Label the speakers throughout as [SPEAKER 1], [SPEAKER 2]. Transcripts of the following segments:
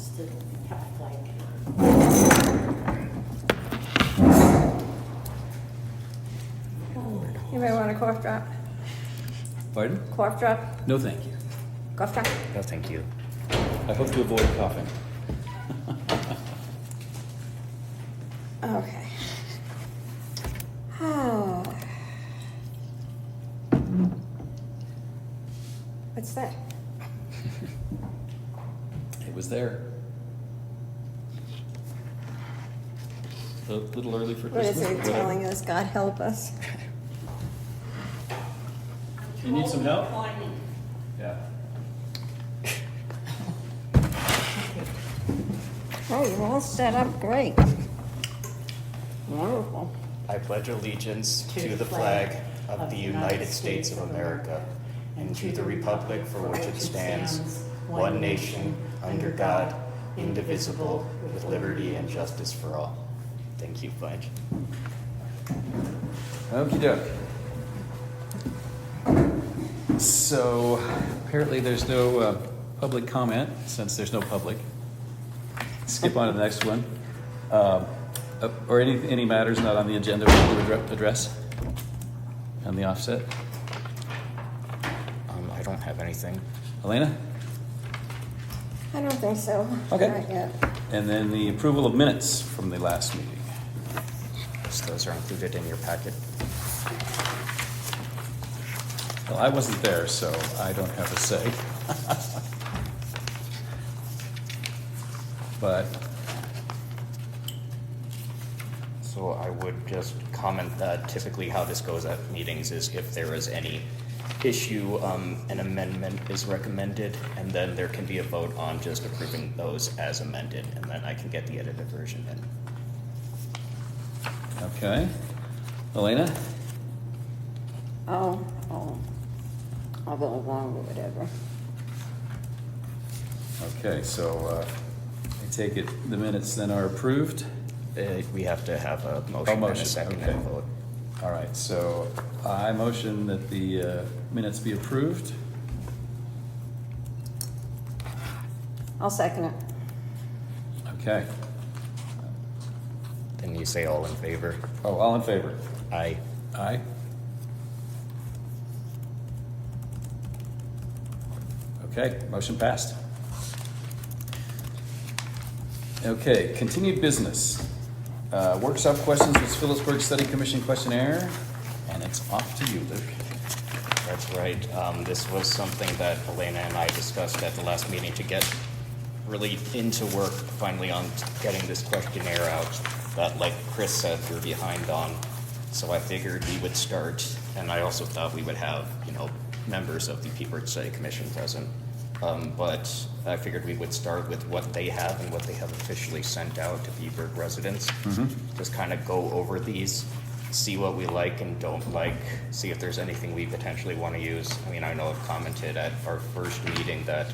[SPEAKER 1] just to have like.
[SPEAKER 2] Anybody want a cough drop?
[SPEAKER 3] Pardon?
[SPEAKER 2] Cough drop?
[SPEAKER 3] No, thank you.
[SPEAKER 2] Cough drop?
[SPEAKER 4] No, thank you.
[SPEAKER 3] I hope to avoid coughing.
[SPEAKER 2] Okay. Oh. What's that?
[SPEAKER 3] It was there. A little early for
[SPEAKER 2] What is
[SPEAKER 3] Christmas.
[SPEAKER 2] it
[SPEAKER 3] whatever.
[SPEAKER 2] telling us? God help us.
[SPEAKER 3] You need some help? Yeah.
[SPEAKER 2] Oh, you're all set up great. Wonderful.
[SPEAKER 4] I pledge allegiance to the flag of the United States of America and to the republic for which it stands, one nation, under God, indivisible, with liberty and justice for all. Thank you, Fudge.
[SPEAKER 3] Okey doke. So apparently there's no public comment, since there's no public. Skip on to the next one. Or any matters not on the agenda we need to address on the offset?
[SPEAKER 4] I don't have anything.
[SPEAKER 3] Elena?
[SPEAKER 2] I don't think so.
[SPEAKER 3] Okay.
[SPEAKER 2] Not yet.
[SPEAKER 3] And then the approval of minutes from the last meeting.
[SPEAKER 4] So those are included in your packet.
[SPEAKER 3] Well, I wasn't there, so I don't have a say. But
[SPEAKER 4] So I would just comment that typically how this goes at meetings is if there is any issue, an amendment is recommended, and then there can be a vote on just approving those as amended, and then I can get the edited version in.
[SPEAKER 3] okay. Elena?
[SPEAKER 2] Oh, I'll go along with whatever.
[SPEAKER 3] Okay, so I take it the minutes then are approved?
[SPEAKER 4] We have to have a motion and a
[SPEAKER 3] motion,
[SPEAKER 4] second
[SPEAKER 3] okay.
[SPEAKER 4] and vote.
[SPEAKER 3] All right, so I motion that the minutes be approved.
[SPEAKER 2] I'll second it.
[SPEAKER 3] Okay.
[SPEAKER 4] Then you say all in favor.
[SPEAKER 3] Oh, all in favor?
[SPEAKER 4] Aye.
[SPEAKER 3] Aye. Okay, motion passed. Okay, continued business. Workshop questions with Phillipsburg Study Commission questionnaire, and it's off to you, Luke.
[SPEAKER 4] That's right. This was something that Elena and I discussed at the last meeting to get really into work finally on getting this questionnaire out that, like Chris said, we're behind on. So I figured we would start, and I also thought we would have, members of the Peabody Study Commission present. But I figured we would start with what they have and what they have officially sent out to Peabody residents. Just kind of go over these, see what we like and don't like, see if there's anything we potentially want to use. I mean, I know I've commented at our first meeting that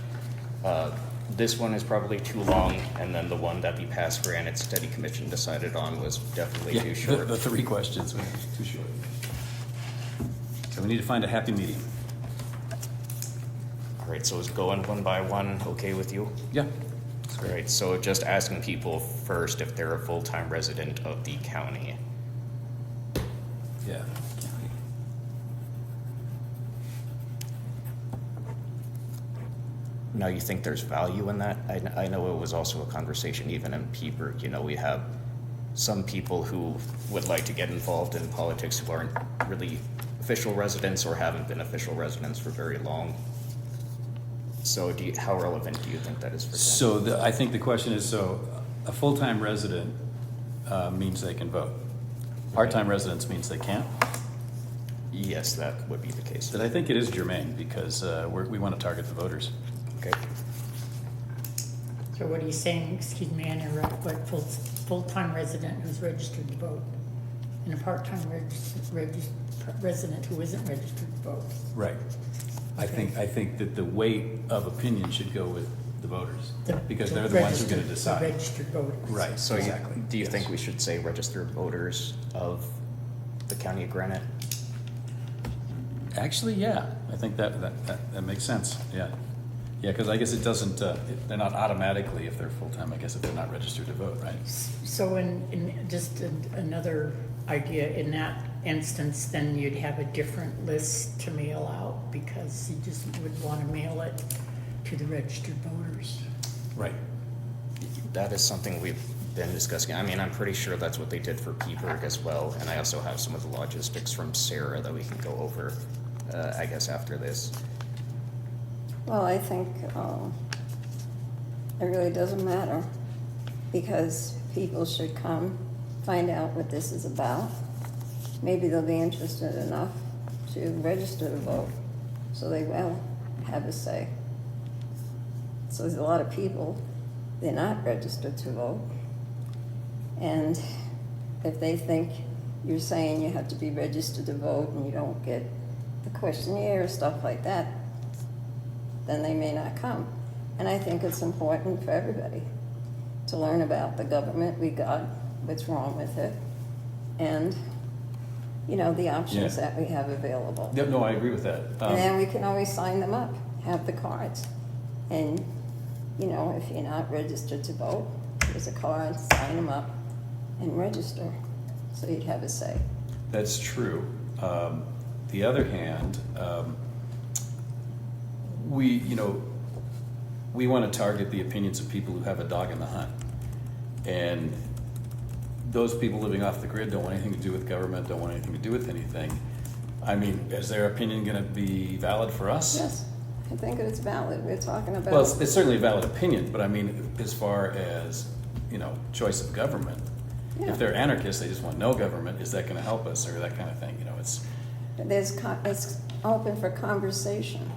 [SPEAKER 4] this one is probably too long, and then the one that the past Granite Study Commission decided on was definitely too short.
[SPEAKER 3] The three questions were too short. So we need to find a happy medium.
[SPEAKER 4] All right, so is going one by one okay with you?
[SPEAKER 3] Yeah.
[SPEAKER 4] All right, so just asking people first if they're a full-time resident of the county.
[SPEAKER 3] Yeah.
[SPEAKER 4] Now, you think there's value in that? I know it was also a conversation even in Peabody. We have some people who would like to get involved in politics who aren't really official residents or haven't been official residents for very long. So how relevant do you think that is for them?
[SPEAKER 3] So I think the question is, so a full-time resident means they can vote. Part-time residents means they can't.
[SPEAKER 4] Yes, that would be the case.
[SPEAKER 3] But I think it is germane because we want to target the voters.
[SPEAKER 4] Okay.
[SPEAKER 1] So what are you saying, excuse me, I interrupt, what full-time resident who's registered to vote and a part-time resident who isn't registered to vote?
[SPEAKER 3] Right. I think that the weight of opinion should go with the voters because they're the ones who are going to decide.
[SPEAKER 1] The registered voters.
[SPEAKER 3] Right.
[SPEAKER 4] So
[SPEAKER 3] exactly.
[SPEAKER 4] do you
[SPEAKER 3] Yes.
[SPEAKER 4] think we should say registered voters of the county of Granite?
[SPEAKER 3] Actually, yeah. I think that makes sense. Yeah. Yeah, because I guess it doesn't, they're not automatically, if they're full-time, I guess if they're not registered to vote, right?
[SPEAKER 1] So another idea, in that instance, then you'd have a different list to mail out because you just would want to mail it to the registered voters.
[SPEAKER 3] Right.
[SPEAKER 4] That is something we've been discussing. I mean, I'm pretty sure that's what they did for Peaburg as well, and I also have some of the logistics from Sarah that we can go over, I guess, after this.
[SPEAKER 2] Well, I think it really doesn't matter because people should come, find out what this is about. Maybe they'll be interested enough to register to vote, so they will have a say. So there's a lot of people, they're not registered to vote. And if they think you're saying you have to be registered to vote and you don't get the questionnaire or stuff like that, then they may not come. And I think it's important for everybody to learn about the government we got, what's wrong with it, and, you know, the options
[SPEAKER 3] Yeah.
[SPEAKER 2] that we have available.
[SPEAKER 3] Yep, no, I agree with that.
[SPEAKER 2] And then we can always sign them up, have the cards. And, you know, if you're not registered to vote, here's a card, sign them up and register, so you'd have a say.
[SPEAKER 3] That's true. The other hand, we want to target the opinions of people who have a dog in the hunt. And those people living off the grid don't want anything to do with government, don't want anything to do with anything. I mean, is their opinion going to be valid for us?
[SPEAKER 2] Yes, I think it's valid. We're talking about.
[SPEAKER 3] Well, it's certainly a valid opinion, but I mean, as far as, choice of government,
[SPEAKER 2] Yeah.
[SPEAKER 3] if they're anarchists, they just want no government, is that going to help us or that kind of thing? It's,
[SPEAKER 2] It's open for conversation,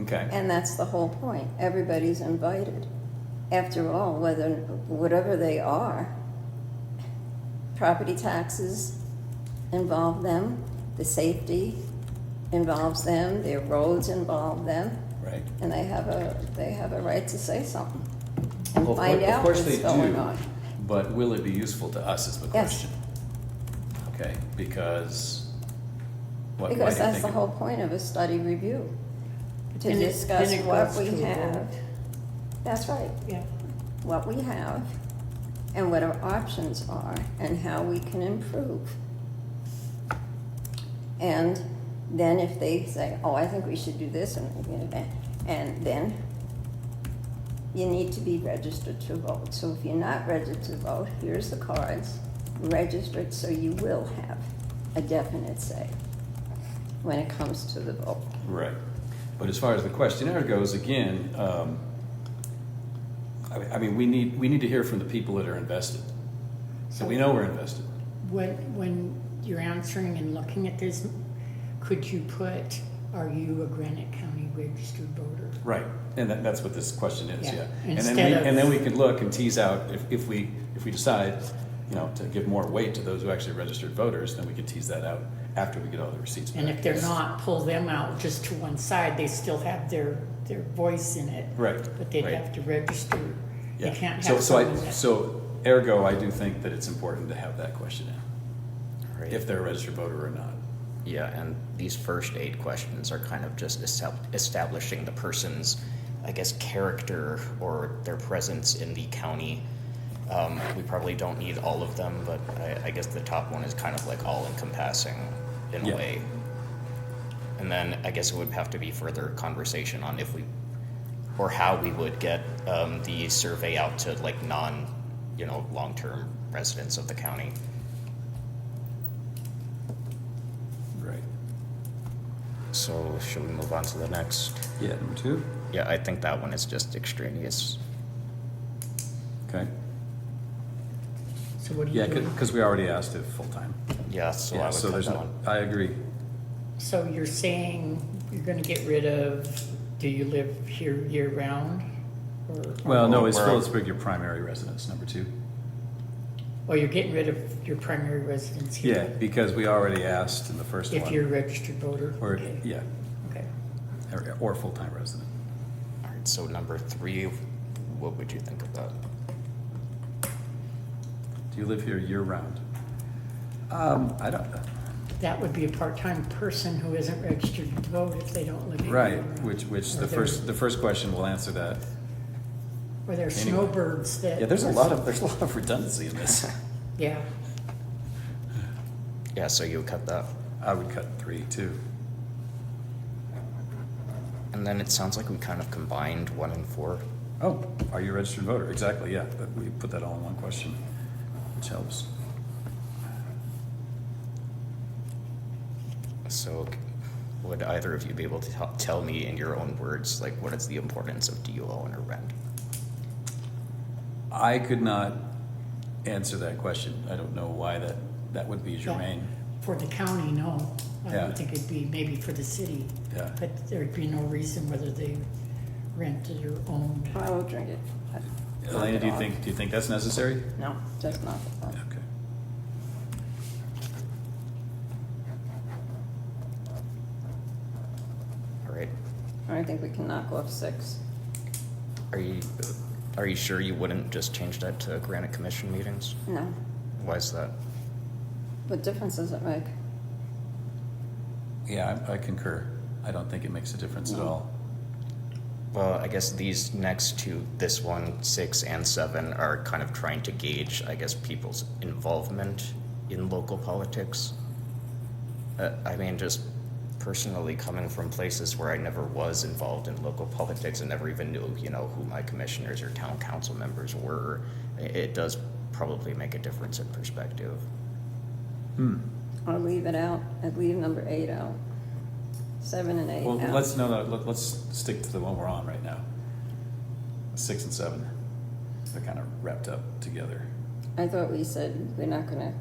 [SPEAKER 3] okay.
[SPEAKER 2] and that's the whole point. Everybody's invited. After all, whatever they are, property taxes involve them, the safety involves them, their roads involve them,
[SPEAKER 3] Right.
[SPEAKER 2] and they have a right to say something and
[SPEAKER 3] Well,
[SPEAKER 2] find
[SPEAKER 3] of
[SPEAKER 2] out
[SPEAKER 3] course
[SPEAKER 2] what's
[SPEAKER 3] they
[SPEAKER 2] going
[SPEAKER 3] do,
[SPEAKER 2] on.
[SPEAKER 3] but will it be useful to us is the
[SPEAKER 2] Yes.
[SPEAKER 3] question. Okay, because why
[SPEAKER 2] Because
[SPEAKER 3] do you
[SPEAKER 2] that's
[SPEAKER 3] think
[SPEAKER 2] the
[SPEAKER 3] it-
[SPEAKER 2] whole point of a study review, to
[SPEAKER 1] Then it-
[SPEAKER 2] discuss
[SPEAKER 1] then it
[SPEAKER 2] what
[SPEAKER 1] goes
[SPEAKER 2] we
[SPEAKER 1] to a
[SPEAKER 2] have.
[SPEAKER 1] vote.
[SPEAKER 2] That's right,
[SPEAKER 1] Yeah.
[SPEAKER 2] what we have and what our options are and how we can improve. And then if they say, oh, I think we should do this and then you need to be registered to vote. So if you're not registered to vote, here's the cards, register it so you will have a definite say when it comes to the vote.
[SPEAKER 3] Right. But as far as the questionnaire goes, again, I mean, we need to hear from the people that are invested. So we know we're invested.
[SPEAKER 1] When you're answering and looking at this, could you put, are you a Granite County registered voter?
[SPEAKER 3] Right. And that's what this question is,
[SPEAKER 1] Yeah.
[SPEAKER 3] yeah.
[SPEAKER 1] Instead of-
[SPEAKER 3] And then we can look and tease out, if we decide, to give more weight to those who actually registered voters, then we can tease that out after we get all the receipts back.
[SPEAKER 1] And if they're not, pull them out just to one side, they still have their voice in it.
[SPEAKER 3] Right.
[SPEAKER 1] But they'd
[SPEAKER 4] Right.
[SPEAKER 1] have to register. You
[SPEAKER 3] Yeah.
[SPEAKER 1] can't
[SPEAKER 3] So
[SPEAKER 1] have someone that.
[SPEAKER 3] so ergo, I do think that it's important to have that questionnaire,
[SPEAKER 4] Right.
[SPEAKER 3] if they're a registered voter or not.
[SPEAKER 4] Yeah, and these first 8 questions are kind of just establishing the person's, I guess, character or their presence in the county. We probably don't need all of them, but I guess the top one is kind of like all-encompassing in a
[SPEAKER 3] Yeah.
[SPEAKER 4] way. And then I guess it would have to be further conversation on if we, or how we would get the survey out to like long-term residents of the county.
[SPEAKER 3] Right.
[SPEAKER 4] So should we move on to the next?
[SPEAKER 3] Yeah, number 2.
[SPEAKER 4] Yeah, I think that one is just extraneous.
[SPEAKER 3] Okay.
[SPEAKER 1] So what do you
[SPEAKER 3] Yeah,
[SPEAKER 1] do?
[SPEAKER 3] because we already asked if full-time.
[SPEAKER 4] Yeah, so I
[SPEAKER 3] Yeah,
[SPEAKER 4] would
[SPEAKER 3] so
[SPEAKER 4] cut
[SPEAKER 3] there's
[SPEAKER 4] that
[SPEAKER 3] no,
[SPEAKER 4] one.
[SPEAKER 3] I agree.
[SPEAKER 1] So you're saying you're gonna get rid of, do you live here year round? Or,
[SPEAKER 3] Well, no,
[SPEAKER 4] Well,
[SPEAKER 3] is
[SPEAKER 4] we're-
[SPEAKER 3] Phillipsburg your primary residence, number 2?
[SPEAKER 1] or you're getting rid of your primary residence here?
[SPEAKER 3] Yeah, because we already asked in the first one.
[SPEAKER 1] If you're a registered voter?
[SPEAKER 3] Or,
[SPEAKER 1] Okay.
[SPEAKER 3] yeah,
[SPEAKER 1] Okay.
[SPEAKER 3] or full-time resident.
[SPEAKER 4] All right, so number 3, what would you think of that?
[SPEAKER 3] Do you live here year-round? I don't,
[SPEAKER 1] that would be a part-time person who isn't registered to vote if they don't live here.
[SPEAKER 3] Right, which
[SPEAKER 1] Or
[SPEAKER 3] the
[SPEAKER 1] they're-
[SPEAKER 3] first question will answer that.
[SPEAKER 1] Or they're
[SPEAKER 3] Anyway.
[SPEAKER 1] snowbirds that.
[SPEAKER 3] Yeah, there's a lot of redundancy in this.
[SPEAKER 1] Yeah,
[SPEAKER 4] Yeah, so you would cut that.
[SPEAKER 3] I would cut 3 too.
[SPEAKER 4] And then it sounds like we kind of combined 1 and 4.
[SPEAKER 3] Oh, are you a registered voter? Exactly, yeah, but we put that all in one question, which helps.
[SPEAKER 4] So would either of you be able to tell me in your own words, like, what is the importance of do you own or rent?
[SPEAKER 3] I could not answer that question. I don't know why that would be germane.
[SPEAKER 1] for the county, no. I
[SPEAKER 3] Yeah.
[SPEAKER 1] don't think it'd be, maybe for the city.
[SPEAKER 3] Yeah.
[SPEAKER 1] But there'd be no reason whether they rented or owned.
[SPEAKER 2] I will drink it.
[SPEAKER 3] Elena, do you think that's necessary?
[SPEAKER 2] No, just not the phone.
[SPEAKER 3] Okay.
[SPEAKER 4] All right.
[SPEAKER 2] I think we can knock off 6.
[SPEAKER 4] Are you sure you wouldn't just change that to Granite Commission meetings?
[SPEAKER 2] No.
[SPEAKER 4] Why is that?
[SPEAKER 2] What difference does it make?
[SPEAKER 3] Yeah, I concur. I don't think it makes a difference at all.
[SPEAKER 4] Well, I guess these next two, this one, 6 and 7, are kind of trying to gauge, I guess, people's involvement in local politics. I mean, just personally coming from places where I never was involved in local politics and never even knew, you know, who my commissioners or town council members were, it does probably make a difference in perspective.
[SPEAKER 2] I'll leave it out. I'd leave number 8 out. 7 and 8
[SPEAKER 3] Well,
[SPEAKER 2] out.
[SPEAKER 3] let's stick to the one we're on right now. 6 and 7. They're kind of wrapped up together.
[SPEAKER 2] I thought we said we're not gonna,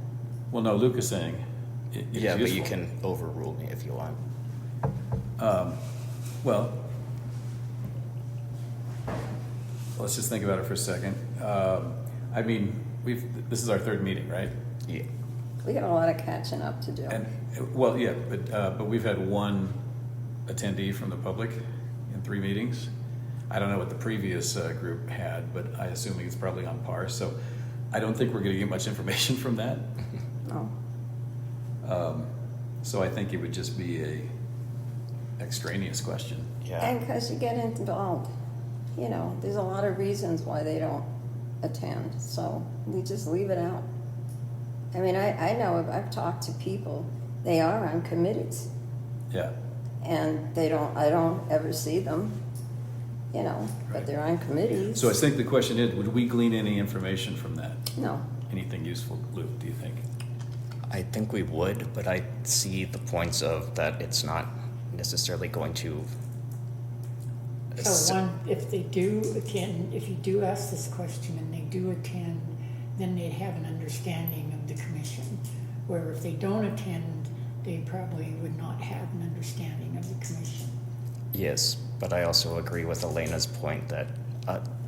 [SPEAKER 3] Well, no, Luke is saying it is
[SPEAKER 4] Yeah, but you
[SPEAKER 3] useful.
[SPEAKER 4] can overrule me if you want.
[SPEAKER 3] Well, let's just think about it for a second. I mean, this is our 3rd meeting, right?
[SPEAKER 4] Yeah.
[SPEAKER 2] we got a lot of catching up to do.
[SPEAKER 3] And, well, yeah, but we've had one attendee from the public in 3 meetings. I don't know what the previous group had, but I assume it's probably on par. So I don't think we're going to get much information from that.
[SPEAKER 2] No.
[SPEAKER 3] So I think it would just be a extraneous question.
[SPEAKER 4] Yeah.
[SPEAKER 2] And because you get involved, you know, there's a lot of reasons why they don't attend, so we just leave it out. I mean, I know, I've talked to people, they are on committees,
[SPEAKER 3] Yeah.
[SPEAKER 2] and I don't ever see them, you know, but they're on committees.
[SPEAKER 3] So I think the question is, would we glean any information from that?
[SPEAKER 2] No,
[SPEAKER 3] Anything useful, Luke, do you think?
[SPEAKER 4] I think we would, but I see the points of that it's not necessarily going to.
[SPEAKER 1] So one, if they do attend, if you do ask this question and they do attend, then they'd have an understanding of the commission. Where if they don't attend, they probably would not have an understanding of the commission.
[SPEAKER 4] Yes, but I also agree with Elena's point that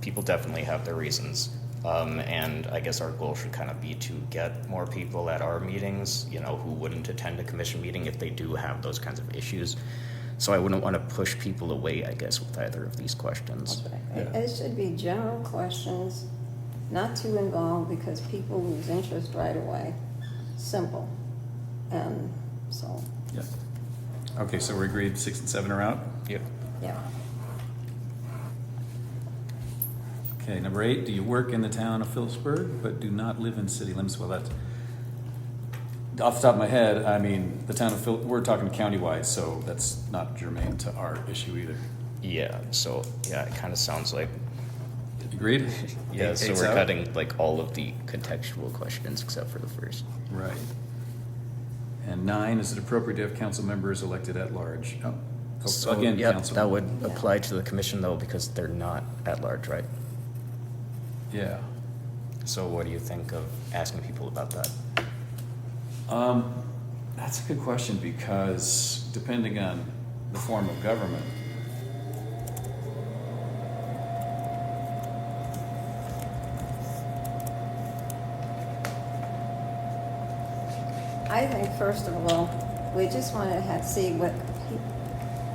[SPEAKER 4] people definitely have their reasons. And I guess our goal should kind of be to get more people at our meetings, you know, who wouldn't attend a commission meeting if they do have those kinds of issues. So I wouldn't want to push people away, I guess, with either of these questions.
[SPEAKER 2] it should be general questions, not too involved, because people lose interest right away. Simple. And so,
[SPEAKER 3] Yeah. Okay, so we're agreed 6 and 7 are out?
[SPEAKER 4] Yep.
[SPEAKER 2] yeah.
[SPEAKER 3] Okay, number 8, do you work in the town of Phillipsburg but do not live in city limits? Well, that's, off the top of my head, I mean, the town of we're talking countywide, so that's not germane to our issue either.
[SPEAKER 4] Yeah, so, yeah, it kind of sounds like,
[SPEAKER 3] Agreed?
[SPEAKER 4] yeah,
[SPEAKER 3] Eight-
[SPEAKER 4] so
[SPEAKER 3] eight's
[SPEAKER 4] we're
[SPEAKER 3] out?
[SPEAKER 4] cutting like all of the contextual questions except for the first.
[SPEAKER 3] Right. And 9, is it appropriate to have council members elected at large? Oh,
[SPEAKER 4] So,
[SPEAKER 3] again,
[SPEAKER 4] yep,
[SPEAKER 3] council.
[SPEAKER 4] that would apply to the commission though, because they're not at large, right?
[SPEAKER 3] Yeah.
[SPEAKER 4] So what do you think of asking people about that?
[SPEAKER 3] That's a good question because depending on the form of government,
[SPEAKER 2] I think, first of all, we just want to see what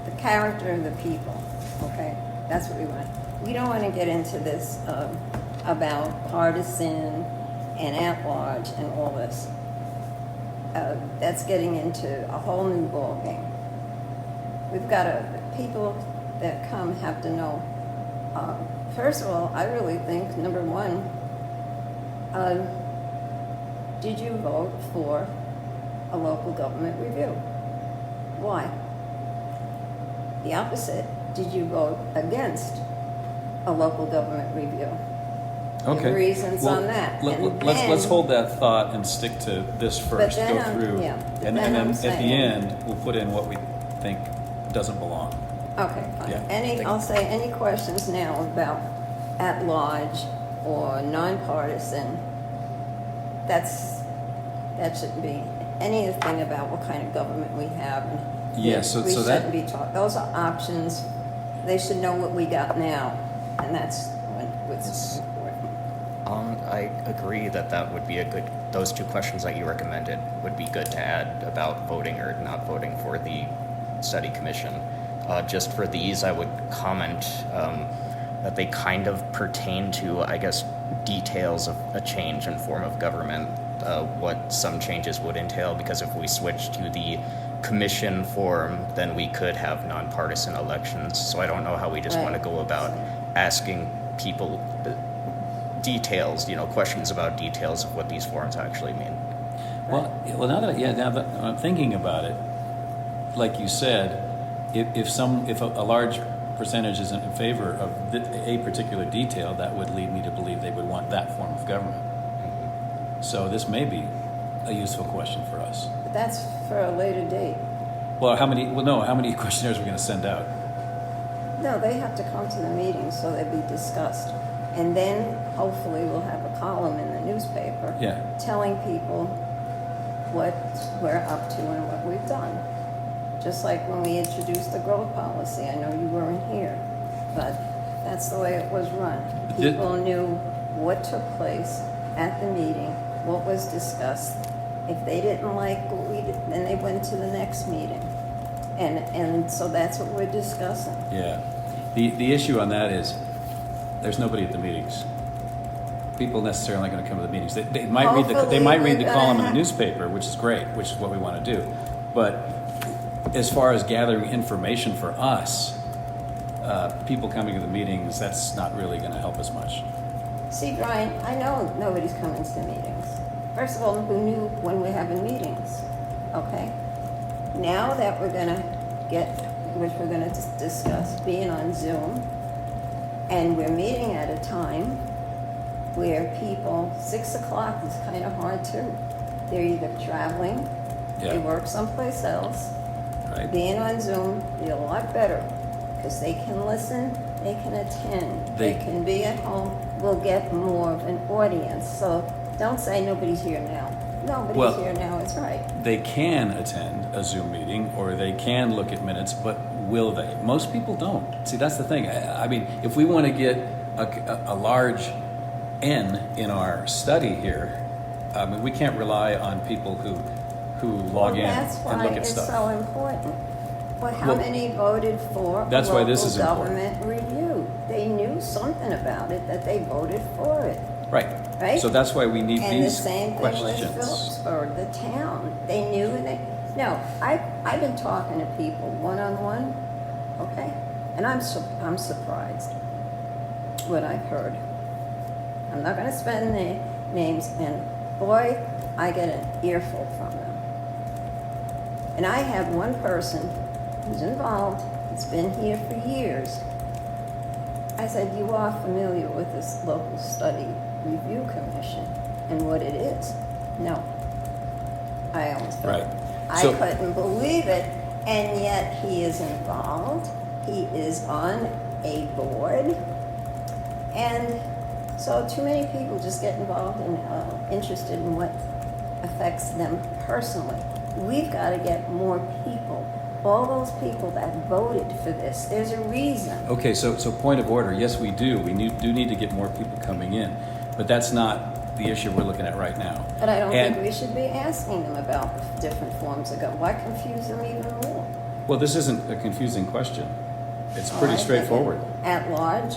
[SPEAKER 2] the character of the people, okay? That's what we want. We don't want to get into this about partisan and at-large and all this. that's getting into a whole new ballgame. We've got to, people that come have to know, first of all, I really think, number one, did you vote for a local government review? Why? The opposite, did you vote against a local government review?
[SPEAKER 3] Okay.
[SPEAKER 2] Give reasons
[SPEAKER 3] Well,
[SPEAKER 2] on that. And
[SPEAKER 3] let's
[SPEAKER 2] then-
[SPEAKER 3] hold that thought and stick to this first,
[SPEAKER 2] then
[SPEAKER 3] go
[SPEAKER 2] I'm-
[SPEAKER 3] through.
[SPEAKER 2] yeah,
[SPEAKER 3] And
[SPEAKER 2] then
[SPEAKER 3] then
[SPEAKER 2] I'm
[SPEAKER 3] at the
[SPEAKER 2] saying-
[SPEAKER 3] end, we'll put in what we think doesn't belong.
[SPEAKER 2] Okay, fine.
[SPEAKER 3] Yeah.
[SPEAKER 2] I'll say any questions now about at-large or nonpartisan, that shouldn't be anything about what kind of government we have. And
[SPEAKER 3] Yeah, so
[SPEAKER 2] we
[SPEAKER 3] that-
[SPEAKER 2] shouldn't be talking, those are options. They should know what we got now, and that's what's important.
[SPEAKER 4] I agree that would be those two questions that you recommended would be good to add about voting or not voting for the study commission. Just for these, I would comment that they kind of pertain to, I guess, details of a change in form of government, what some changes would entail, because if we switch to the commission form, then we could have nonpartisan elections. So I don't know how we just want to go about asking people details, questions about details of what these forms actually mean.
[SPEAKER 3] Well, now that I'm thinking about it, like you said, if a large percentage is in favor of a particular detail, that would lead me to believe they would want that form of government. So this may be a useful question for us.
[SPEAKER 2] But that's for a later date.
[SPEAKER 3] Well, how many questionnaires are we going to send out?
[SPEAKER 2] No, they have to come to the meeting, so they'll be discussed. And then hopefully we'll have a column in the newspaper
[SPEAKER 3] Yeah.
[SPEAKER 2] telling people what we're up to and what we've done. Just like when we introduced the growth policy. I know you weren't here, but that's the way it was run. People knew what took place at the meeting, what was discussed. If they didn't like what we did, then they went to the next meeting. And so that's what we're discussing.
[SPEAKER 3] Yeah. The issue on that is there's nobody at the meetings. People necessarily aren't going to come to the meetings. They might read the
[SPEAKER 2] Hopefully we're
[SPEAKER 3] column in the
[SPEAKER 2] gonna
[SPEAKER 3] newspaper, which is great, which is what we want to do. But as far as gathering information for us, people coming to the meetings, that's not really going to help us much.
[SPEAKER 2] See, Brian, I know nobody's coming to the meetings. First of all, who knew when we're having meetings? Okay? Now that we're gonna which we're gonna discuss, being on Zoom, and we're meeting at a time where 6 o'clock is kind of hard too. They're either traveling, they
[SPEAKER 3] Yeah.
[SPEAKER 2] work someplace else.
[SPEAKER 3] Right?
[SPEAKER 2] Being on Zoom be a lot better, because they can listen, they can attend, they
[SPEAKER 3] They-
[SPEAKER 2] can be at home, we'll get more of an audience. So don't say nobody's here now. Nobody's
[SPEAKER 3] Well-
[SPEAKER 2] here now, it's right.
[SPEAKER 3] They can attend a Zoom meeting or they can look at minutes, but will they? Most people don't. See, that's the thing. I mean, if we want to get a large N in our study here, I mean, we can't rely on people who log in
[SPEAKER 2] That's
[SPEAKER 3] and
[SPEAKER 2] why
[SPEAKER 3] look at
[SPEAKER 2] it's
[SPEAKER 3] stuff.
[SPEAKER 2] so important. Well, how
[SPEAKER 3] Well,
[SPEAKER 2] many voted for
[SPEAKER 3] that's
[SPEAKER 2] a
[SPEAKER 3] why
[SPEAKER 2] local
[SPEAKER 3] this is important.
[SPEAKER 2] government review? They knew something about it, that they voted for it.
[SPEAKER 3] Right.
[SPEAKER 2] Right?
[SPEAKER 3] So that's why we need
[SPEAKER 2] And the
[SPEAKER 3] these
[SPEAKER 2] same thing with
[SPEAKER 3] questions.
[SPEAKER 2] Phillipsburg, the town. They knew and they, no, I've been talking to people one-on-one, okay? And I'm surprised what I've heard. I'm not gonna spend names, and boy, I get an earful from them. And I have one person who's involved, it's been here for years. I said, you are familiar with this local study review commission and what it is? No. I almost felt
[SPEAKER 3] Right.
[SPEAKER 2] I
[SPEAKER 3] So-
[SPEAKER 2] couldn't believe it, and yet he is involved. He is on a board, and so too many people just get involved and interested in what affects them personally. We've got to get more people. All those people that voted for this, there's a reason.
[SPEAKER 3] Okay, so point of order. Yes, we do. We do need to get more people coming in, but that's not the issue we're looking at right now.
[SPEAKER 2] But I don't
[SPEAKER 3] And-
[SPEAKER 2] think we should be asking them about different forms of government. Why confuse them even more?
[SPEAKER 3] Well, this isn't a confusing question. It's
[SPEAKER 2] Oh, I
[SPEAKER 3] pretty
[SPEAKER 2] think
[SPEAKER 3] straightforward.
[SPEAKER 2] At large,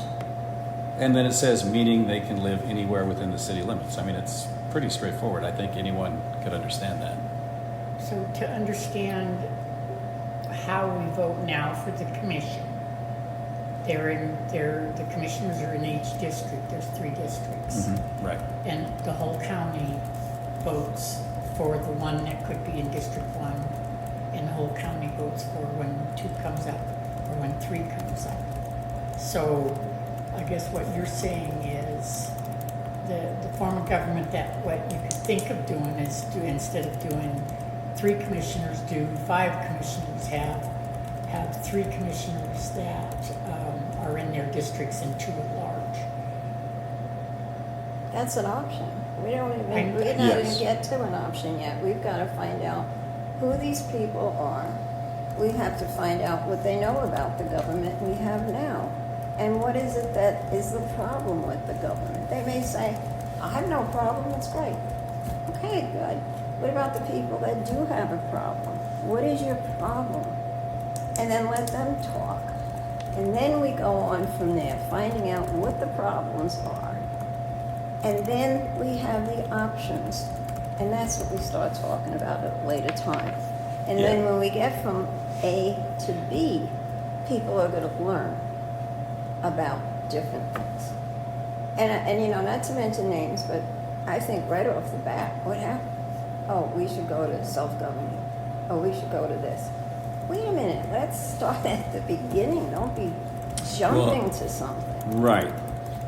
[SPEAKER 3] And then it says, meaning they can live anywhere within the city limits. I mean, it's pretty straightforward. I think anyone could understand that.
[SPEAKER 1] So to understand how we vote now for the commission, the commissioners are in each district, there's 3 districts.
[SPEAKER 3] Right.
[SPEAKER 1] And the whole county votes for the one that could be in District 1, and the whole county votes for when 2 comes up, or when 3 comes up. So I guess what you're saying is the form of government that what you could think of doing is do, instead of doing 3 commissioners, do 5 commissioners, have 3 commissioners that are in their districts and 2 at large.
[SPEAKER 2] That's an option. We're not
[SPEAKER 3] Yes.
[SPEAKER 2] even get to an option yet. We've got to find out who these people are. We have to find out what they know about the government we have now. And what is it that is the problem with the government? They may say, I have no problem, that's great. Okay, good. What about the people that do have a problem? What is your problem? And then let them talk. And then we go on from there, finding out what the problems are. And then we have the options. And that's what we start talking about at a later time. And then when we get from A to B, people are going to learn about different things. And you know, not to mention names, but I think right off the bat, what happened? Oh, we should go to self-governing. Oh, we should go to this. Wait a minute, let's start at the beginning. Don't be jumping to something.
[SPEAKER 3] Right.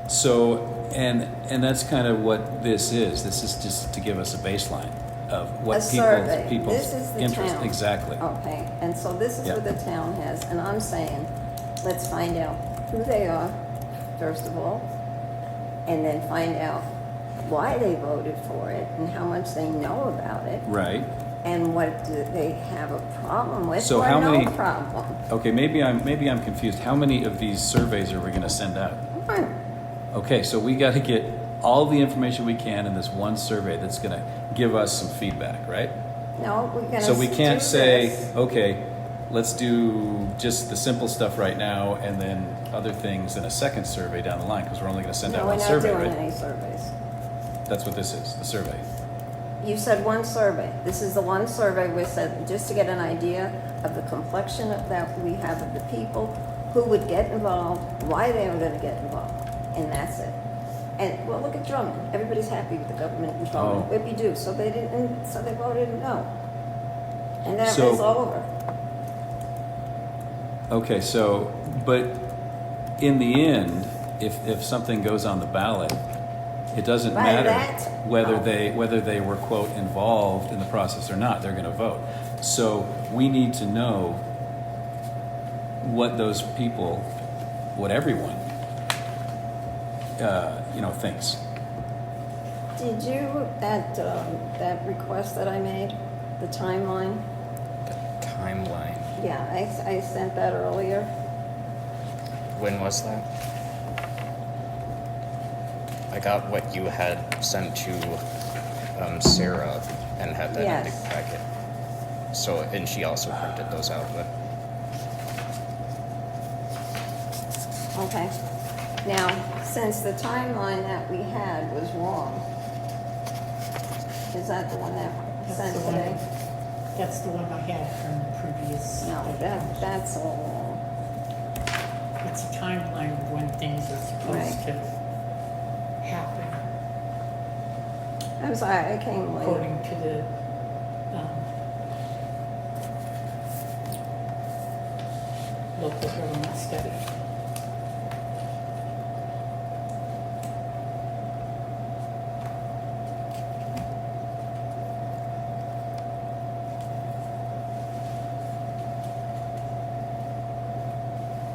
[SPEAKER 3] So, and that's kind of what this is. This is just to give us a baseline of what
[SPEAKER 2] A survey.
[SPEAKER 3] people's
[SPEAKER 2] This is the
[SPEAKER 3] interest.
[SPEAKER 2] town.
[SPEAKER 3] Exactly.
[SPEAKER 2] Okay, and so this is
[SPEAKER 3] Yeah.
[SPEAKER 2] what the town has, and I'm saying, let's find out who they are, first of all, and then find out why they voted for it and how much they know about it,
[SPEAKER 3] Right.
[SPEAKER 2] and what do they have a problem with
[SPEAKER 3] So
[SPEAKER 2] or
[SPEAKER 3] how
[SPEAKER 2] no
[SPEAKER 3] many-
[SPEAKER 2] problem.
[SPEAKER 3] Okay, maybe I'm confused. How many of these surveys are we going to send out?
[SPEAKER 2] One.
[SPEAKER 3] Okay, so we got to get all the information we can in this one survey that's going to give us some feedback, right?
[SPEAKER 2] No, we're gonna
[SPEAKER 3] So we can't
[SPEAKER 2] do
[SPEAKER 3] say,
[SPEAKER 2] this.
[SPEAKER 3] okay, let's do just the simple stuff right now and then other things in a second survey down the line, because we're only going to send
[SPEAKER 2] No,
[SPEAKER 3] out
[SPEAKER 2] we're
[SPEAKER 3] one
[SPEAKER 2] not
[SPEAKER 3] survey,
[SPEAKER 2] doing
[SPEAKER 3] right?
[SPEAKER 2] any surveys.
[SPEAKER 3] That's what this is, the survey.
[SPEAKER 2] You said one survey. This is the one survey we said, just to get an idea of the complexion that we have of the people, who would get involved, why they were gonna get involved, and that's it. And, well, look at Drummond. Everybody's happy with the government involvement.
[SPEAKER 3] Oh.
[SPEAKER 2] Whippy do. So they didn't, so they voted no. And that
[SPEAKER 3] So-
[SPEAKER 2] was over.
[SPEAKER 3] Okay, so, but in the end, if something goes on the ballot, it doesn't
[SPEAKER 2] By
[SPEAKER 3] matter
[SPEAKER 2] that-
[SPEAKER 3] whether
[SPEAKER 2] oh.
[SPEAKER 3] whether they were, quote, involved in the process or not, they're gonna vote. So we need to know what those people, what everyone, thinks.
[SPEAKER 2] Did you, that request that I made, the timeline?
[SPEAKER 4] The timeline.
[SPEAKER 2] Yeah, I sent that earlier.
[SPEAKER 4] When was that? I got what you had sent to Sarah and had that in
[SPEAKER 2] Yes.
[SPEAKER 4] the packet. So, and she also printed those out, but
[SPEAKER 2] Okay. Now, since the timeline that we had was wrong, is that the one that was
[SPEAKER 1] That's
[SPEAKER 2] sent
[SPEAKER 1] the one.
[SPEAKER 2] today?
[SPEAKER 1] That's the one I had from the previous.
[SPEAKER 2] No, that's all wrong.
[SPEAKER 1] It's a timeline of when things are supposed
[SPEAKER 2] Right.
[SPEAKER 1] to happen,
[SPEAKER 2] I'm sorry, I came late.
[SPEAKER 1] according to the, local government study.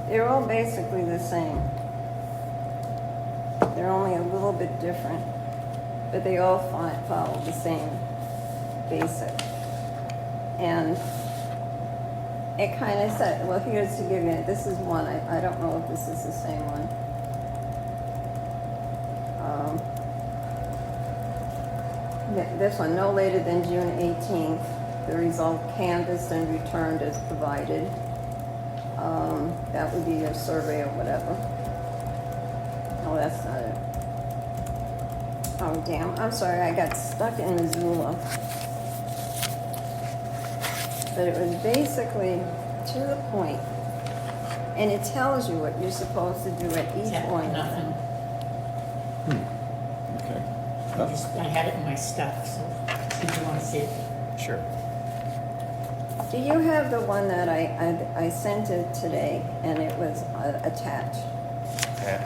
[SPEAKER 2] They're all basically the same. They're only a little bit different, but they all follow the same basic. And it kind of said, well, here's to give you, this is one, I don't know if this is the same one. This one, no later than June 18th, the result canvassed and returned as provided. That would be your survey or whatever. Oh, that's not it. Oh, damn, I'm sorry, I got stuck in Missoula. But it was basically to the point, and it tells you what you're supposed to do at each
[SPEAKER 1] Yeah,
[SPEAKER 2] one.
[SPEAKER 1] nothing.
[SPEAKER 3] Okay.
[SPEAKER 1] I had it in my stuff, so did you want to see it?
[SPEAKER 4] Sure.
[SPEAKER 2] Do you have the one that I sent it today and it was attached?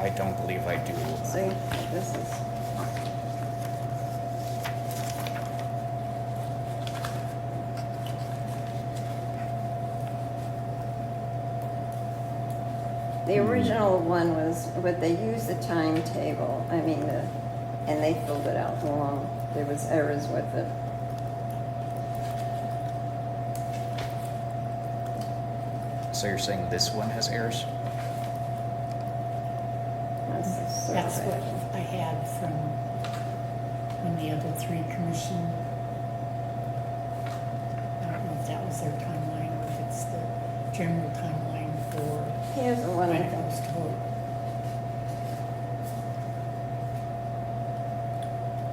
[SPEAKER 4] I don't believe I do.
[SPEAKER 2] See, this is, the original one was, but they used the timetable, and they filled it out wrong. There was errors with it.
[SPEAKER 4] So you're saying this one has errors?
[SPEAKER 2] That's the
[SPEAKER 1] That's
[SPEAKER 2] survey.
[SPEAKER 1] what I had from when the other three commission. I don't know if that was their timeline or if it's the general timeline for
[SPEAKER 2] Here's the one
[SPEAKER 1] when
[SPEAKER 2] I
[SPEAKER 1] it goes to vote.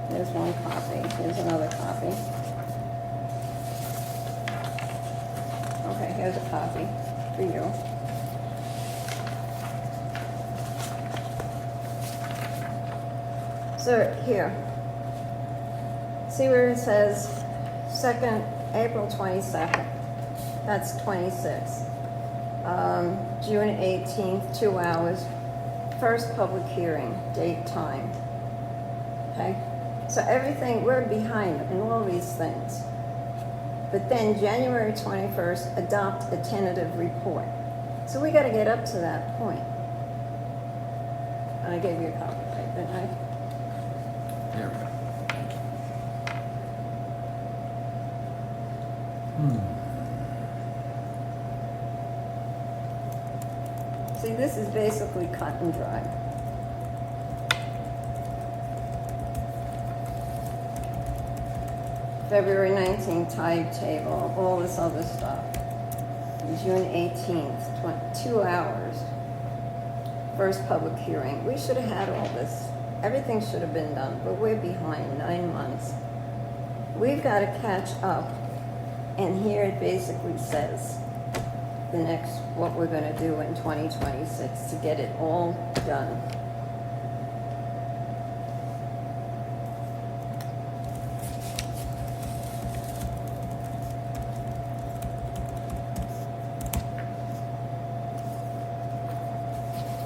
[SPEAKER 2] There's one copy. Here's another copy. Okay, here's a copy for you. So here, see where it says April 22nd? That's 26. June 18th, 2 hours. First public hearing, date, time. Okay? So everything, we're behind in all these things. But then January 21st, adopt a tentative report. So we got to get up to that point. And I gave you a copy, right, didn't I?
[SPEAKER 3] There we go.
[SPEAKER 2] See, this is basically cut and dry. February 19th, timetable, all this other stuff. June 18th, 2 hours. First public hearing. We should have had all this. Everything should have been done, but we're behind 9 months. We've got to catch up. And here it basically says the next, what we're going to do in 2026 to get it all done.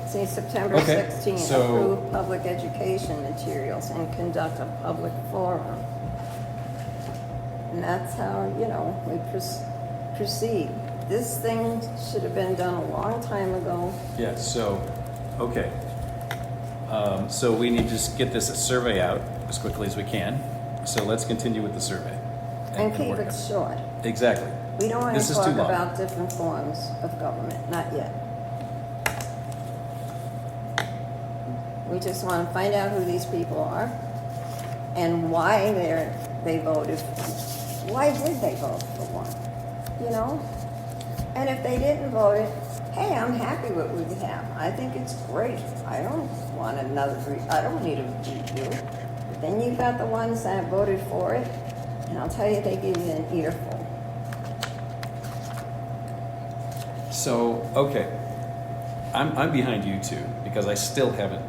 [SPEAKER 2] See, September
[SPEAKER 3] Okay,
[SPEAKER 2] 16th,
[SPEAKER 3] so-
[SPEAKER 2] approve public education materials and conduct a public forum. And that's how, we proceed. This thing should have been done a long time ago.
[SPEAKER 3] Yeah, so, okay. So we need to just get this survey out as quickly as we can. So let's continue with the survey.
[SPEAKER 2] And keep
[SPEAKER 3] work
[SPEAKER 2] it
[SPEAKER 3] on
[SPEAKER 2] short.
[SPEAKER 3] Exactly.
[SPEAKER 2] We don't want
[SPEAKER 3] This
[SPEAKER 2] to
[SPEAKER 3] is too
[SPEAKER 2] talk
[SPEAKER 3] long.
[SPEAKER 2] about different forms of government, not yet. We just want to find out who these people are and why they voted. Why did they vote for one? And if they didn't vote it, hey, I'm happy with what we have. I think it's great. I don't want I don't need a review. But then you've got the ones that voted for it, and I'll tell you, they give you an earful.
[SPEAKER 3] So, okay. I'm behind you two because I still haven't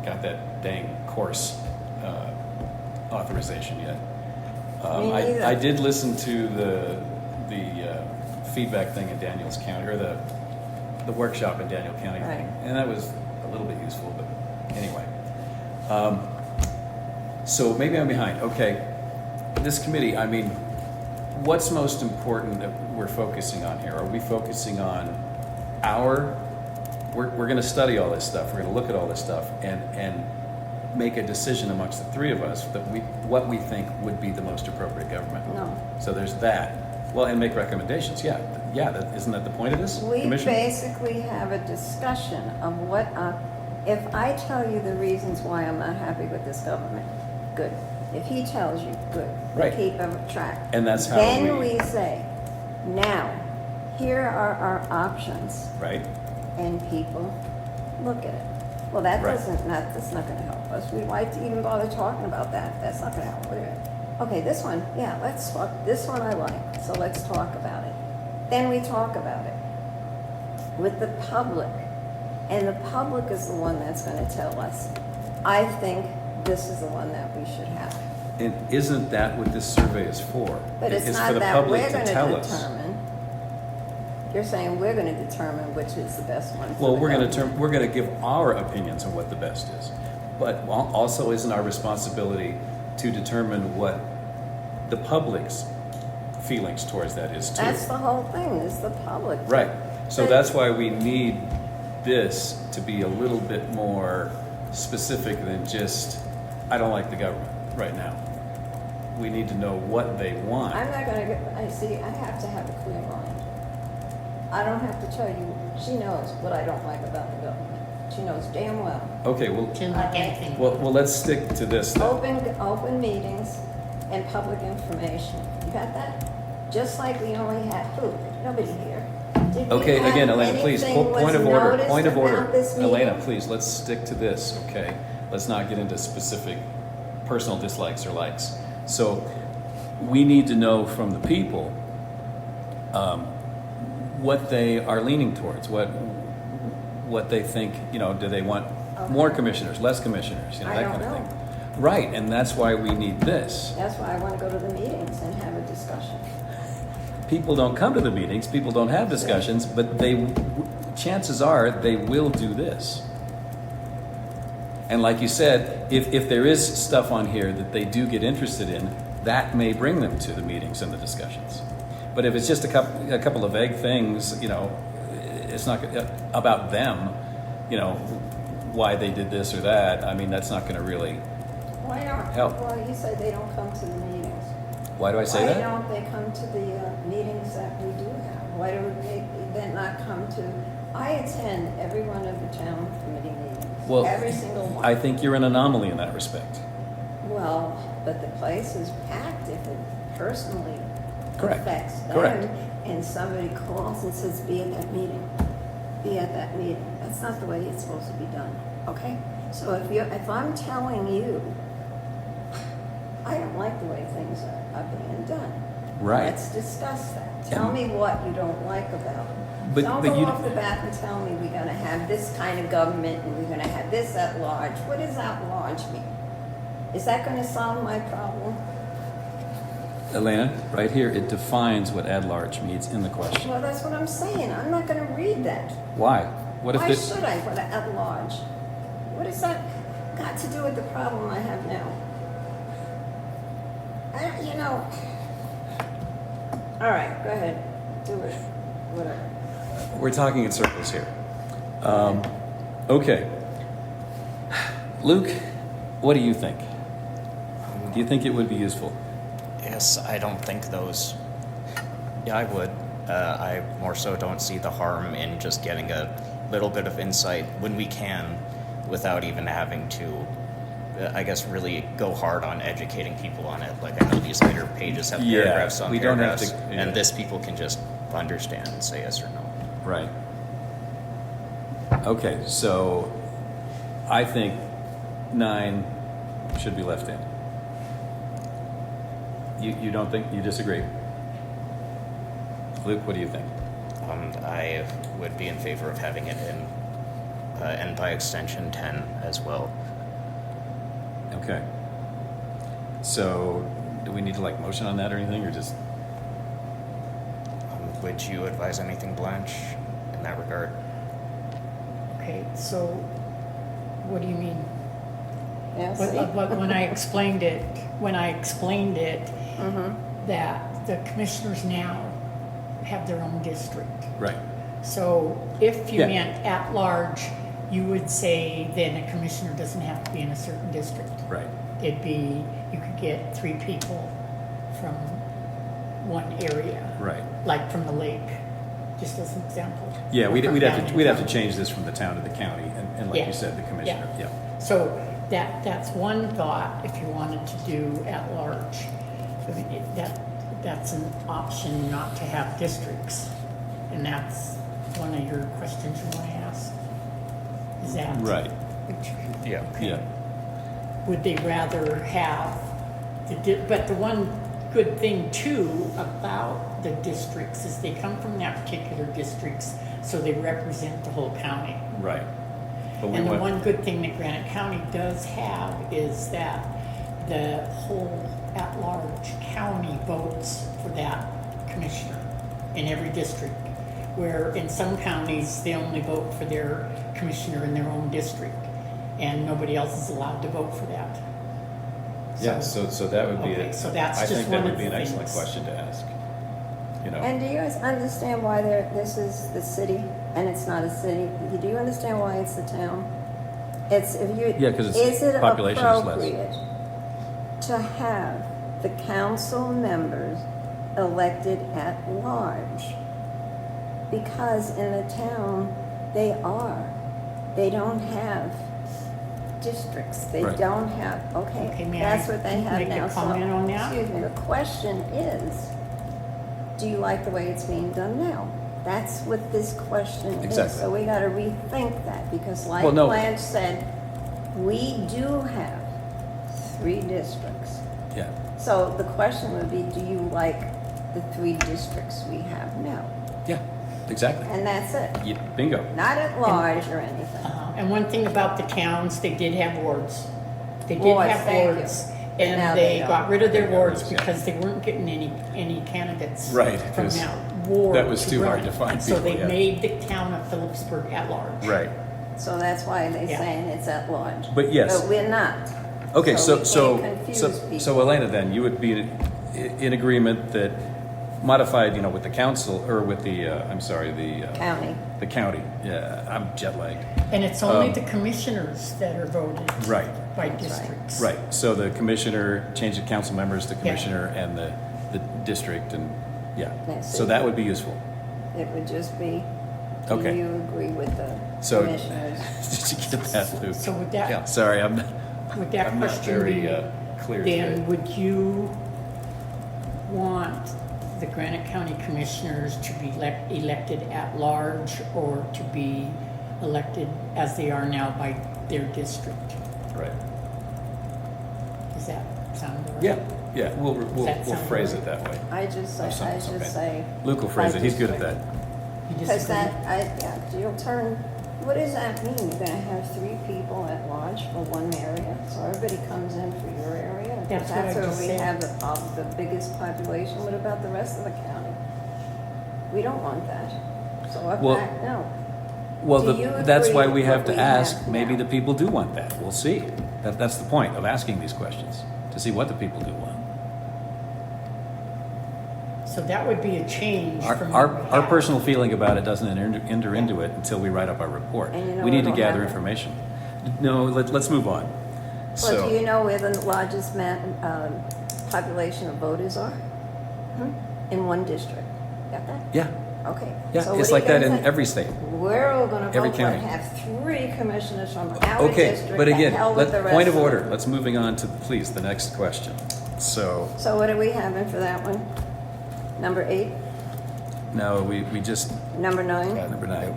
[SPEAKER 3] got that dang course authorization yet.
[SPEAKER 2] Me neither.
[SPEAKER 3] I did listen to the feedback thing in Daniels County, or the workshop in Daniel County
[SPEAKER 2] Right.
[SPEAKER 3] thing, and that was a little bit useful, but anyway. So maybe I'm behind. Okay, this committee, what's most important that we're focusing on here? Are we focusing on we're going to study all this stuff, we're going to look at all this stuff, and make a decision amongst the three of us that what we think would be the most appropriate government.
[SPEAKER 2] No.
[SPEAKER 3] So there's that. Well, and make recommendations. Yeah. Isn't that the point of this
[SPEAKER 2] We
[SPEAKER 3] commission?
[SPEAKER 2] basically have a discussion of if I tell you the reasons why I'm not happy with this government, good. If he tells you, good.
[SPEAKER 3] Right.
[SPEAKER 2] Keep him track.
[SPEAKER 3] And that's how
[SPEAKER 2] Then
[SPEAKER 3] we-
[SPEAKER 2] we say, now, here are our options,
[SPEAKER 3] Right.
[SPEAKER 2] and people look at it. Well, that's
[SPEAKER 3] Right.
[SPEAKER 2] not gonna help us. Why even bother talking about that? That's not gonna help with it. Okay, this one, yeah, let's talk, this one I like, so let's talk about it. Then we talk about it with the public, and the public is the one that's gonna tell us, I think this is the one that we should have.
[SPEAKER 3] And isn't that what this survey is for?
[SPEAKER 2] But it's
[SPEAKER 3] It's
[SPEAKER 2] not
[SPEAKER 3] for the
[SPEAKER 2] that
[SPEAKER 3] public
[SPEAKER 2] we're
[SPEAKER 3] to
[SPEAKER 2] gonna
[SPEAKER 3] tell us.
[SPEAKER 2] determine. You're saying we're gonna determine which is the best one for
[SPEAKER 3] Well,
[SPEAKER 2] the
[SPEAKER 3] we're gonna
[SPEAKER 2] government.
[SPEAKER 3] we're gonna give our opinions on what the best is. But also isn't our responsibility to determine what the public's feelings towards that is too?
[SPEAKER 2] That's the whole thing, is the public.
[SPEAKER 3] Right. So
[SPEAKER 2] But-
[SPEAKER 3] that's why we need this to be a little bit more specific than just, I don't like the government right now. We need to know what they want.
[SPEAKER 2] I'm not gonna, I see, I have to have a clear mind. I don't have to tell you, she knows what I don't like about the government. She knows damn well.
[SPEAKER 3] Okay, well,
[SPEAKER 1] Didn't like anything.
[SPEAKER 3] well, let's stick to this then.
[SPEAKER 2] Open meetings and public information. You got that? Just like we only had food. Nobody here. Did we
[SPEAKER 3] Okay,
[SPEAKER 2] have
[SPEAKER 3] again, Elena, please,
[SPEAKER 2] anything
[SPEAKER 3] point
[SPEAKER 2] was
[SPEAKER 3] of order,
[SPEAKER 2] noticed
[SPEAKER 3] point of order.
[SPEAKER 2] about this meeting?
[SPEAKER 3] Elena, please, let's stick to this, okay? Let's not get into specific personal dislikes or likes. So we need to know from the people what they are leaning towards, what they think, you know, do they want more commissioners, less commissioners, you know,
[SPEAKER 2] I
[SPEAKER 3] that
[SPEAKER 2] don't
[SPEAKER 3] kind of
[SPEAKER 2] know.
[SPEAKER 3] thing. Right, and that's why we need this.
[SPEAKER 2] That's why I want to go to the meetings and have a discussion.
[SPEAKER 3] People don't come to the meetings, people don't have discussions, but chances are they will do this. And like you said, if there is stuff on here that they do get interested in, that may bring them to the meetings and the discussions. But if it's just a couple of vague things, you know, it's not about them, you know, why they did this or that, I mean, that's not going to really,
[SPEAKER 2] Why not?
[SPEAKER 3] Help.
[SPEAKER 2] Well, you say they don't come to the meetings.
[SPEAKER 3] why do I say
[SPEAKER 2] Why
[SPEAKER 3] that?
[SPEAKER 2] don't they come to the meetings that we do have? Why do they then not come to, I attend every one of the town committee meetings.
[SPEAKER 3] Well,
[SPEAKER 2] Every single one.
[SPEAKER 3] I think you're an anomaly in that respect.
[SPEAKER 2] Well, but the place is packed if it personally
[SPEAKER 3] Correct.
[SPEAKER 2] affects them.
[SPEAKER 3] Correct.
[SPEAKER 2] And somebody calls and says, be at that meeting. Be at that meeting. That's not the way it's supposed to be done, okay? So if I'm telling you, I don't like the way things are being done.
[SPEAKER 3] Right.
[SPEAKER 2] Let's discuss that. Tell me what you don't like about it. Don't
[SPEAKER 3] But
[SPEAKER 2] go
[SPEAKER 3] you-
[SPEAKER 2] off the bat and tell me we're gonna have this kind of government and we're gonna have this at large. What does at large mean? Is that gonna solve my problem?
[SPEAKER 3] Elena, right here, it defines what at-large means in the question.
[SPEAKER 2] Well, that's what I'm saying. I'm not gonna read that.
[SPEAKER 3] Why? What if
[SPEAKER 2] Why
[SPEAKER 3] this?
[SPEAKER 2] should I, what at large? What has that got to do with the problem I have now? You know, all right, go ahead, do it, whatever.
[SPEAKER 3] We're talking in circles here. Okay. Luke, what do you think? Do you think it would be useful?
[SPEAKER 4] Yes, I don't think those. Yeah, I would. I more so don't see the harm in just getting a little bit of insight when we can, without even having to, I guess, really go hard on educating people on it. Like I know these later pages have
[SPEAKER 3] Yeah,
[SPEAKER 4] paragraphs on
[SPEAKER 3] we don't have
[SPEAKER 4] paragraphs,
[SPEAKER 3] to- yeah.
[SPEAKER 4] and this people can just understand and say yes or no.
[SPEAKER 3] Right. Okay, so I think 9 should be left in. You don't think, you disagree? Luke, what do you think?
[SPEAKER 4] I would be in favor of having it in, and by extension 10 as well.
[SPEAKER 3] Okay. So do we need to like motion on that or anything, or just?
[SPEAKER 4] Would you advise anything, Blanche, in that regard?
[SPEAKER 1] Okay, so what do you mean?
[SPEAKER 2] Yeah, see?
[SPEAKER 1] But when I explained it, that the commissioners now have their own district.
[SPEAKER 3] Right.
[SPEAKER 1] So if you
[SPEAKER 3] Yeah.
[SPEAKER 1] meant at large, you would say then a commissioner doesn't have to be in a certain district.
[SPEAKER 3] Right.
[SPEAKER 1] It'd be, you could get 3 people from one area.
[SPEAKER 3] Right.
[SPEAKER 1] Like from the lake, just as an example.
[SPEAKER 3] Yeah, we'd
[SPEAKER 1] From
[SPEAKER 3] have
[SPEAKER 1] down
[SPEAKER 3] to
[SPEAKER 1] in
[SPEAKER 3] we'd have to
[SPEAKER 1] town.
[SPEAKER 3] change this from the town to the county, and like
[SPEAKER 1] Yeah.
[SPEAKER 3] you said, the commissioner. Yeah.
[SPEAKER 1] So that's one thought if you wanted to do at large. I mean, that's an option not to have districts. And that's one of your questions you want to ask. Is that?
[SPEAKER 3] Right.
[SPEAKER 1] Which-
[SPEAKER 4] Yeah.
[SPEAKER 1] okay.
[SPEAKER 3] Yeah.
[SPEAKER 1] Would they rather have But the one good thing too about the districts is they come from that particular districts, so they represent the whole county.
[SPEAKER 3] Right. But we
[SPEAKER 1] And the
[SPEAKER 3] want-
[SPEAKER 1] one good thing that Granite County does have is that the whole at-large county votes for that commissioner in every district. Where in some counties, they only vote for their commissioner in their own district, and nobody else is allowed to vote for that.
[SPEAKER 3] Yeah, so that would be,
[SPEAKER 1] Okay, so that's
[SPEAKER 3] I
[SPEAKER 1] just
[SPEAKER 3] think that
[SPEAKER 1] one
[SPEAKER 3] would
[SPEAKER 1] of
[SPEAKER 3] be
[SPEAKER 1] the
[SPEAKER 3] an excellent
[SPEAKER 1] things.
[SPEAKER 3] question to ask. You know,
[SPEAKER 2] And do you guys understand why this is the city and it's not a city? Do you understand why it's the town? It's if you.
[SPEAKER 3] Yeah, 'cause it's
[SPEAKER 2] is it
[SPEAKER 3] population is less.
[SPEAKER 2] appropriate to have the council members elected at large? Because in the town, they don't have districts. They
[SPEAKER 3] Right.
[SPEAKER 2] don't have,
[SPEAKER 1] Okay, may I
[SPEAKER 2] that's what they have
[SPEAKER 1] make a
[SPEAKER 2] now. So,
[SPEAKER 1] comment on that?
[SPEAKER 2] excuse me, the question is, do you like the way it's being done now? That's what this question is.
[SPEAKER 3] Exactly.
[SPEAKER 2] So we gotta rethink that, because like
[SPEAKER 3] Well, no.
[SPEAKER 2] Blanche said, we do have 3 districts.
[SPEAKER 3] yeah,
[SPEAKER 2] So the question would be, do you like the 3 districts we have now?
[SPEAKER 3] yeah, exactly.
[SPEAKER 2] And that's it.
[SPEAKER 3] Yeah, bingo.
[SPEAKER 2] Not at large or anything.
[SPEAKER 1] And one thing about the towns, they did have wards. They did
[SPEAKER 2] Wards,
[SPEAKER 1] have
[SPEAKER 2] thank you.
[SPEAKER 1] wards.
[SPEAKER 2] But now
[SPEAKER 1] And
[SPEAKER 2] they
[SPEAKER 1] they
[SPEAKER 2] don't.
[SPEAKER 1] got rid of their
[SPEAKER 3] They got
[SPEAKER 1] wards
[SPEAKER 3] rid of- yeah.
[SPEAKER 1] because they weren't getting any candidates.
[SPEAKER 3] Right,
[SPEAKER 1] From
[SPEAKER 3] 'cause
[SPEAKER 1] that ward.
[SPEAKER 3] that was too hard
[SPEAKER 1] run.
[SPEAKER 3] to find
[SPEAKER 1] So
[SPEAKER 3] people,
[SPEAKER 1] they
[SPEAKER 3] yeah.
[SPEAKER 1] made the town of Phillipsburg at large.
[SPEAKER 3] Right.
[SPEAKER 2] So that's why they're
[SPEAKER 1] Yeah.
[SPEAKER 2] saying it's at large.
[SPEAKER 3] But yes.
[SPEAKER 2] But we're not.
[SPEAKER 3] Okay,
[SPEAKER 2] So
[SPEAKER 3] so,
[SPEAKER 2] we can't confuse people.
[SPEAKER 3] so Elena, then, you would be in agreement that modified, with the council, or with the, I'm sorry,
[SPEAKER 2] County.
[SPEAKER 3] the county. Yeah, I'm jet lagged.
[SPEAKER 1] And it's only the commissioners that are voted.
[SPEAKER 3] Right.
[SPEAKER 1] By
[SPEAKER 2] That's right.
[SPEAKER 1] districts.
[SPEAKER 3] Right, so the commissioner, change the council members to commissioner and the district, and, yeah.
[SPEAKER 2] That's
[SPEAKER 3] So
[SPEAKER 2] it.
[SPEAKER 3] that would be useful.
[SPEAKER 2] It would just be, do
[SPEAKER 3] Okay.
[SPEAKER 2] you agree with the
[SPEAKER 3] So,
[SPEAKER 2] commissioners?
[SPEAKER 3] did you get that, Luke?
[SPEAKER 1] So would that-
[SPEAKER 3] Yeah, sorry, I'm not,
[SPEAKER 1] Would that
[SPEAKER 3] I'm not
[SPEAKER 1] question
[SPEAKER 3] very
[SPEAKER 1] be,
[SPEAKER 3] clear
[SPEAKER 1] then
[SPEAKER 3] today.
[SPEAKER 1] would you want the Granite County Commissioners to be elected at large or to be elected as they are now by their district?
[SPEAKER 3] Right.
[SPEAKER 1] Does that sound right?
[SPEAKER 3] Yeah, we'll
[SPEAKER 1] that sound
[SPEAKER 3] phrase
[SPEAKER 1] right?
[SPEAKER 3] it that way.
[SPEAKER 2] I just say,
[SPEAKER 3] Some-
[SPEAKER 2] I
[SPEAKER 3] okay.
[SPEAKER 2] just say,
[SPEAKER 3] Luke will phrase
[SPEAKER 1] by
[SPEAKER 3] it, he's good at
[SPEAKER 1] district.
[SPEAKER 3] that.
[SPEAKER 1] You
[SPEAKER 2] because
[SPEAKER 1] disagree?
[SPEAKER 2] yeah, you'll turn, what does that mean? You're gonna have 3 people at large for one area, so everybody comes in for your area?
[SPEAKER 1] That's what I
[SPEAKER 2] where
[SPEAKER 1] just
[SPEAKER 2] we
[SPEAKER 1] said.
[SPEAKER 2] have the biggest population. What about the rest of the county? We don't want that. So up
[SPEAKER 3] Well-
[SPEAKER 2] back, no.
[SPEAKER 3] Well,
[SPEAKER 2] Do you
[SPEAKER 3] that's
[SPEAKER 2] agree
[SPEAKER 3] why we
[SPEAKER 2] with
[SPEAKER 3] have
[SPEAKER 2] what
[SPEAKER 3] to
[SPEAKER 2] we
[SPEAKER 3] ask,
[SPEAKER 2] have
[SPEAKER 3] maybe
[SPEAKER 2] now?
[SPEAKER 3] the people do want that. We'll see. That's the point of asking these questions, to see what the people do want.
[SPEAKER 1] So that would be a change from.
[SPEAKER 3] Our
[SPEAKER 1] what we
[SPEAKER 3] our
[SPEAKER 1] have.
[SPEAKER 3] personal feeling about it doesn't enter into it until we write up our report.
[SPEAKER 2] And you know
[SPEAKER 3] We need to
[SPEAKER 2] what'll
[SPEAKER 3] gather
[SPEAKER 2] happen?
[SPEAKER 3] information. No, let's move on.
[SPEAKER 2] Well, do you
[SPEAKER 3] So,
[SPEAKER 2] know where the largest population of voters are? In one district. Got that?
[SPEAKER 3] yeah,
[SPEAKER 2] Okay.
[SPEAKER 3] yeah,
[SPEAKER 2] So
[SPEAKER 3] it's
[SPEAKER 2] what
[SPEAKER 3] like
[SPEAKER 2] are you
[SPEAKER 3] that in
[SPEAKER 2] gonna say?
[SPEAKER 3] every state.
[SPEAKER 2] We're all gonna
[SPEAKER 3] every
[SPEAKER 2] vote for it,
[SPEAKER 3] county.
[SPEAKER 2] have 3 commissioners from our
[SPEAKER 3] Okay,
[SPEAKER 2] district.
[SPEAKER 3] but
[SPEAKER 2] The
[SPEAKER 3] again,
[SPEAKER 2] hell with the rest
[SPEAKER 3] point of
[SPEAKER 2] them.
[SPEAKER 3] order. Let's moving on to, please, the next question. So,
[SPEAKER 2] So what are we having for that one? Number 8,
[SPEAKER 3] now we just,
[SPEAKER 2] number 9?
[SPEAKER 3] number 9.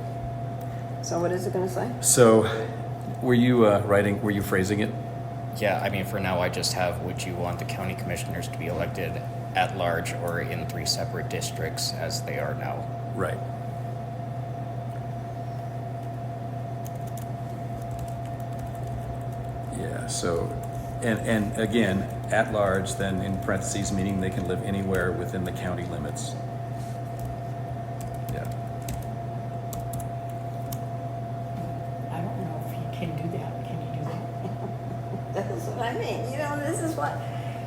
[SPEAKER 2] So what is it gonna say?
[SPEAKER 3] So, were you were you phrasing it?
[SPEAKER 4] Yeah, I mean, for now, I just have, would you want the county commissioners to be elected at large or in 3 separate districts as they are now?
[SPEAKER 3] Right. Yeah, so, and again, at large, then in parentheses, meaning they can live anywhere within the county limits. Yeah,
[SPEAKER 1] I don't know if you can do that. Can you do that?
[SPEAKER 2] That's what I mean. This is what,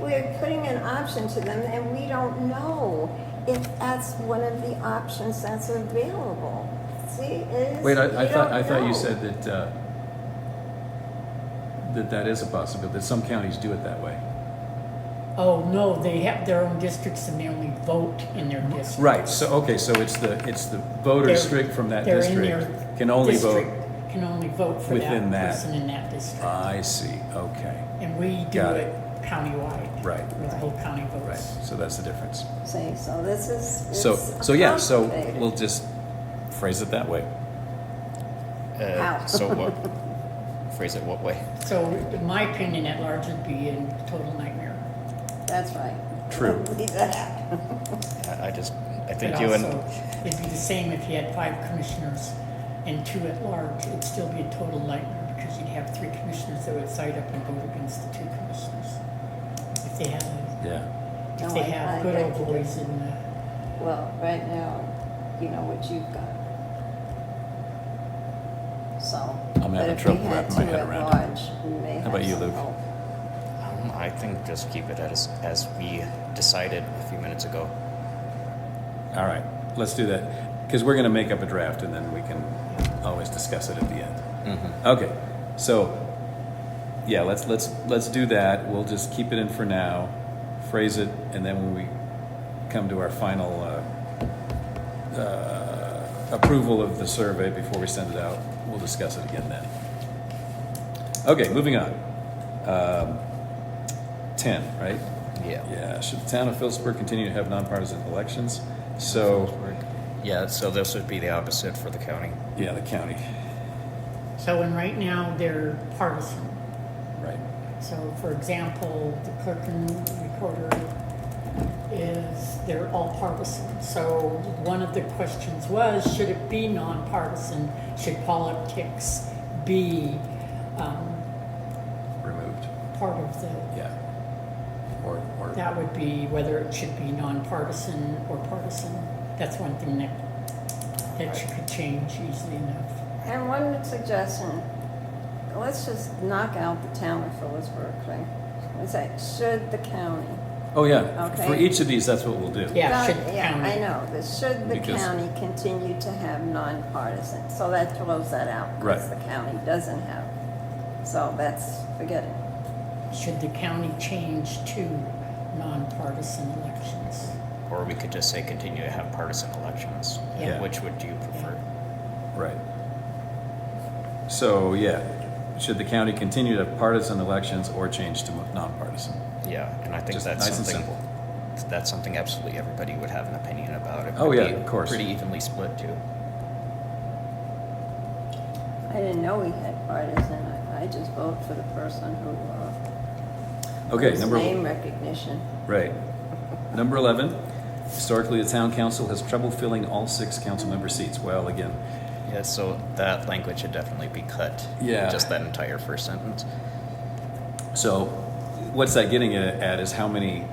[SPEAKER 2] we're putting an option to them and we don't know if that's one of the options that's available. See, it is.
[SPEAKER 3] wait, I
[SPEAKER 2] we
[SPEAKER 3] thought
[SPEAKER 2] don't
[SPEAKER 3] you
[SPEAKER 2] know.
[SPEAKER 3] said that is a possibility, that some counties do it that way.
[SPEAKER 1] Oh, no, they have their own districts and they only vote in their district.
[SPEAKER 3] Right, so, okay, so it's the voter
[SPEAKER 1] They're-
[SPEAKER 3] strict from that
[SPEAKER 1] they're in
[SPEAKER 3] district
[SPEAKER 1] their
[SPEAKER 3] can only vote.
[SPEAKER 1] district, Can only vote for
[SPEAKER 3] within
[SPEAKER 1] that
[SPEAKER 3] that.
[SPEAKER 1] person in that district.
[SPEAKER 3] I see, okay,
[SPEAKER 1] And we do
[SPEAKER 3] got
[SPEAKER 1] it
[SPEAKER 3] it.
[SPEAKER 1] countywide.
[SPEAKER 3] Right.
[SPEAKER 1] Where the whole county
[SPEAKER 3] right,
[SPEAKER 1] votes.
[SPEAKER 3] so that's the difference.
[SPEAKER 2] See, so this is.
[SPEAKER 3] So yeah, so
[SPEAKER 2] complicated.
[SPEAKER 3] we'll just phrase it that way.
[SPEAKER 2] How?
[SPEAKER 4] So what? Phrase it what way?
[SPEAKER 1] So in my opinion, at large would be a total nightmare.
[SPEAKER 2] that's right.
[SPEAKER 3] True.
[SPEAKER 2] Leave that out.
[SPEAKER 4] I
[SPEAKER 1] But
[SPEAKER 4] think you and,
[SPEAKER 1] also, it'd be the same if you had 5 commissioners and 2 at large. It'd still be a total nightmare because you'd have 3 commissioners that would side up and vote against the 2 commissioners. If they had,
[SPEAKER 3] Yeah.
[SPEAKER 1] if
[SPEAKER 2] No,
[SPEAKER 1] they
[SPEAKER 2] I
[SPEAKER 1] had good
[SPEAKER 2] beg
[SPEAKER 1] old
[SPEAKER 2] to
[SPEAKER 1] boys in the,
[SPEAKER 2] Well, right now, you know what you've got. So,
[SPEAKER 3] I'm
[SPEAKER 2] but
[SPEAKER 3] having
[SPEAKER 2] if
[SPEAKER 3] trouble
[SPEAKER 2] we had
[SPEAKER 3] wrapping my
[SPEAKER 2] 2
[SPEAKER 3] head
[SPEAKER 2] at
[SPEAKER 3] around it.
[SPEAKER 2] large, we may
[SPEAKER 3] How
[SPEAKER 2] have
[SPEAKER 3] about you,
[SPEAKER 2] some
[SPEAKER 3] Luke?
[SPEAKER 2] hope.
[SPEAKER 4] I think just keep it as we decided a few minutes ago.
[SPEAKER 3] All right, let's do that, because we're gonna make up a draft and then we can always discuss it at the end. Okay, so, yeah, let's do that. We'll just keep it in for now, phrase it, and then when we come to our final approval of the survey before we send it out, we'll discuss it again then. Okay, moving on. 10, right?
[SPEAKER 4] Yeah.
[SPEAKER 3] Yeah, should the town of Phillipsburg continue to have nonpartisan elections? So,
[SPEAKER 4] Yeah, so this would be the opposite for the county.
[SPEAKER 3] yeah, the county,
[SPEAKER 1] so and right now they're partisan.
[SPEAKER 3] right.
[SPEAKER 1] So for example, the clerk and recorder they're all partisan. So one of the questions was, should it be nonpartisan? Should politics be
[SPEAKER 3] Removed,
[SPEAKER 1] part of the,
[SPEAKER 3] yeah. Or,
[SPEAKER 1] that would be whether it should be nonpartisan or partisan. That's one thing that you could change easily enough.
[SPEAKER 2] And one suggestion, let's just knock out the town of Phillipsburg thing. Let's say, should the county.
[SPEAKER 3] oh, yeah, for
[SPEAKER 2] Okay.
[SPEAKER 3] each of these, that's what we'll do.
[SPEAKER 1] Yeah,
[SPEAKER 2] God,
[SPEAKER 1] should the
[SPEAKER 2] yeah,
[SPEAKER 1] county.
[SPEAKER 2] I know, but should the
[SPEAKER 3] Because-
[SPEAKER 2] county continue to have nonpartisan? So that throws that out, because
[SPEAKER 3] Right.
[SPEAKER 2] the county doesn't have. So that's, forget it.
[SPEAKER 1] Should the county change to nonpartisan elections?
[SPEAKER 4] Or we could just say continue to have partisan elections.
[SPEAKER 1] Yeah.
[SPEAKER 4] Which would you prefer?
[SPEAKER 3] Right. So, yeah, should the county continue to have partisan elections or change to nonpartisan?
[SPEAKER 4] Yeah, and I think
[SPEAKER 3] Just
[SPEAKER 4] that's
[SPEAKER 3] nice and
[SPEAKER 4] something,
[SPEAKER 3] simple.
[SPEAKER 4] that's something absolutely everybody would have an opinion about. It
[SPEAKER 3] Oh,
[SPEAKER 4] would
[SPEAKER 3] yeah,
[SPEAKER 4] be
[SPEAKER 3] of course.
[SPEAKER 4] Pretty evenly split too.
[SPEAKER 2] I didn't know we had partisan. I just vote for the person who,
[SPEAKER 3] Okay,
[SPEAKER 2] whose
[SPEAKER 3] number,
[SPEAKER 2] name recognition.
[SPEAKER 3] right. Number 11, historically, the town council has trouble filling all 6 council member seats. Well, again,
[SPEAKER 4] Yeah, so that language should definitely be cut.
[SPEAKER 3] Yeah.
[SPEAKER 4] Just that entire first sentence.
[SPEAKER 3] so what's that getting at is how many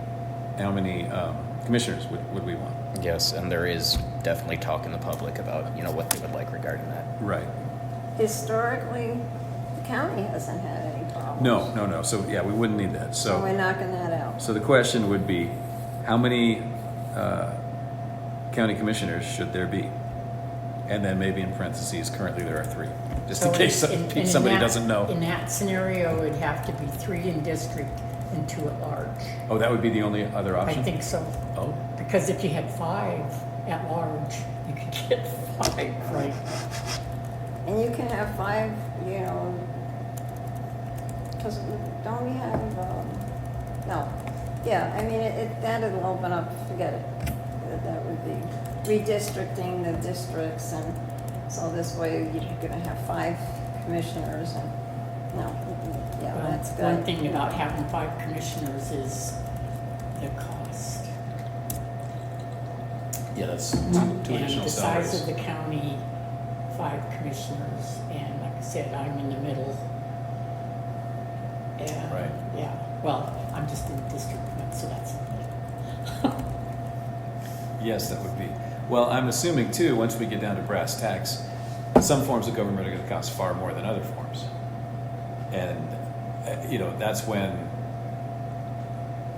[SPEAKER 3] commissioners would we want?
[SPEAKER 4] Yes, and there is definitely talk in the public about, what they would like regarding that.
[SPEAKER 3] Right.
[SPEAKER 2] Historically, the county hasn't had any problems.
[SPEAKER 3] No. So, yeah, we wouldn't need that.
[SPEAKER 2] So we're knocking that out.
[SPEAKER 3] So the question would be, how many county commissioners should there be? And then maybe in parentheses, currently there are 3, just in
[SPEAKER 1] So
[SPEAKER 3] case
[SPEAKER 1] in
[SPEAKER 3] somebody
[SPEAKER 1] that-
[SPEAKER 3] doesn't know.
[SPEAKER 1] In that scenario, it'd have to be 3 in district and 2 at large.
[SPEAKER 3] Oh, that would be the only other
[SPEAKER 1] I
[SPEAKER 3] option?
[SPEAKER 1] think so.
[SPEAKER 3] Oh,
[SPEAKER 1] Because if you had 5 at large, you could get 5, right?
[SPEAKER 2] And you can have 5, because don't we have, no. Yeah, I mean, that'll open up, forget it. That would be redistricting the districts, and so this way you're gonna have 5 commissioners and, no, yeah,
[SPEAKER 1] Well,
[SPEAKER 2] that's good.
[SPEAKER 1] One thing about having 5 commissioners is the cost.
[SPEAKER 3] yeah, that's two
[SPEAKER 1] And
[SPEAKER 3] additional
[SPEAKER 1] the size
[SPEAKER 3] salaries.
[SPEAKER 1] of the county, 5 commissioners, and like I said, I'm in the middle. And,
[SPEAKER 3] Right.
[SPEAKER 1] yeah, well, I'm just in District 1, so that's.
[SPEAKER 3] Yes, that would be. Well, I'm assuming too, once we get down to brass tacks, some forms of government are going to cost far more than other forms. And, that's when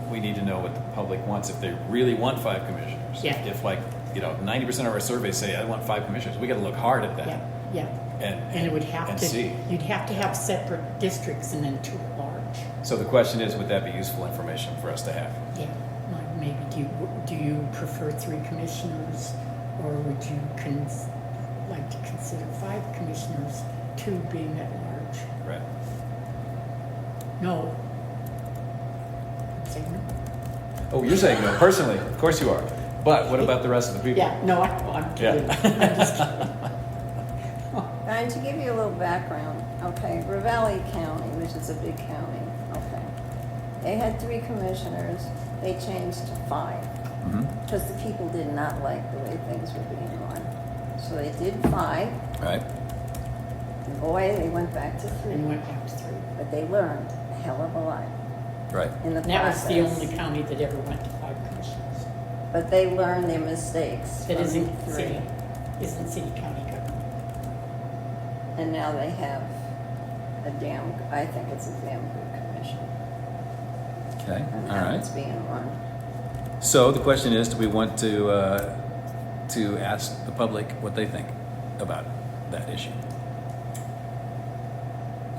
[SPEAKER 3] we need to know what the public wants, if they really want 5 commissioners.
[SPEAKER 1] Yeah.
[SPEAKER 3] If 90% of our surveys say, I want 5 commissioners, we got to look hard at that.
[SPEAKER 1] Yeah, yeah.
[SPEAKER 3] And
[SPEAKER 1] it would have
[SPEAKER 3] and
[SPEAKER 1] to,
[SPEAKER 3] see.
[SPEAKER 1] you'd have to have separate districts and then 2 at large.
[SPEAKER 3] So the question is, would that be useful information for us to have?
[SPEAKER 1] Yeah, like maybe do you prefer 3 commissioners, or would you like to consider 5 commissioners, 2 being at large?
[SPEAKER 3] Right.
[SPEAKER 1] No. I'm saying no.
[SPEAKER 3] Oh, you're saying no, personally, of course you are. But what about the rest of the people?
[SPEAKER 1] Yeah, no, I'm kidding.
[SPEAKER 3] Yeah.
[SPEAKER 1] I'm just kidding.
[SPEAKER 2] And to give you a little background, okay, Ravalli County, which is a big county, okay. They had 3 commissioners, they changed to 5,
[SPEAKER 3] Mhm.
[SPEAKER 2] because the people did not like the way things were being run. So they did 5,
[SPEAKER 3] Right,
[SPEAKER 2] and boy, they went back to 3.
[SPEAKER 1] And went back to 3.
[SPEAKER 2] But they learned a hell of a lot
[SPEAKER 3] right.
[SPEAKER 2] in the
[SPEAKER 1] And that was
[SPEAKER 2] process.
[SPEAKER 1] the only county that ever went to 5 commissioners.
[SPEAKER 2] But they learned their mistakes
[SPEAKER 1] That
[SPEAKER 2] from
[SPEAKER 1] isn't
[SPEAKER 2] 3.
[SPEAKER 1] city, isn't city county government.
[SPEAKER 2] And now they have I think it's a damn good commission.
[SPEAKER 3] Okay,
[SPEAKER 2] And
[SPEAKER 3] all
[SPEAKER 2] how
[SPEAKER 3] right.
[SPEAKER 2] it's being run.
[SPEAKER 3] So the question is, do we want to ask the public what they think about that issue?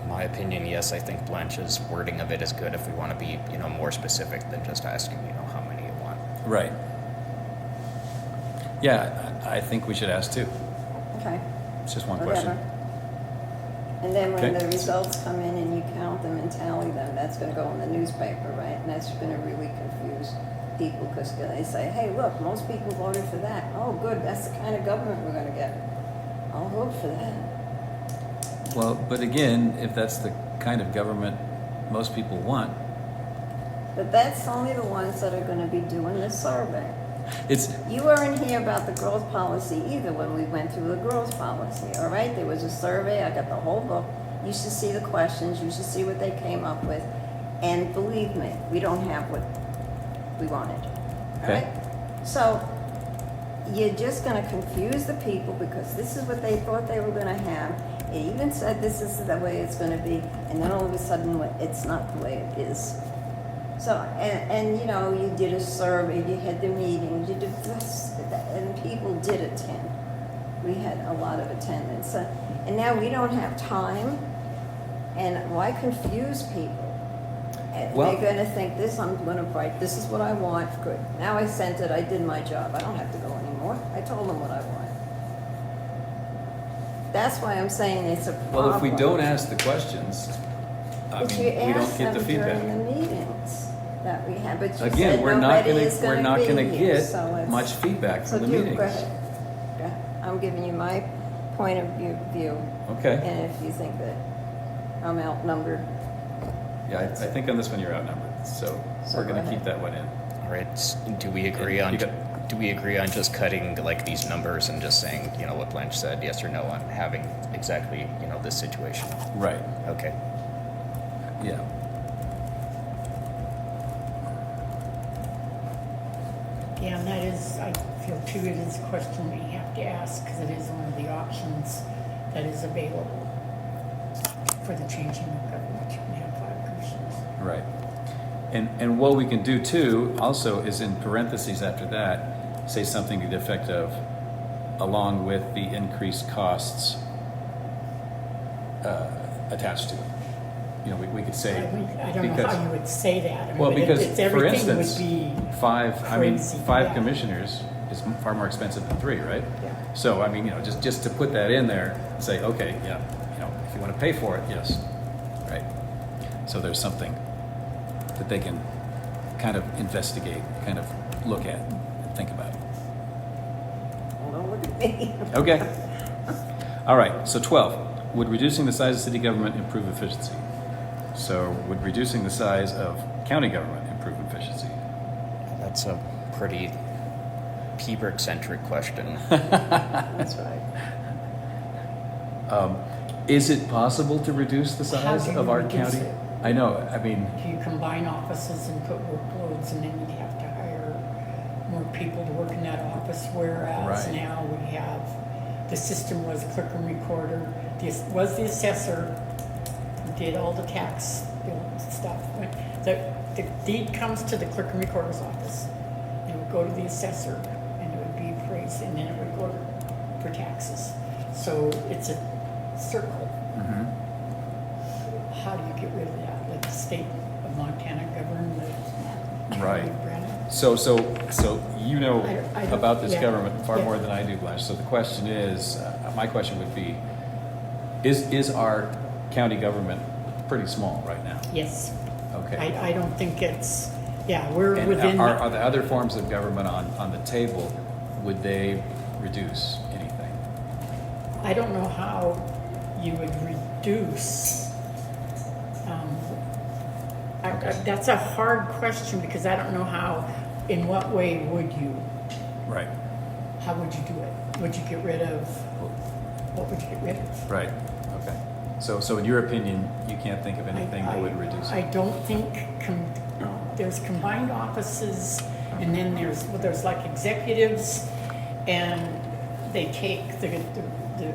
[SPEAKER 4] In my opinion, yes, I think Blanche's wording of it is good if we want to be, more specific than just asking, how many you want.
[SPEAKER 3] Right. Yeah, I think we should ask too.
[SPEAKER 2] Okay.
[SPEAKER 3] It's just one
[SPEAKER 2] Whatever.
[SPEAKER 3] question.
[SPEAKER 2] And then when
[SPEAKER 3] Okay.
[SPEAKER 2] the results come in and you count them and tally them, that's gonna go in the newspaper, right? And that's gonna really confuse people, because they say, hey, look, most people voted for that. Oh, good, that's the kind of government we're gonna get. I'll vote for that.
[SPEAKER 3] Well, but again, if that's the kind of government most people want,
[SPEAKER 2] But that's only the ones that are gonna be doing the survey.
[SPEAKER 3] it's,
[SPEAKER 2] You weren't here about the growth policy either when we went through the growth policy, all right? There was a survey, I got the whole book. You should see the questions, you should see what they came up with. And believe me, we don't have what we wanted, all
[SPEAKER 3] Okay.
[SPEAKER 2] right? So you're just gonna confuse the people because this is what they thought they were gonna have. It even said this is the way it's gonna be, and then all of a sudden, it's not the way it is. So, and you did a survey, you had the meetings, you did this, and people did attend. We had a lot of attendance. And now we don't have time, and why confuse people? And
[SPEAKER 3] Well-
[SPEAKER 2] they're gonna think this, I'm gonna write, this is what I want, good. Now I sent it, I did my job, I don't have to go anymore. I told them what I want. That's why I'm saying it's a problem.
[SPEAKER 3] well, if we don't ask the questions, I
[SPEAKER 2] But
[SPEAKER 3] mean,
[SPEAKER 2] you
[SPEAKER 3] we don't
[SPEAKER 2] asked
[SPEAKER 3] get
[SPEAKER 2] them
[SPEAKER 3] the feedback.
[SPEAKER 2] during the meetings that we had, but you
[SPEAKER 3] Again,
[SPEAKER 2] said
[SPEAKER 3] we're not
[SPEAKER 2] nobody
[SPEAKER 3] gonna,
[SPEAKER 2] is
[SPEAKER 3] we're
[SPEAKER 2] gonna
[SPEAKER 3] not
[SPEAKER 2] be
[SPEAKER 3] gonna
[SPEAKER 2] here,
[SPEAKER 3] get
[SPEAKER 2] so it's-
[SPEAKER 3] much feedback
[SPEAKER 2] So
[SPEAKER 3] from the
[SPEAKER 2] do,
[SPEAKER 3] meetings.
[SPEAKER 2] go ahead. Go ahead. I'm giving you my point of view,
[SPEAKER 3] Okay,
[SPEAKER 2] and if you think that I'm outnumbered,
[SPEAKER 3] yeah, I think on this one you're outnumbered, so
[SPEAKER 2] So
[SPEAKER 3] we're
[SPEAKER 2] go
[SPEAKER 3] gonna
[SPEAKER 2] ahead.
[SPEAKER 3] keep that one in.
[SPEAKER 4] All right, do we agree
[SPEAKER 3] You
[SPEAKER 4] on,
[SPEAKER 3] got-
[SPEAKER 4] do we agree on just cutting like these numbers and just saying, what Blanche said, yes or no on having exactly, this situation?
[SPEAKER 3] Right,
[SPEAKER 4] Okay.
[SPEAKER 3] yeah.
[SPEAKER 1] Yeah, and that is, I feel too, it is a question we have to ask, because it is one of the options that is available for the changing of government. You can have 5 commissioners.
[SPEAKER 3] Right. And what we can do too, also, is in parentheses after that, say something to the effect of, along with the increased costs attached to it. We could say.
[SPEAKER 1] I don't know
[SPEAKER 3] because-
[SPEAKER 1] how you would say that. I mean,
[SPEAKER 3] Well,
[SPEAKER 1] but
[SPEAKER 3] because,
[SPEAKER 1] it's
[SPEAKER 3] for
[SPEAKER 1] everything would
[SPEAKER 3] instance,
[SPEAKER 1] be,
[SPEAKER 3] five
[SPEAKER 1] crazy,
[SPEAKER 3] commissioners is far more expensive than 3, right?
[SPEAKER 1] Yeah.
[SPEAKER 3] So, just to put that in there, say, okay, yeah, if you want to pay for it, yes, right? So there's something that they can kind of investigate, kind of look at, and think about.
[SPEAKER 2] well, don't look at me.
[SPEAKER 3] Okay. All right, so 12, would reducing the size of city government improve efficiency? So would reducing the size of county government improve efficiency?
[SPEAKER 4] That's a pretty Peeberg-centric question.
[SPEAKER 2] That's right.
[SPEAKER 3] Is it possible to reduce the
[SPEAKER 1] How
[SPEAKER 3] size
[SPEAKER 1] do you
[SPEAKER 3] of our
[SPEAKER 1] reduce
[SPEAKER 3] county?
[SPEAKER 1] it?
[SPEAKER 3] I know,
[SPEAKER 1] do you combine offices and put workloads, and then you'd have to hire more people to work in that office, whereas
[SPEAKER 3] Right.
[SPEAKER 1] now we have, the system was clerk and recorder, was the assessor, who did all the tax bill stuff. The deed comes to the clerk and recorder's office, and it would go to the assessor, and it would be appraised, and then it would go for taxes. So it's a circle.
[SPEAKER 3] Mhm.
[SPEAKER 1] How do you get rid of that? Like the state of Montana govern the
[SPEAKER 3] Right.
[SPEAKER 1] county of Granite?
[SPEAKER 3] So you know
[SPEAKER 1] I don't-
[SPEAKER 3] about this
[SPEAKER 1] yeah,
[SPEAKER 3] government far
[SPEAKER 1] yeah.
[SPEAKER 3] more than I do, Blanche. So the question is, my question would be, is our county government pretty small right now?
[SPEAKER 1] Yes.
[SPEAKER 3] Okay.
[SPEAKER 1] I don't think it's, yeah, we're
[SPEAKER 3] And
[SPEAKER 1] within,
[SPEAKER 3] are the other forms of government on the table, would they reduce anything?
[SPEAKER 1] I don't know how you would reduce. That's a hard question because I don't know how, in what way would you,
[SPEAKER 3] Right,
[SPEAKER 1] how would you do it? Would you get rid of, what would you get rid of?
[SPEAKER 3] right, okay. So in your opinion, you can't think of anything that would reduce
[SPEAKER 1] I
[SPEAKER 3] it?
[SPEAKER 1] don't think, there's combined offices, and then there's like executives, and they take the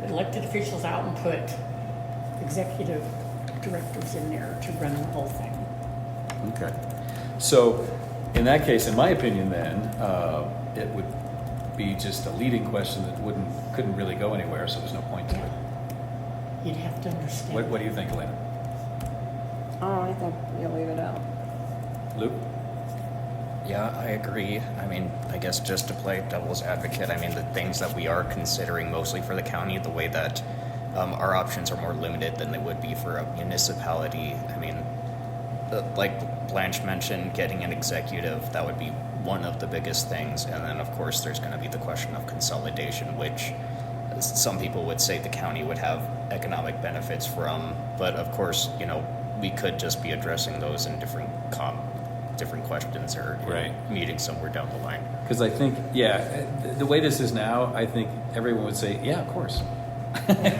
[SPEAKER 1] elected officials out and put executive directors in there to run the whole thing.
[SPEAKER 3] Okay. So in that case, in my opinion then, it would be just a leading question that couldn't really go anywhere, so there's no point to it.
[SPEAKER 1] You'd have to understand.
[SPEAKER 3] What do you think, Elena?
[SPEAKER 2] Oh, I think you leave it out.
[SPEAKER 3] Luke?
[SPEAKER 4] Yeah, I agree. I mean, I guess just to play devil's advocate, I mean, the things that we are considering mostly for the county, the way that our options are more limited than they would be for a municipality. I mean, like Blanche mentioned, getting an executive, that would be one of the biggest things. And then, of course, there's going to be the question of consolidation, which some people would say the county would have economic benefits from. But, of course, you know, we could just be addressing those in different questions or in
[SPEAKER 3] Right.
[SPEAKER 4] meetings somewhere down the line.
[SPEAKER 3] Because I think, the way this is now, I think everyone would say, yeah, of course,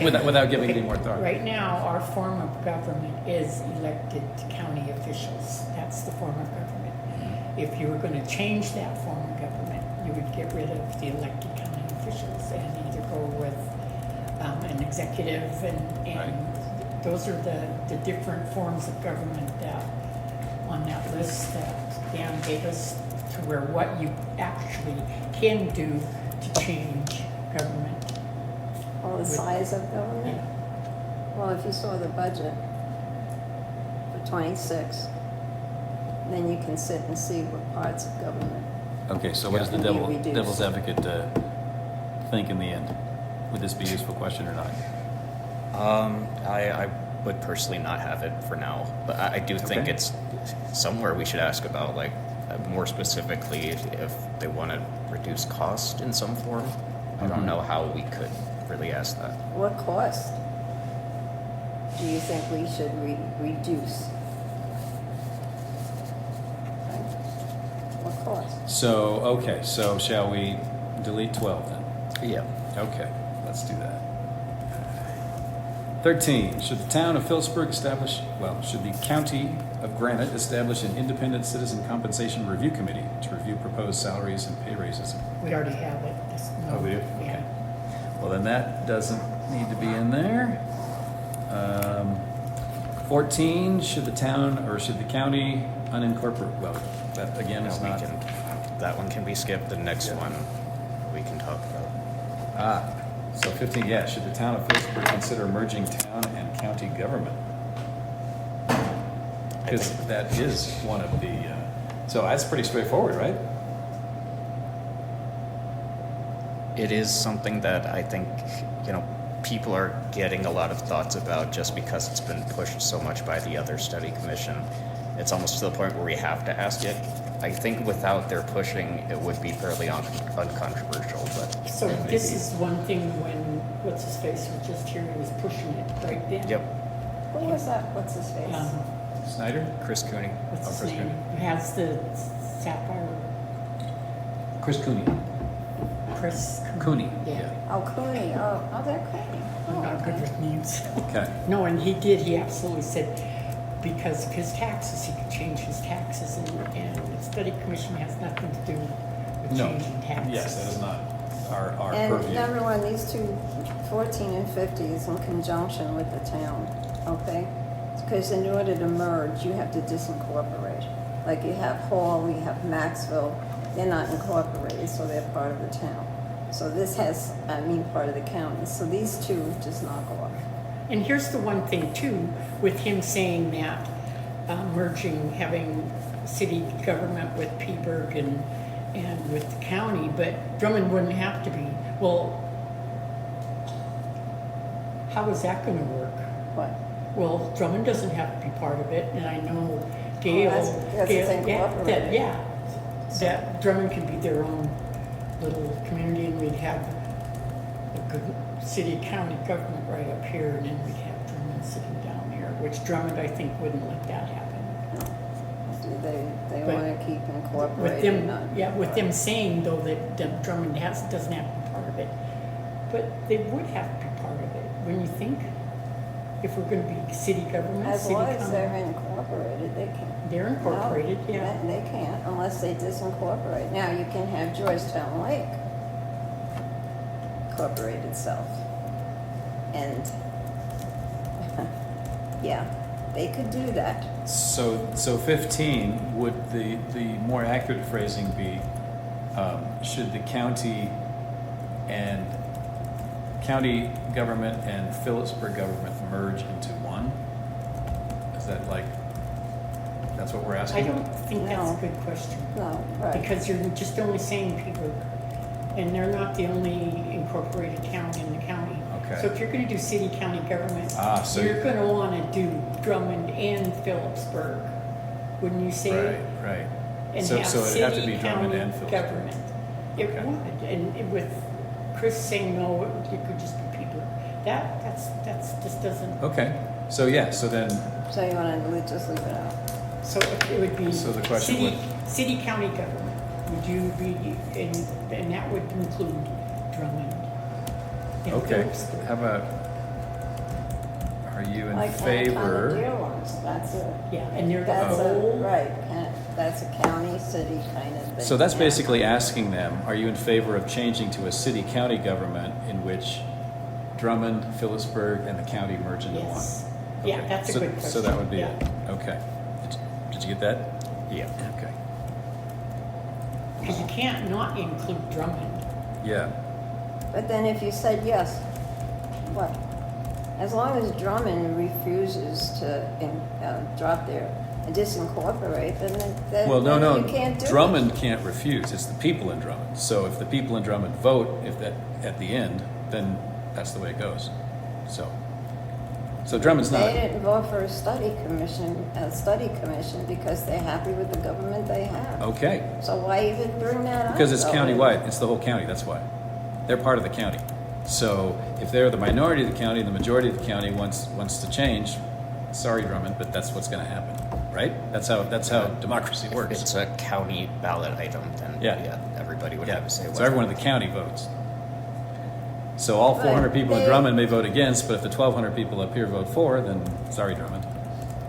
[SPEAKER 3] without giving any more thought.
[SPEAKER 1] Right now, our form of government is elected county officials. That's the form of government. If you were going to change that form of government, you would get rid of the elected county officials and either go with an executive, and
[SPEAKER 3] Right.
[SPEAKER 1] those are the different forms of government that on that list that Dan gave us, to where what you actually can do to change government.
[SPEAKER 2] Or the size of government. Well, if you saw the budget for 26, then you can sit and see what parts of government.
[SPEAKER 3] Okay, so what does the
[SPEAKER 2] Can be reduced.
[SPEAKER 3] devil's advocate think in the end? Would this be a useful question or not?
[SPEAKER 4] I would personally not have it for now, but I do think
[SPEAKER 3] Okay.
[SPEAKER 4] it's somewhere we should ask about, like, more specifically if they want to reduce cost in some form. I don't
[SPEAKER 3] Mhm.
[SPEAKER 4] know how we could really ask that.
[SPEAKER 2] What cost do you think we should reduce? Right? What cost?
[SPEAKER 3] So shall we delete 12 then?
[SPEAKER 4] Yeah.
[SPEAKER 3] Okay, let's do that. 13, should the town of Phillipsburg should the county of Granite establish an independent citizen compensation review committee to review proposed salaries and pay raises?
[SPEAKER 1] We already have it.
[SPEAKER 3] Oh, we do?
[SPEAKER 1] Yeah.
[SPEAKER 3] Okay. Well, then that doesn't need to be in there. 14, should the town or should the county unincorporate, well, that again is not.
[SPEAKER 4] That one can be skipped. The next
[SPEAKER 3] Yeah.
[SPEAKER 4] one we can talk about.
[SPEAKER 3] So 15, should the town of Phillipsburg consider merging town and county government? Because that is one of the, so that's pretty straightforward, right?
[SPEAKER 4] It is something that I think, you know, people are getting a lot of thoughts about just because it's been pushed so much by the other study commission. It's almost to the point where we have to ask it. I think without their pushing, it would be fairly uncontroversial, but.
[SPEAKER 1] So this is one thing when, what's his face was just here, he was pushing it right then.
[SPEAKER 4] Yep,
[SPEAKER 2] Who was that? What's his face?
[SPEAKER 3] Snyder?
[SPEAKER 4] Chris Cooney.
[SPEAKER 1] What's his
[SPEAKER 3] Chris
[SPEAKER 1] name?
[SPEAKER 3] Cooney.
[SPEAKER 1] Who has the sapphire,
[SPEAKER 3] Chris Cooney.
[SPEAKER 1] Chris
[SPEAKER 3] Cooney,
[SPEAKER 1] Yeah.
[SPEAKER 3] yeah.
[SPEAKER 2] Oh, Cooney. Oh, that Cooney.
[SPEAKER 1] I'm
[SPEAKER 2] Oh,
[SPEAKER 1] not good
[SPEAKER 2] okay.
[SPEAKER 1] with names.
[SPEAKER 3] Okay.
[SPEAKER 1] No, and he absolutely said, because of his taxes, he could change his taxes, and the study commission has nothing to do with
[SPEAKER 3] No.
[SPEAKER 1] changing taxes.
[SPEAKER 3] Yes, that is not our
[SPEAKER 2] And
[SPEAKER 3] purview.
[SPEAKER 2] number one, these two, 14 and 50 is in conjunction with the town, okay? Because in order to merge, you have to disincorporate. Like you have Hall, you have Maxville, they're not incorporated, so they're part of the town. So this has, part of the county. So these two just knock off.
[SPEAKER 1] And here's the one thing too, with him saying that merging, having city government with Peaburg and with the county, but Drummond wouldn't have to be. Well, how is that going to work?
[SPEAKER 2] What?
[SPEAKER 1] Well, Drummond doesn't have to be part of it, and I know Gail.
[SPEAKER 2] that's
[SPEAKER 1] Gail-
[SPEAKER 2] incorporated.
[SPEAKER 1] That Drummond can be their own little community, and we'd have a good city-county government right up here, and then we'd have Drummond sitting down there, which Drummond, I think, wouldn't let that happen.
[SPEAKER 2] they
[SPEAKER 1] But
[SPEAKER 2] wanna keep
[SPEAKER 1] with
[SPEAKER 2] incorporated,
[SPEAKER 1] them,
[SPEAKER 2] not.
[SPEAKER 1] yeah, with them saying though that Drummond doesn't have to be part of it, but they would have to be part of it, when you think, if we're gonna be city government,
[SPEAKER 2] As
[SPEAKER 1] city
[SPEAKER 2] long as
[SPEAKER 1] county.
[SPEAKER 2] they're incorporated, they can.
[SPEAKER 1] They're incorporated,
[SPEAKER 2] No,
[SPEAKER 1] yeah.
[SPEAKER 2] They can't unless they disincorporate. Now, you can have Georgetown Lake incorporate itself. And, yeah, they could do that.
[SPEAKER 3] So 15, would the more accurate phrasing be, should the county government and Phillipsburg government merge into one? Is that like, that's what we're
[SPEAKER 1] I
[SPEAKER 3] asking?
[SPEAKER 1] don't think that's
[SPEAKER 2] No.
[SPEAKER 1] a good question,
[SPEAKER 2] No, right.
[SPEAKER 1] because you're just only saying Peterborough, and they're not the only incorporated town in the county.
[SPEAKER 3] Okay.
[SPEAKER 1] So if you're gonna do city-county government,
[SPEAKER 3] So
[SPEAKER 1] you're gonna wanna do Drummond and Phillipsburg, wouldn't you say?
[SPEAKER 3] Right.
[SPEAKER 1] And
[SPEAKER 3] So
[SPEAKER 1] have
[SPEAKER 3] it'd have to be
[SPEAKER 1] city,
[SPEAKER 3] Drummond
[SPEAKER 1] county
[SPEAKER 3] and Phillipsburg.
[SPEAKER 1] government. It
[SPEAKER 3] Okay.
[SPEAKER 1] would, and with Chris saying no, it could just be Peterborough. That's just doesn't,
[SPEAKER 3] Okay, so yeah, so then,
[SPEAKER 2] So you wanna just leave it out?
[SPEAKER 1] so it would be
[SPEAKER 3] So the question
[SPEAKER 1] city, city-county government. Would you be, and that would include Drummond and
[SPEAKER 3] okay,
[SPEAKER 1] Phillipsburg.
[SPEAKER 3] how about, are you in
[SPEAKER 2] Like
[SPEAKER 3] favor?
[SPEAKER 2] Deer ones, that's a,
[SPEAKER 1] Yeah, and they're the
[SPEAKER 2] that's a,
[SPEAKER 1] whole,
[SPEAKER 2] right, that's a county, city kind of thing.
[SPEAKER 3] So that's
[SPEAKER 2] yeah.
[SPEAKER 3] basically asking them, are you in favor of changing to a city-county government in which Drummond, Phillipsburg, and the county merge into one?
[SPEAKER 1] yes. Yeah,
[SPEAKER 3] Okay.
[SPEAKER 1] that's a
[SPEAKER 3] So-
[SPEAKER 1] good question.
[SPEAKER 3] So that would be
[SPEAKER 1] Yeah.
[SPEAKER 3] it, okay. Did you get that?
[SPEAKER 4] Yeah.
[SPEAKER 3] Okay.
[SPEAKER 1] Because you can't not include Drummond.
[SPEAKER 3] Yeah,
[SPEAKER 2] But then if you said yes, what? As long as Drummond refuses to drop their, disincorporate, then
[SPEAKER 3] well, no,
[SPEAKER 2] you can't do it.
[SPEAKER 3] Drummond can't refuse, it's the people in Drummond. So if the people in Drummond vote, if that, at the end, then that's the way it goes. So Drummond's
[SPEAKER 2] They
[SPEAKER 3] not,
[SPEAKER 2] didn't vote for a study commission because they're happy with the government they have.
[SPEAKER 3] okay,
[SPEAKER 2] So why even bring that up?
[SPEAKER 3] because it's
[SPEAKER 2] though?
[SPEAKER 3] countywide, it's the whole county, that's why. They're part of the county. So if they're the minority of the county and the majority of the county wants to change, sorry Drummond, but that's what's gonna happen, right? That's how democracy
[SPEAKER 4] If
[SPEAKER 3] works.
[SPEAKER 4] it's a county ballot item, then
[SPEAKER 3] Yeah.
[SPEAKER 4] everybody would
[SPEAKER 3] Yeah,
[SPEAKER 4] have to say.
[SPEAKER 3] so
[SPEAKER 4] what-
[SPEAKER 3] everyone in the county votes. So all
[SPEAKER 2] But
[SPEAKER 3] 400 people in
[SPEAKER 2] they-
[SPEAKER 3] Drummond may vote against, but if the 1,200 people up here vote for, then sorry Drummond,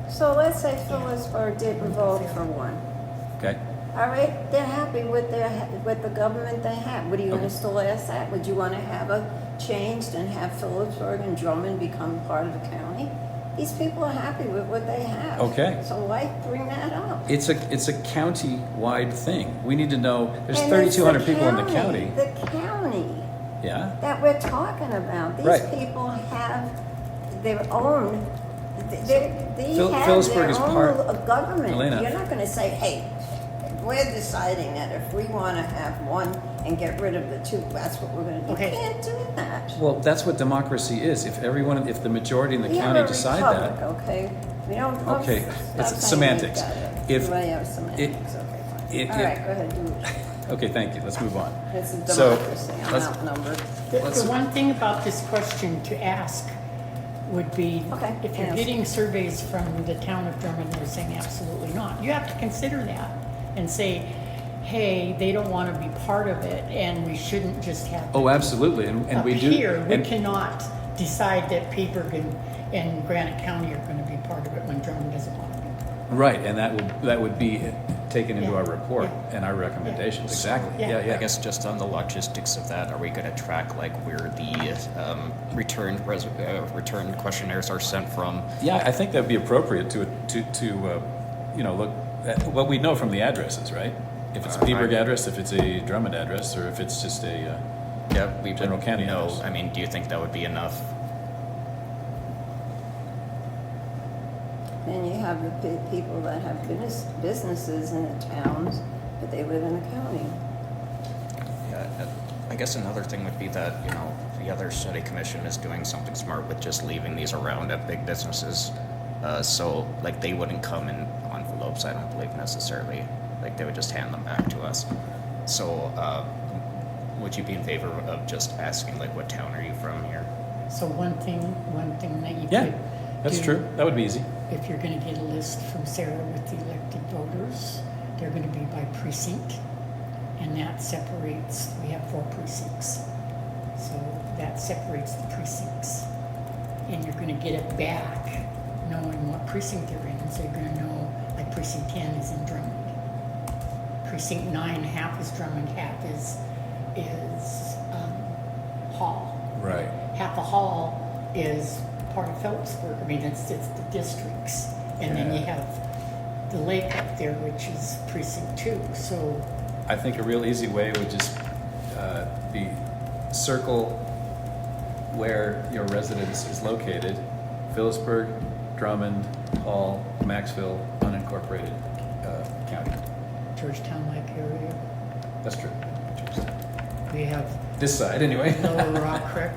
[SPEAKER 2] So let's say Phillipsburg didn't vote for one.
[SPEAKER 3] okay?
[SPEAKER 2] All right, they're happy with the government they have. Would you
[SPEAKER 3] Okay.
[SPEAKER 2] still ask that? Would you want to have a changed and have Phillipsburg and Drummond become part of the county? These people are happy with what they have.
[SPEAKER 3] Okay.
[SPEAKER 2] So why bring that up?
[SPEAKER 3] It's a county-wide thing. We need to know, there's
[SPEAKER 2] And
[SPEAKER 3] 3,200
[SPEAKER 2] it's the
[SPEAKER 3] people in the county.
[SPEAKER 2] The county
[SPEAKER 3] Yeah,
[SPEAKER 2] that we're talking about. These
[SPEAKER 3] Right.
[SPEAKER 2] people have their own. They have
[SPEAKER 3] Phillipsburg
[SPEAKER 2] their
[SPEAKER 3] is
[SPEAKER 2] own
[SPEAKER 3] part-
[SPEAKER 2] government.
[SPEAKER 3] Elena.
[SPEAKER 2] You're not going to say, "Hey, we're deciding that if we want to have one and get rid of the two, that's what we're going to do."
[SPEAKER 1] Okay.
[SPEAKER 2] You can't do that.
[SPEAKER 3] well, that's what democracy is. If the majority in the
[SPEAKER 2] We have
[SPEAKER 3] county
[SPEAKER 2] a
[SPEAKER 3] decide
[SPEAKER 2] republic,
[SPEAKER 3] that,
[SPEAKER 2] okay? We don't.
[SPEAKER 3] Okay,
[SPEAKER 2] stop
[SPEAKER 3] it's
[SPEAKER 2] saying
[SPEAKER 3] semantics.
[SPEAKER 2] we've got it.
[SPEAKER 3] If-
[SPEAKER 2] Everybody have semantics. Okay,
[SPEAKER 3] it-
[SPEAKER 2] fine. All right, go ahead. Do it.
[SPEAKER 3] okay, thank you, let's move on.
[SPEAKER 2] It's a
[SPEAKER 3] So,
[SPEAKER 2] democracy. I'm
[SPEAKER 3] let's-
[SPEAKER 2] outnumbered.
[SPEAKER 3] Let's-
[SPEAKER 1] The one thing about this question to ask would be,
[SPEAKER 2] Okay,
[SPEAKER 1] if you're
[SPEAKER 2] yes.
[SPEAKER 1] getting surveys from the town of Drummond, they're saying absolutely not. You have to consider that and say, hey, they don't want to be part of it, and we shouldn't just have.
[SPEAKER 3] Oh, absolutely, and
[SPEAKER 1] Up
[SPEAKER 3] we do.
[SPEAKER 1] here, we
[SPEAKER 3] and-
[SPEAKER 1] cannot decide that Peterborough and Granite County are going to be part of it when Drummond doesn't want to be.
[SPEAKER 3] Right, and that would be taken into
[SPEAKER 1] Yeah,
[SPEAKER 3] our report
[SPEAKER 1] yeah.
[SPEAKER 3] and our recommendations, exactly,
[SPEAKER 1] Yeah.
[SPEAKER 3] yeah.
[SPEAKER 4] I guess just on the logistics of that, are we going to track like where the return questionnaires are sent from?
[SPEAKER 3] Yeah, I think that'd be appropriate to look at what we know from the addresses, right? If it's a Peterborough address, if it's a Drummond address, or if it's just a,
[SPEAKER 4] Yeah, we would
[SPEAKER 3] General county
[SPEAKER 4] know.
[SPEAKER 3] address.
[SPEAKER 4] I mean, do you think that would be enough?
[SPEAKER 2] Then you have the people that have businesses in the towns, but they live in the county.
[SPEAKER 4] Yeah, I guess another thing would be that, the other study commission is doing something smart with just leaving these around at big businesses. So, like, they wouldn't come in envelopes, I don't believe necessarily. Like, they would just hand them back to us. So, would you be in favor of just asking, like, what town are you from here?
[SPEAKER 1] So one thing that you
[SPEAKER 3] yeah,
[SPEAKER 1] could
[SPEAKER 3] that's
[SPEAKER 1] do,
[SPEAKER 3] true, that would be easy.
[SPEAKER 1] if you're going to get a list from Sarah with the elected voters, they're going by precinct, and that separates, we have 4 precincts. So that separates the precincts. And you're gonna get it back knowing what precinct they're in. So you're gonna know, like precinct 10 is in Drummond. Precinct 9, half is Drummond, half is Hall.
[SPEAKER 3] Right.
[SPEAKER 1] Half of Hall is part of Phillipsburg. I mean, it's the districts. And then you
[SPEAKER 3] Yeah.
[SPEAKER 1] have the lake up there, which is precinct 2. So
[SPEAKER 3] I think a real easy way would just be circle where your residence is located. Phillipsburg, Drummond, Hall, Maxville, unincorporated county.
[SPEAKER 1] Georgetown Lake area,
[SPEAKER 3] That's true.
[SPEAKER 1] we have
[SPEAKER 3] This side, anyway.
[SPEAKER 1] Lower Rock Creek.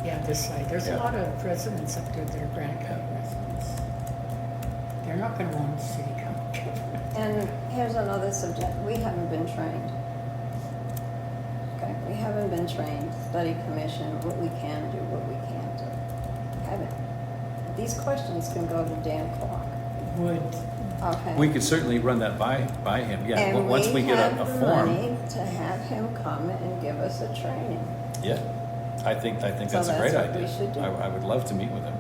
[SPEAKER 1] Yeah, this side. There's a
[SPEAKER 3] Yeah.
[SPEAKER 1] lot of residents up there that are Granite County residents. They're not gonna want city council.
[SPEAKER 2] And here's another subject, we haven't been trained. Okay, we haven't been trained, study commission, what we can do, what we can't do. Haven't. These questions can go to Dan Clark,
[SPEAKER 1] Would,
[SPEAKER 2] okay?
[SPEAKER 3] We could certainly run that by him, yeah.
[SPEAKER 2] And
[SPEAKER 3] Once we get
[SPEAKER 2] have
[SPEAKER 3] a
[SPEAKER 2] the
[SPEAKER 3] form.
[SPEAKER 2] money to have him come and give us a training.
[SPEAKER 3] Yeah, I think
[SPEAKER 2] So
[SPEAKER 3] that's a great
[SPEAKER 2] that's what
[SPEAKER 3] idea.
[SPEAKER 2] we should do.
[SPEAKER 3] I would love to meet with him.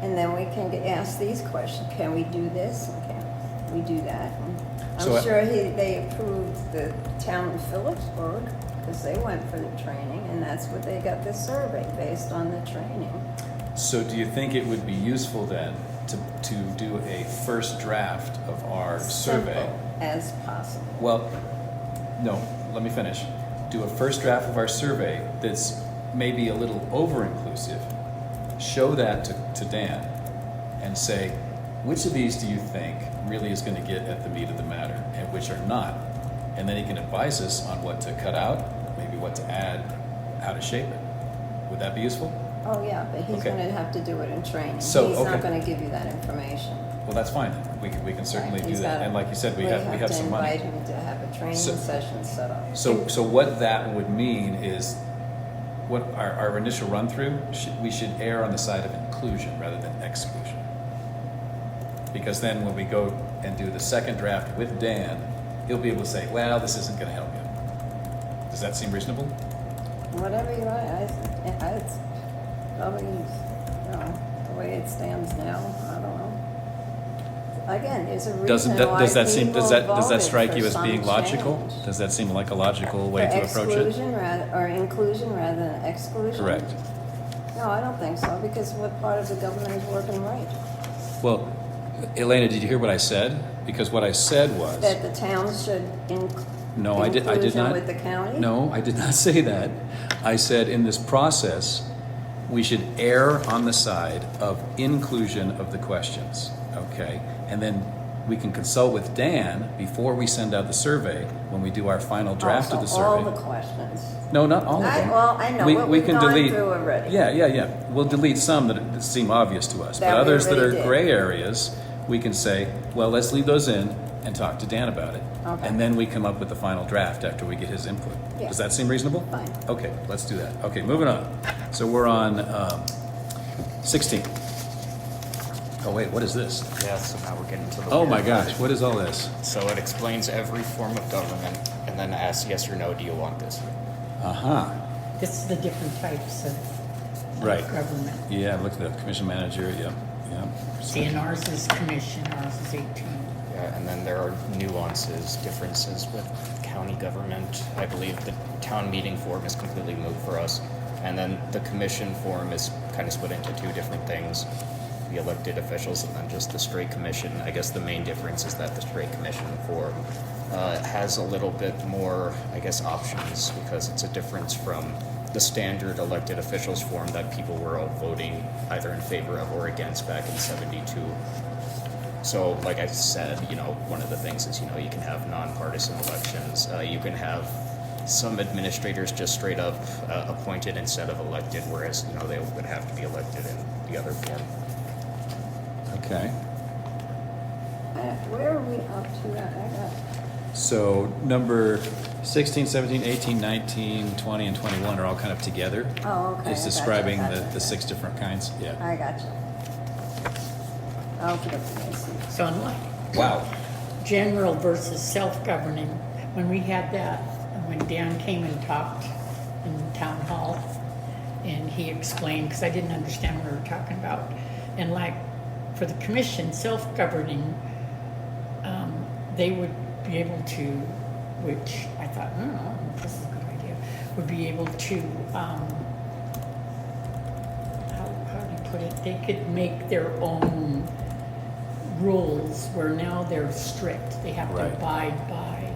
[SPEAKER 2] And then we can ask these questions, can we do this, and can we do that? And
[SPEAKER 3] So
[SPEAKER 2] I'm sure they approved the town of Phillipsburg, because they went for the training, and that's what they got the survey, based on the training.
[SPEAKER 3] So do you think it would be useful then to do a first draft of our survey?
[SPEAKER 2] Simple as possible.
[SPEAKER 3] Well, no, let me finish. Do a first draft of our survey that's maybe a little over-inclusive. Show that to Dan and say, which of these do you think really is going to get at the meat of the matter and which are not? And then he can advise us on what to cut out, maybe what to add, how to shape it. Would that be useful?
[SPEAKER 2] Oh, yeah, but he's
[SPEAKER 3] Okay.
[SPEAKER 2] gonna have to do it in training.
[SPEAKER 3] So,
[SPEAKER 2] He's not
[SPEAKER 3] okay.
[SPEAKER 2] gonna give you that information.
[SPEAKER 3] Well, that's fine. We can certainly
[SPEAKER 2] Right,
[SPEAKER 3] do
[SPEAKER 2] he's
[SPEAKER 3] that.
[SPEAKER 2] gotta-
[SPEAKER 3] And like you said, we have some
[SPEAKER 2] to
[SPEAKER 3] money.
[SPEAKER 2] invite him to have a training
[SPEAKER 3] So-
[SPEAKER 2] session set up.
[SPEAKER 3] So what that would mean is, what our initial run through, we should err on the side of inclusion rather than exclusion. Because then when we go and do the second draft with Dan, he'll be able to say, well, this isn't going to help you. Does that seem reasonable?
[SPEAKER 2] Whatever you want, it's probably, the way it stands now, I don't know. Again, there's a reason why
[SPEAKER 3] Does that
[SPEAKER 2] people voted
[SPEAKER 3] strike you
[SPEAKER 2] for
[SPEAKER 3] as
[SPEAKER 2] some
[SPEAKER 3] being logical?
[SPEAKER 2] change.
[SPEAKER 3] Does that seem like a logical way
[SPEAKER 2] For
[SPEAKER 3] to approach it?
[SPEAKER 2] exclusion or inclusion rather than exclusion?
[SPEAKER 3] Correct.
[SPEAKER 2] No, I don't think so, because what part of the government is working right?
[SPEAKER 3] Well, Elena, did you hear what I said? Because what I said was.
[SPEAKER 2] That the towns should
[SPEAKER 3] No, I did
[SPEAKER 2] inclusion
[SPEAKER 3] not.
[SPEAKER 2] with the county?
[SPEAKER 3] No, I did not say that. I said in this process, we should err on the side of inclusion of the questions, okay? And then we can consult with Dan before we send out the survey, when we do our final draft of the
[SPEAKER 2] Also, all
[SPEAKER 3] survey.
[SPEAKER 2] the questions.
[SPEAKER 3] No, not all of them.
[SPEAKER 2] Well, I know, but we've
[SPEAKER 3] can
[SPEAKER 2] gone
[SPEAKER 3] delete.
[SPEAKER 2] through already.
[SPEAKER 3] Yeah. We'll delete some that seem obvious to us.
[SPEAKER 2] That
[SPEAKER 3] But
[SPEAKER 2] we
[SPEAKER 3] others that are
[SPEAKER 2] already did.
[SPEAKER 3] gray areas, we can say, well, let's leave those in and talk to Dan about it.
[SPEAKER 2] Okay.
[SPEAKER 3] And then we come up with the final draft after we get his input.
[SPEAKER 2] Yeah.
[SPEAKER 3] Does that seem reasonable?
[SPEAKER 2] Fine.
[SPEAKER 3] Okay, let's do that. Okay, moving on. So we're on 16. Oh, wait, what is this?
[SPEAKER 4] Yeah, so now we're getting to the.
[SPEAKER 3] Oh,
[SPEAKER 4] weird
[SPEAKER 3] my
[SPEAKER 4] part.
[SPEAKER 3] gosh, what is all this?
[SPEAKER 4] So it explains every form of government and then asks yes or no, do you want this?
[SPEAKER 3] Uh-huh.
[SPEAKER 1] this is the different types of
[SPEAKER 3] Right.
[SPEAKER 1] government.
[SPEAKER 3] Yeah, look at the commission manager, yep.
[SPEAKER 1] See, and ours is commission, ours is 18.
[SPEAKER 4] Yeah, and then there are nuances, differences with county government. I believe the town meeting form is completely moot for us. And then the commission form is kind of split into 2 different things. The elected officials and then just the straight commission. I guess the main difference is that the straight commission form has a little bit more, I guess, options because it's a difference from the standard elected officials form that people were all voting either in favor of or against back in '72. So, like I said, one of the things is, you can have nonpartisan elections. You can have some administrators just straight up appointed instead of elected, whereas, they would have to be elected in the other form.
[SPEAKER 3] Okay.
[SPEAKER 2] Where are we up to? I got,
[SPEAKER 3] So number 16, 17, 18, 19, 20, and 21 are all kind of together.
[SPEAKER 2] oh, okay.
[SPEAKER 3] It's
[SPEAKER 2] I
[SPEAKER 3] describing
[SPEAKER 2] gotcha.
[SPEAKER 3] the 6 different kinds. Yeah.
[SPEAKER 2] I got you. Okay, I see.
[SPEAKER 1] So unlike
[SPEAKER 3] Wow.
[SPEAKER 1] general versus self-governing when we had that, when Dan came and talked in town hall, and he explained, because I didn't understand what we were talking about, and like, for the commission, self-governing, they would be able to, which I thought, this is a good idea, would be able to, how do you put it? They could make their own rules where now they're strict. They have to
[SPEAKER 3] Right.
[SPEAKER 1] abide by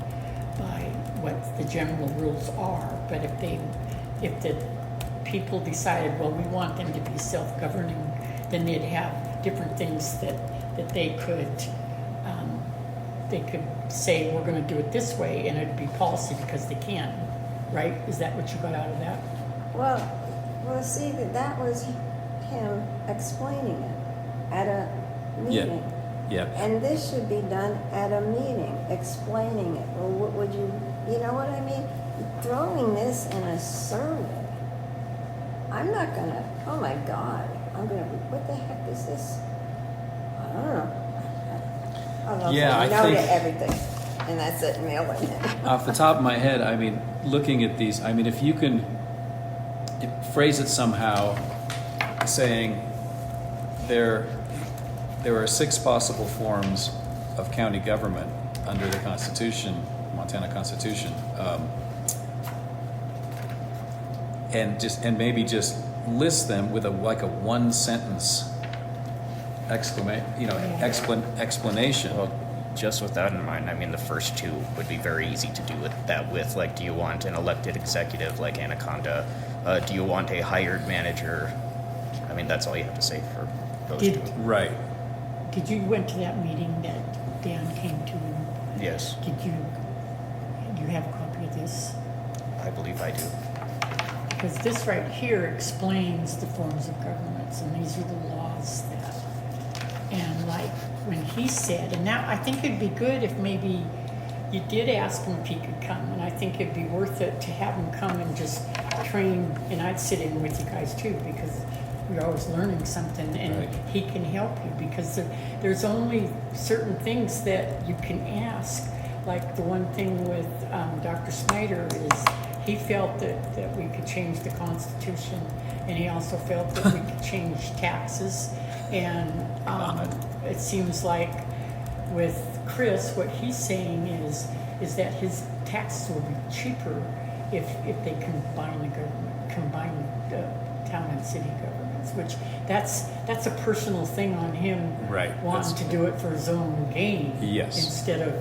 [SPEAKER 1] what the general rules are. But if the people decided, well, we want them to be self-governing, then they'd have different things that they could say, we're going to do it this way, and it'd be policy because they can, right? Is that what you got out of that?
[SPEAKER 2] Well, see, that was him explaining it at a meeting.
[SPEAKER 3] Yeah.
[SPEAKER 2] And this should be done at a meeting, explaining it. Well, what would you know what I mean? Throwing this in a survey. I'm not gonna, oh my God, what the heck is this? I don't know. I'll
[SPEAKER 3] Yeah, I
[SPEAKER 2] say no
[SPEAKER 3] think-
[SPEAKER 2] to everything, and that's it, mail it in.
[SPEAKER 3] Off the top of my head, I mean, looking at these, I mean, if you can phrase it somehow, saying there are 6 possible forms of county government under the Constitution, Montana Constitution, and maybe just list them with a 1-sentence explanation.
[SPEAKER 4] Well, just with that in mind, I mean, the first 2 would be very easy to do with. Like, do you want an elected executive like Anaconda? Do you want a hired manager? I mean, that's all you have to say for those 2.
[SPEAKER 3] Right.
[SPEAKER 1] Did you went to that meeting that Dan came to? And
[SPEAKER 4] Yes,
[SPEAKER 1] do you have a copy of this?
[SPEAKER 4] I believe I do.
[SPEAKER 1] Because this right here explains the forms of governments, and these are the laws that, and like when he said, and now I think it'd be good if maybe you did ask him if he could come, and I think it'd be worth it to have him come and just train, and I'd sit in with you guys too, because we're always learning something, and
[SPEAKER 3] Right.
[SPEAKER 1] he can help you, because there's only certain things that you can ask. Like the one thing with Dr. Snyder is he felt that we could change the Constitution, and he also felt that we could change taxes. And it seems like with Chris, what he's saying is that his taxes will be cheaper if they combine the town and city governments, which that's a personal thing on him,
[SPEAKER 3] Right,
[SPEAKER 1] wanting
[SPEAKER 3] that's-
[SPEAKER 1] to do it for his own gain,
[SPEAKER 3] Yes.
[SPEAKER 1] instead of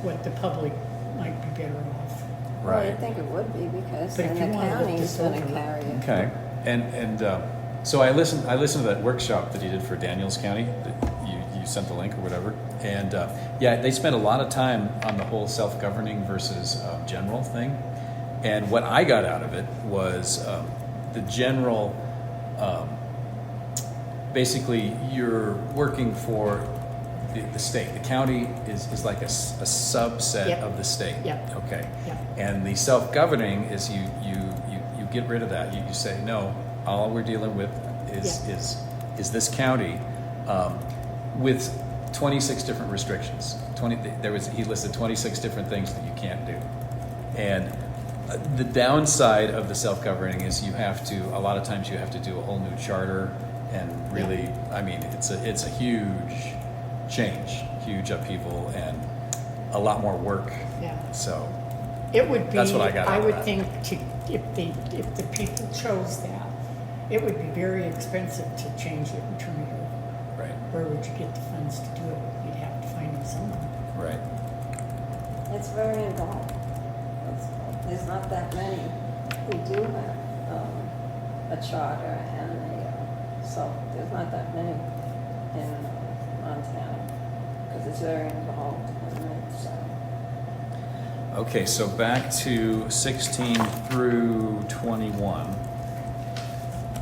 [SPEAKER 1] what the public might be better off.
[SPEAKER 2] Well, I
[SPEAKER 3] Right.
[SPEAKER 2] think it would be, because
[SPEAKER 1] But if
[SPEAKER 2] then
[SPEAKER 1] you
[SPEAKER 2] the
[SPEAKER 1] wanna look
[SPEAKER 2] county's
[SPEAKER 1] this
[SPEAKER 2] gonna
[SPEAKER 1] over.
[SPEAKER 2] carry it.
[SPEAKER 3] Okay. And so I listened to that workshop that he did for Daniels County, that you sent the link or whatever. And yeah, they spent a lot of time on the whole self-governing versus general thing. And what I got out of it was the general, basically you're working for the state. The county is like a subset
[SPEAKER 1] Yep.
[SPEAKER 3] of the state.
[SPEAKER 1] Yep.
[SPEAKER 3] Okay.
[SPEAKER 1] Yep.
[SPEAKER 3] And the self-governing is you get rid of that. You say, no, all we're dealing with is this county with 26 different restrictions. He listed 26 different things that you can't do. And the downside of the self-governing is a lot of times you have to do a whole new charter, and really, I mean, it's a huge change, huge upheaval, and a lot more work.
[SPEAKER 1] Yeah.
[SPEAKER 3] So
[SPEAKER 1] It would be,
[SPEAKER 3] That's what I got out
[SPEAKER 1] I
[SPEAKER 3] of
[SPEAKER 1] would
[SPEAKER 3] that.
[SPEAKER 1] think, if the people chose that, it would be very expensive to change it and turn it over.
[SPEAKER 3] right,
[SPEAKER 1] Where would you get the funds to do it? You'd have to find them somewhere.
[SPEAKER 3] right.
[SPEAKER 2] It's very involved. There's not that many who do have a charter and so there's not that many in Montana, because it's very involved, isn't it? So.
[SPEAKER 3] Okay, so back to 16 through 21,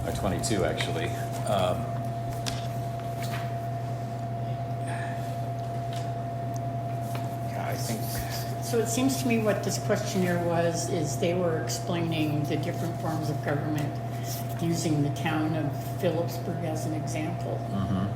[SPEAKER 3] or 22 actually.
[SPEAKER 4] Yeah, I think
[SPEAKER 1] So it seems to me what this questionnaire was, is they were explaining the different forms of government using the town of Phillipsburg as an example.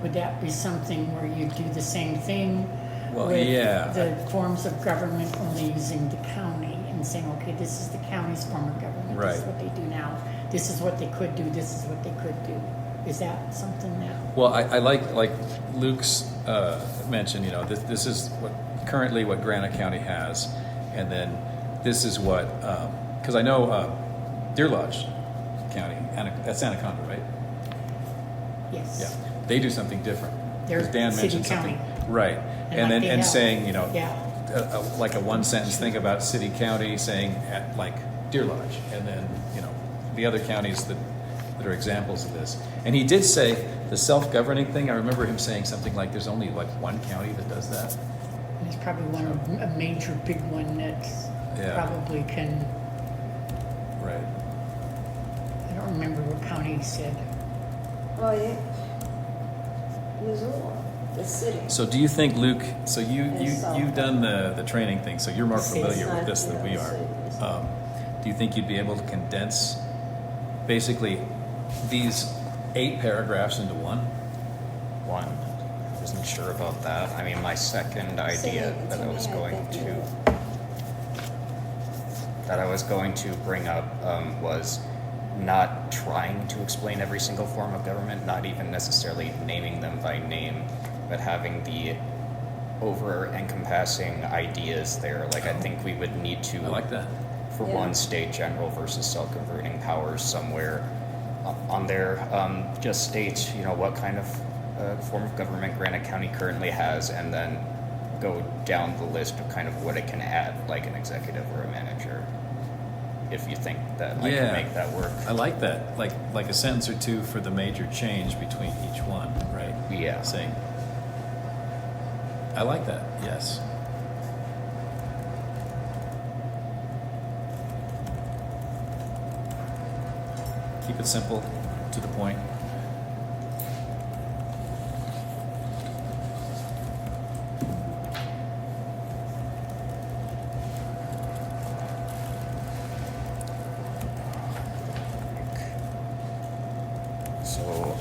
[SPEAKER 1] Would that be something where you do the same thing
[SPEAKER 3] Well,
[SPEAKER 1] with
[SPEAKER 3] yeah.
[SPEAKER 1] the forms of government only using the county and saying, okay, this is the county's form of government. This is
[SPEAKER 3] Right.
[SPEAKER 1] what they do now. This is what they could do. This is what they could do. Is that something that?
[SPEAKER 3] Well, I like Luke's mentioned, you know, this is currently what Granite County has, and then this is what, because I know Deer Lodge County, that's Anaconda, right?
[SPEAKER 1] Yes.
[SPEAKER 3] Yeah, they do something different.
[SPEAKER 1] They're
[SPEAKER 3] 'Cause Dan
[SPEAKER 1] city
[SPEAKER 3] mentioned something,
[SPEAKER 1] county.
[SPEAKER 3] right?
[SPEAKER 1] And
[SPEAKER 3] And
[SPEAKER 1] like
[SPEAKER 3] then
[SPEAKER 1] they
[SPEAKER 3] and
[SPEAKER 1] have-
[SPEAKER 3] saying, you know,
[SPEAKER 1] Yeah.
[SPEAKER 3] like a one sentence thing about city county, saying at like Deer Lodge, and then you know the other counties that are examples of this. And he did say the self-governing thing. I remember him saying something like, "There's only like one county that does that."
[SPEAKER 1] There's probably one, a major big one that
[SPEAKER 3] Yeah.
[SPEAKER 1] probably can,
[SPEAKER 3] Right.
[SPEAKER 1] I don't remember what county he said.
[SPEAKER 2] Well, yeah, Missoula, the city.
[SPEAKER 3] So do you think, Luke? So
[SPEAKER 2] It's
[SPEAKER 3] you've done the training thing, so you're more
[SPEAKER 1] It's
[SPEAKER 3] familiar with
[SPEAKER 2] not
[SPEAKER 3] this than we
[SPEAKER 2] the
[SPEAKER 3] are.
[SPEAKER 2] city.
[SPEAKER 3] Do you think you'd be able to condense basically these 8 paragraphs into one?
[SPEAKER 4] One, I wasn't sure about that. I mean, my second idea that I was going to bring up was not trying to explain every single form of government, not even necessarily naming them by name, but having the over-encompassing ideas there. Like, I think we would need to,
[SPEAKER 3] I like that.
[SPEAKER 4] for
[SPEAKER 2] Yeah.
[SPEAKER 4] one, state general versus self-governing powers somewhere on there. Just state, you know, what kind of form of government Granite County currently has, and then go down the list of kind of what it can add, like an executive or a manager, if you think that I
[SPEAKER 3] Yeah.
[SPEAKER 4] can make that work.
[SPEAKER 3] I like that. Like a sentence or two for the major change between each one, right?
[SPEAKER 4] Yeah.
[SPEAKER 3] Saying. I like that. Yes. Keep it simple, to the point.
[SPEAKER 4] So,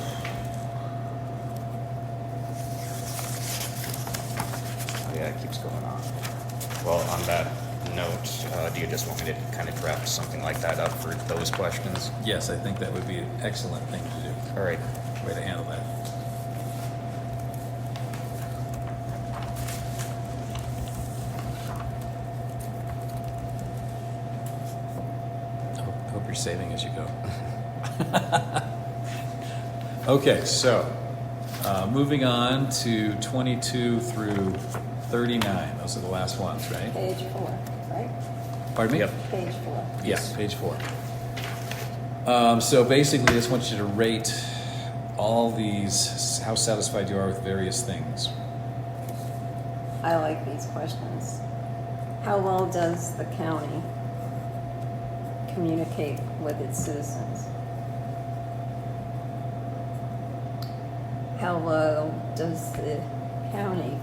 [SPEAKER 4] yeah, it keeps going on. Well, on that note, do you just want me to kind of draft something like that up for those questions?
[SPEAKER 3] Yes, I think that would be an excellent thing to do.
[SPEAKER 4] All right.
[SPEAKER 3] Way to handle that. Hope you're saving as you go. Okay, so moving on to 22 through 39. Those are the last ones, right?
[SPEAKER 2] Page 4, right?
[SPEAKER 3] Pardon me?
[SPEAKER 4] Yep.
[SPEAKER 2] Page 4.
[SPEAKER 3] Yes, page 4. So basically, I just want you to rate all these, how satisfied you are with various things.
[SPEAKER 2] I like these questions. How well does the county communicate with its citizens? How well does the county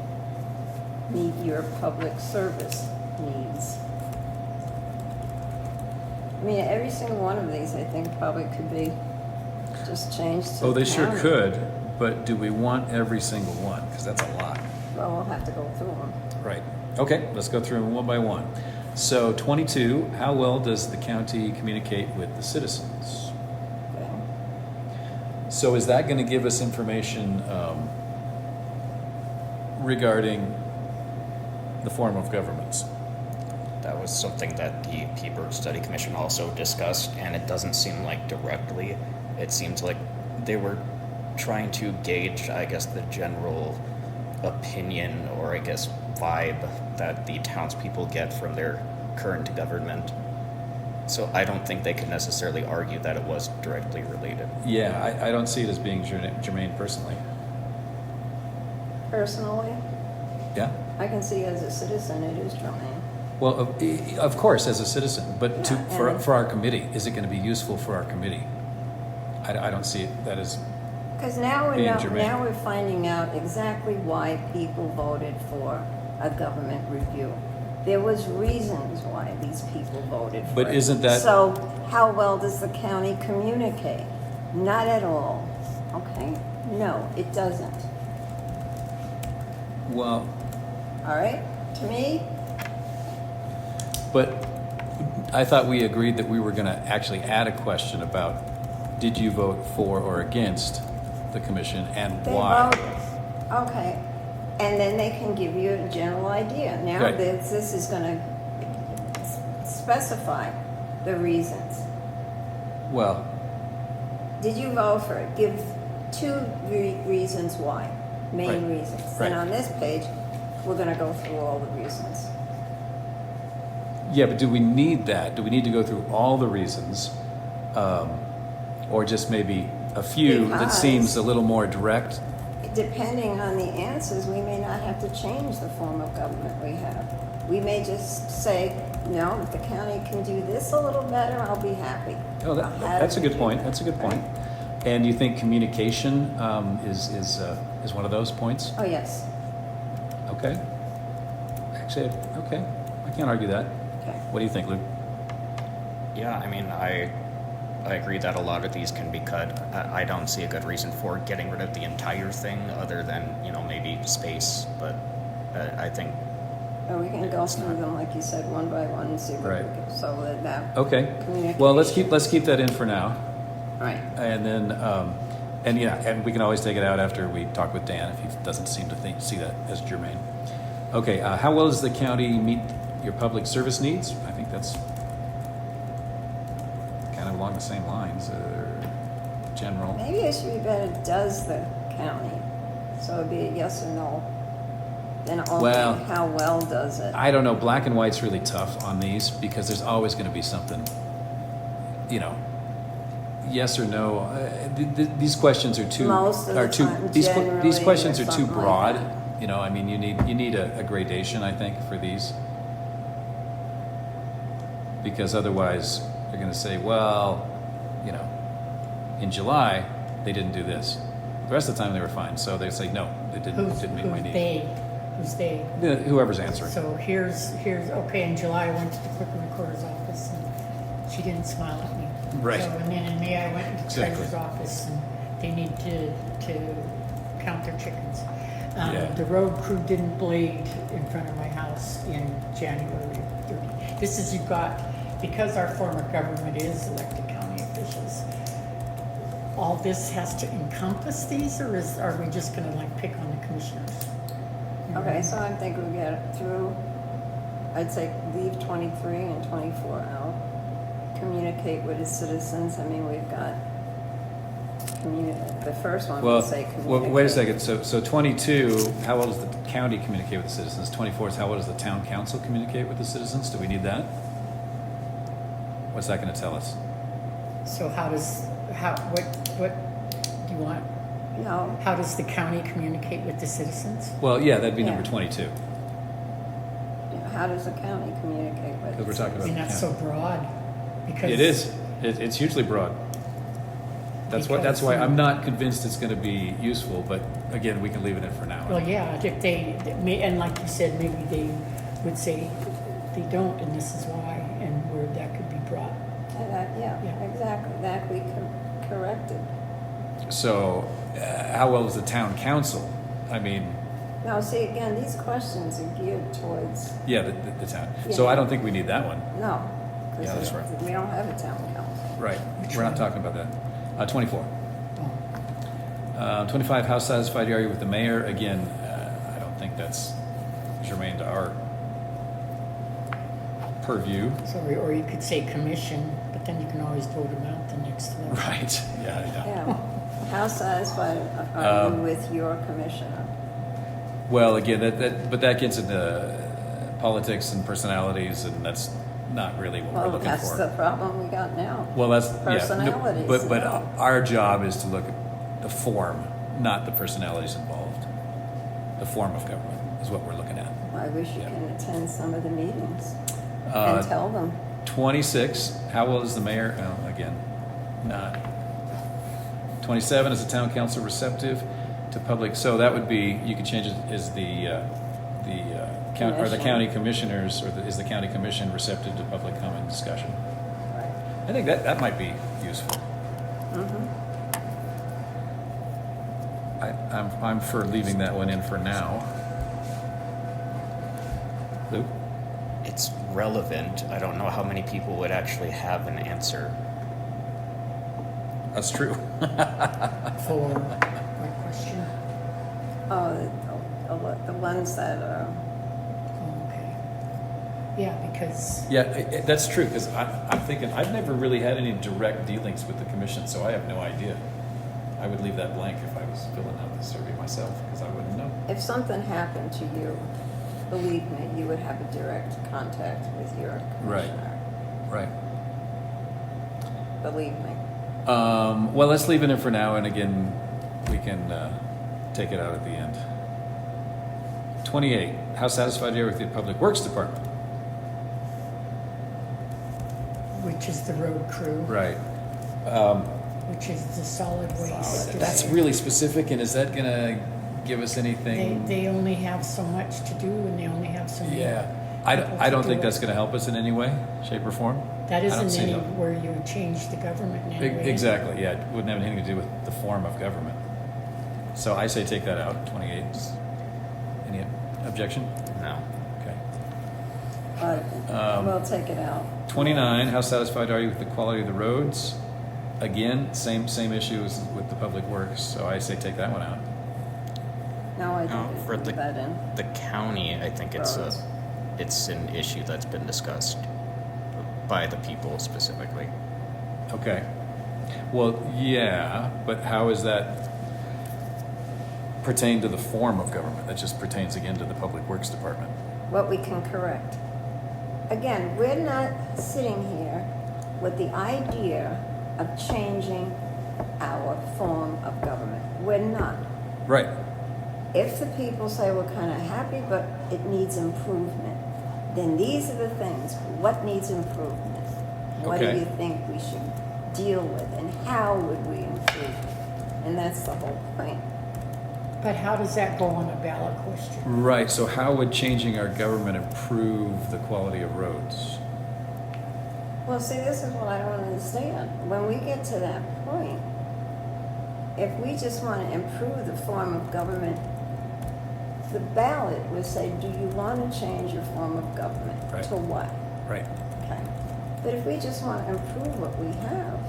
[SPEAKER 2] meet your public service needs? I mean, every single one of these, I think, probably could be just changed to
[SPEAKER 3] Oh, they
[SPEAKER 2] the
[SPEAKER 3] sure
[SPEAKER 2] county.
[SPEAKER 3] could, but do we want every single one? Because that's a lot.
[SPEAKER 2] Well, we'll have to go through them.
[SPEAKER 3] Right. Okay, let's go through them one by one. So 22, how well does the county communicate with the citizens?
[SPEAKER 2] Okay.
[SPEAKER 3] So is that going to give us information regarding the form of governments?
[SPEAKER 4] That was something that the Peaberg Study Commission also discussed, and it doesn't seem like directly. It seems like they were trying to gauge, I guess, the general opinion or, I guess, vibe that the townspeople get from their current government. So I don't think they could necessarily argue that it was directly related.
[SPEAKER 3] Yeah, I don't see it as being germane personally.
[SPEAKER 2] Personally,
[SPEAKER 3] Yeah?
[SPEAKER 2] I can see as a citizen it is germane.
[SPEAKER 3] Well, of course, as a citizen, but
[SPEAKER 2] Yeah, and-
[SPEAKER 3] for our committee, is it going to be useful for our committee? I don't see it, that is,
[SPEAKER 2] Because now
[SPEAKER 3] Being germane.
[SPEAKER 2] now we're finding out exactly why people voted for a government review. There was reasons why these people voted for
[SPEAKER 3] But
[SPEAKER 2] it.
[SPEAKER 3] isn't that-
[SPEAKER 2] So how well does the county communicate? Not at all. Okay? No, it doesn't.
[SPEAKER 3] well,
[SPEAKER 2] all right? To me,
[SPEAKER 3] But I thought we agreed that we were going to actually add a question about, did you vote for or against the commission and
[SPEAKER 2] they
[SPEAKER 3] why?
[SPEAKER 2] vote, okay, and then they can give you a general idea. Now,
[SPEAKER 3] Right.
[SPEAKER 2] this is gonna specify the reasons.
[SPEAKER 3] Well,
[SPEAKER 2] Did you vote for it? Give two reasons why, main
[SPEAKER 3] Right.
[SPEAKER 2] reasons.
[SPEAKER 3] Right.
[SPEAKER 2] And on this page, we're gonna go through all the reasons.
[SPEAKER 3] yeah, but do we need that? Do we need to go through all the reasons? Or just maybe a few that
[SPEAKER 2] Because-
[SPEAKER 3] seems a little more direct?
[SPEAKER 2] Depending on the answers, we may not have to change the form of government we have. We may just say, no, if the county can do this a little better, I'll be happy.
[SPEAKER 3] Oh,
[SPEAKER 2] I'll have
[SPEAKER 3] that's a
[SPEAKER 2] it
[SPEAKER 3] good point.
[SPEAKER 2] do
[SPEAKER 3] That's a good
[SPEAKER 2] that,
[SPEAKER 3] point.
[SPEAKER 2] right?
[SPEAKER 3] And you think communication is one of those points?
[SPEAKER 2] Oh, yes,
[SPEAKER 3] Okay. Actually, okay. I can't argue that.
[SPEAKER 2] okay.
[SPEAKER 3] What do you think, Luke?
[SPEAKER 4] Yeah, I mean, I agree that a lot of these can be cut. I don't see a good reason for getting rid of the entire thing other than, maybe space, but I think,
[SPEAKER 2] And we can go
[SPEAKER 4] It's
[SPEAKER 2] through
[SPEAKER 4] not-
[SPEAKER 2] them, like you said, one by one and see what we
[SPEAKER 3] Right.
[SPEAKER 2] can, so that,
[SPEAKER 3] Okay. Well, let's
[SPEAKER 2] Communication.
[SPEAKER 3] keep that in for now.
[SPEAKER 2] right.
[SPEAKER 3] And then, and we can always take it out after we talk with Dan if he doesn't seem to see that as germane. Okay, how well does the county meet your public service needs? I think that's kind of along the same lines, general.
[SPEAKER 2] Maybe it should be better, does the county? So it'd be a yes or no. Then only
[SPEAKER 3] Well,
[SPEAKER 2] how well does it?
[SPEAKER 3] I don't know. Black and white's really tough on these because there's always going to be something, yes or no. These questions are too
[SPEAKER 2] Most of the time,
[SPEAKER 3] these
[SPEAKER 2] generally,
[SPEAKER 3] questions
[SPEAKER 2] or
[SPEAKER 3] are too
[SPEAKER 2] something like
[SPEAKER 3] broad.
[SPEAKER 2] that.
[SPEAKER 3] I mean, you need a gradation, I think, for these because otherwise they're going to say, well, in July they didn't do this. The rest of the time they were fine. So they say no, they didn't meet my needs.
[SPEAKER 1] Who's they?
[SPEAKER 3] Whoever's answering.
[SPEAKER 1] So here's, okay, in July I went to the clerk and recorder's office and she didn't smile at me.
[SPEAKER 3] Right.
[SPEAKER 1] So, and then in May I went to the
[SPEAKER 3] Exactly.
[SPEAKER 1] treasurer's office and they need to count their chickens.
[SPEAKER 3] Yeah.
[SPEAKER 1] The road crew didn't blade in front of my house in January 30. This is, because our form of government is elected county officials, all this has to encompass these, or are we just gonna pick on the commissioners?
[SPEAKER 2] Okay, so I think we get through, I'd say leave 23 and 24 out. Communicate with its citizens, I mean, we've got, the first one
[SPEAKER 3] Well,
[SPEAKER 2] would say communicate.
[SPEAKER 3] wait a second. So 22, how well does the county communicate with the citizens? 24 is how well does the town council communicate with the citizens? Do we need that? What's that going to tell us?
[SPEAKER 1] So what do you want?
[SPEAKER 2] No,
[SPEAKER 1] How does the county communicate with the citizens?
[SPEAKER 3] Well, yeah, that'd be
[SPEAKER 2] Yeah.
[SPEAKER 3] number 22
[SPEAKER 2] how does the county communicate with?
[SPEAKER 3] because we're talking
[SPEAKER 1] I
[SPEAKER 3] about
[SPEAKER 1] mean,
[SPEAKER 3] the
[SPEAKER 1] that's
[SPEAKER 3] county.
[SPEAKER 1] so broad. Because
[SPEAKER 3] It is. It's hugely broad. That's
[SPEAKER 1] Because,
[SPEAKER 3] why I'm not convinced it's going to be useful. But again, we can leave it in for now.
[SPEAKER 1] Well, yeah, if they, and like you said, maybe they would say they don't, and this is why, and where that could be brought.
[SPEAKER 2] Yeah,
[SPEAKER 1] Yeah.
[SPEAKER 2] exactly, that we corrected.
[SPEAKER 3] So, how well is the town council? I mean,
[SPEAKER 2] Now, see, again, these questions are geared towards,
[SPEAKER 3] yeah, the town. So
[SPEAKER 2] Yeah.
[SPEAKER 3] I don't think we need that one.
[SPEAKER 2] no. 'cause
[SPEAKER 3] Yeah, that's right.
[SPEAKER 2] We don't have a town council.
[SPEAKER 3] Right.
[SPEAKER 1] Which
[SPEAKER 3] We're not
[SPEAKER 1] one?
[SPEAKER 3] talking about that. 24.
[SPEAKER 1] Oh.
[SPEAKER 3] 25, how satisfied are you with the mayor? Again, I don't think that's germane to our purview.
[SPEAKER 1] So, or you could say commission, but then you can always vote them out the next one.
[SPEAKER 3] Right. Yeah.
[SPEAKER 2] Yeah. How satisfied are you
[SPEAKER 3] Um,
[SPEAKER 2] with your commissioner?
[SPEAKER 3] Well, again, but that gets into politics and personalities, and that's not really what we're
[SPEAKER 2] Well,
[SPEAKER 3] looking
[SPEAKER 2] that's
[SPEAKER 3] for.
[SPEAKER 2] the problem we got now.
[SPEAKER 3] Well, that's
[SPEAKER 2] Personalities,
[SPEAKER 3] Yeah, but
[SPEAKER 2] no.
[SPEAKER 3] our job is to look at the form, not the personalities involved. The form of government is what we're looking at.
[SPEAKER 2] I wish you
[SPEAKER 3] Yeah.
[SPEAKER 2] can attend some of the meetings
[SPEAKER 3] Uh,
[SPEAKER 2] and tell them.
[SPEAKER 3] 26, how well is the mayor? Oh, again, not. 27, is the town council receptive to public? So that would be, you could change it, is the county commissioners, or is the county commission receptive to public comment discussion?
[SPEAKER 2] Right.
[SPEAKER 3] I think that might be useful.
[SPEAKER 2] Mm-hmm.
[SPEAKER 3] I'm for leaving that one in for now.
[SPEAKER 4] it's relevant. I don't know how many people would actually have an answer.
[SPEAKER 3] That's true.
[SPEAKER 1] For what question?
[SPEAKER 2] The ones that are,
[SPEAKER 1] Oh, okay. Yeah, because,
[SPEAKER 3] Yeah, that's true, because I'm thinking, I've never really had any direct dealings with the commission, so I have no idea. I would leave that blank if I was filling out the survey myself, because I wouldn't know.
[SPEAKER 2] if something happened to you, believe me, you would have a direct contact with your
[SPEAKER 3] Right.
[SPEAKER 2] commissioner.
[SPEAKER 3] Right.
[SPEAKER 2] Believe me.
[SPEAKER 3] Well, let's leave it in for now, and again, we can take it out at the end. 28, how satisfied are you with the Public Works Department?
[SPEAKER 1] which is the road crew,
[SPEAKER 3] Right.
[SPEAKER 1] which is the solid waste.
[SPEAKER 3] That's really specific, and is that gonna give us anything?
[SPEAKER 1] They only have so much to do, and they only have so many.
[SPEAKER 3] Yeah,
[SPEAKER 1] people
[SPEAKER 3] I
[SPEAKER 1] to
[SPEAKER 3] don't
[SPEAKER 1] do
[SPEAKER 3] think
[SPEAKER 1] it.
[SPEAKER 3] that's gonna help us in any way, shape, or form.
[SPEAKER 1] That
[SPEAKER 3] I don't
[SPEAKER 1] isn't
[SPEAKER 3] see
[SPEAKER 1] any
[SPEAKER 3] that.
[SPEAKER 1] where you change the government in any way.
[SPEAKER 3] Exactly, yeah, it wouldn't have anything to do with the form of government. So I say take that out, 28. Any objection?
[SPEAKER 4] No.
[SPEAKER 3] Okay.
[SPEAKER 2] We'll take it out.
[SPEAKER 3] 29, how satisfied are you with the quality of the roads? Again, same issue as with the Public Works, so I say take that one out.
[SPEAKER 2] No, I
[SPEAKER 4] No, for
[SPEAKER 2] didn't put that in.
[SPEAKER 4] the county, I think it's
[SPEAKER 2] Roads.
[SPEAKER 4] it's an issue that's been discussed by the people specifically.
[SPEAKER 3] Okay. Well, yeah, but how is that pertain to the form of government? That just pertains again to the Public Works Department.
[SPEAKER 2] What we can correct. Again, we're not sitting here with the idea of changing our form of government. We're not.
[SPEAKER 3] Right.
[SPEAKER 2] If the people say we're kind of happy, but it needs improvement, then these are the things. What needs improvement? What
[SPEAKER 3] Okay.
[SPEAKER 2] do you think we should deal with, and how would we improve it? And that's the whole point.
[SPEAKER 1] But how does that go on a ballot question?
[SPEAKER 3] Right, so how would changing our government improve the quality of roads?
[SPEAKER 2] Well, see, this is what I don't understand. When we get to that point, if we just want to improve the form of government, the ballot would say, do you want to change your form of government?
[SPEAKER 3] Right.
[SPEAKER 2] To what?
[SPEAKER 3] Right.
[SPEAKER 2] Okay. But if we just want to improve what we have,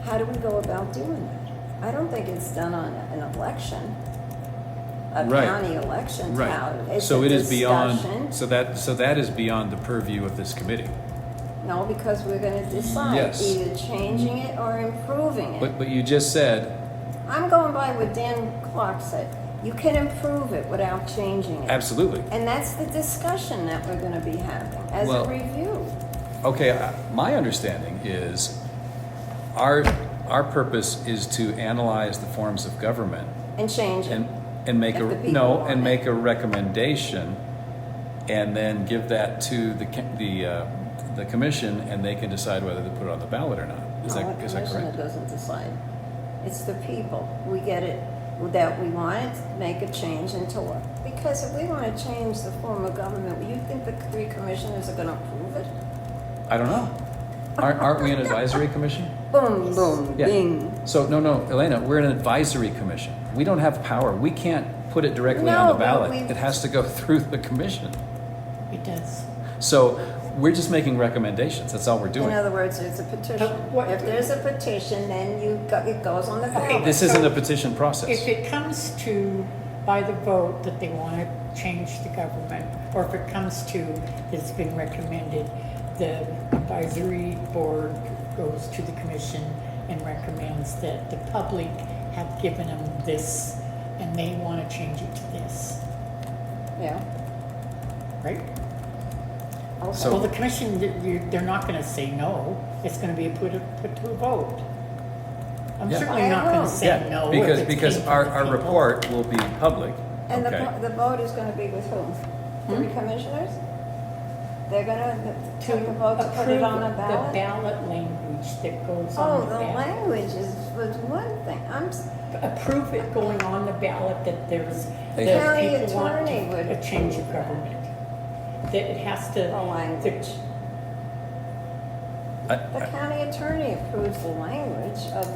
[SPEAKER 2] how do we go about doing that? I don't think it's done on an election, a
[SPEAKER 3] Right.
[SPEAKER 2] county election.
[SPEAKER 3] Right.
[SPEAKER 2] How- It's
[SPEAKER 3] So
[SPEAKER 2] a
[SPEAKER 3] it is beyond,
[SPEAKER 2] discussion.
[SPEAKER 3] so that is beyond the purview of this committee.
[SPEAKER 2] No, because we're going to decide
[SPEAKER 3] Yes.
[SPEAKER 2] either changing it or improving it.
[SPEAKER 3] But you just said,
[SPEAKER 2] I'm going by what Dan Clark said. You can improve it without changing it.
[SPEAKER 3] absolutely.
[SPEAKER 2] And that's the discussion that we're going to be having as
[SPEAKER 3] Well-
[SPEAKER 2] a review.
[SPEAKER 3] Okay, my understanding is our purpose is to analyze the forms of government
[SPEAKER 2] And change it.
[SPEAKER 3] and make
[SPEAKER 2] If the
[SPEAKER 3] a,
[SPEAKER 2] people
[SPEAKER 3] no,
[SPEAKER 2] want
[SPEAKER 3] and
[SPEAKER 2] it.
[SPEAKER 3] make a recommendation, and then give that to the commission, and they can decide whether to put it on the ballot or not. Is
[SPEAKER 2] No,
[SPEAKER 3] that
[SPEAKER 2] the commissioner
[SPEAKER 3] correct?
[SPEAKER 2] doesn't decide. It's the people. We get it, that we want to make a change into what? Because if we want to change the form of government, you think the three commissioners are going to approve it?
[SPEAKER 3] I don't know. Aren't we an advisory commission?
[SPEAKER 2] Boom, boom,
[SPEAKER 3] Yeah.
[SPEAKER 2] bing.
[SPEAKER 3] So, no, Elena, we're an advisory commission. We don't have power. We can't put it directly on
[SPEAKER 2] No,
[SPEAKER 3] the
[SPEAKER 2] but
[SPEAKER 3] ballot.
[SPEAKER 2] we-
[SPEAKER 3] It has to go through the commission.
[SPEAKER 1] It does.
[SPEAKER 3] So we're just making recommendations. That's all we're
[SPEAKER 2] In
[SPEAKER 3] doing.
[SPEAKER 2] other words, it's a petition.
[SPEAKER 1] what-
[SPEAKER 2] If there's a petition, then it goes on the ballot.
[SPEAKER 3] This isn't a petition process.
[SPEAKER 1] If it comes to, by the vote, that they want to change the government, or if it comes to, that it's been recommended, the advisory board goes to the commission and recommends that the public have given them this, and they want to change it to this,
[SPEAKER 2] Yeah.
[SPEAKER 1] right?
[SPEAKER 2] Okay.
[SPEAKER 3] So-
[SPEAKER 1] Well, the commission, they're not going to say no. It's going to be put to a vote. I'm
[SPEAKER 3] Yeah.
[SPEAKER 1] certainly not going
[SPEAKER 2] I
[SPEAKER 1] to say
[SPEAKER 3] Yeah,
[SPEAKER 1] no.
[SPEAKER 3] because
[SPEAKER 1] if it's
[SPEAKER 3] because
[SPEAKER 1] came from
[SPEAKER 3] our
[SPEAKER 1] the people.
[SPEAKER 3] report will be public.
[SPEAKER 2] And
[SPEAKER 3] Okay.
[SPEAKER 2] the vote is going to be with whom? Three commissioners? They're going to take a vote to put it on a
[SPEAKER 1] approve
[SPEAKER 2] ballot?
[SPEAKER 1] the ballot language that goes
[SPEAKER 2] Oh,
[SPEAKER 1] on the
[SPEAKER 2] the
[SPEAKER 1] ballot.
[SPEAKER 2] language was one thing.
[SPEAKER 1] Approve it going on the ballot that there's,
[SPEAKER 3] They-
[SPEAKER 1] that
[SPEAKER 2] County
[SPEAKER 1] people want
[SPEAKER 2] attorney would
[SPEAKER 1] a change of
[SPEAKER 2] approve that.
[SPEAKER 1] government. That it has to.
[SPEAKER 2] The language.
[SPEAKER 3] I-
[SPEAKER 2] The county attorney approves the language of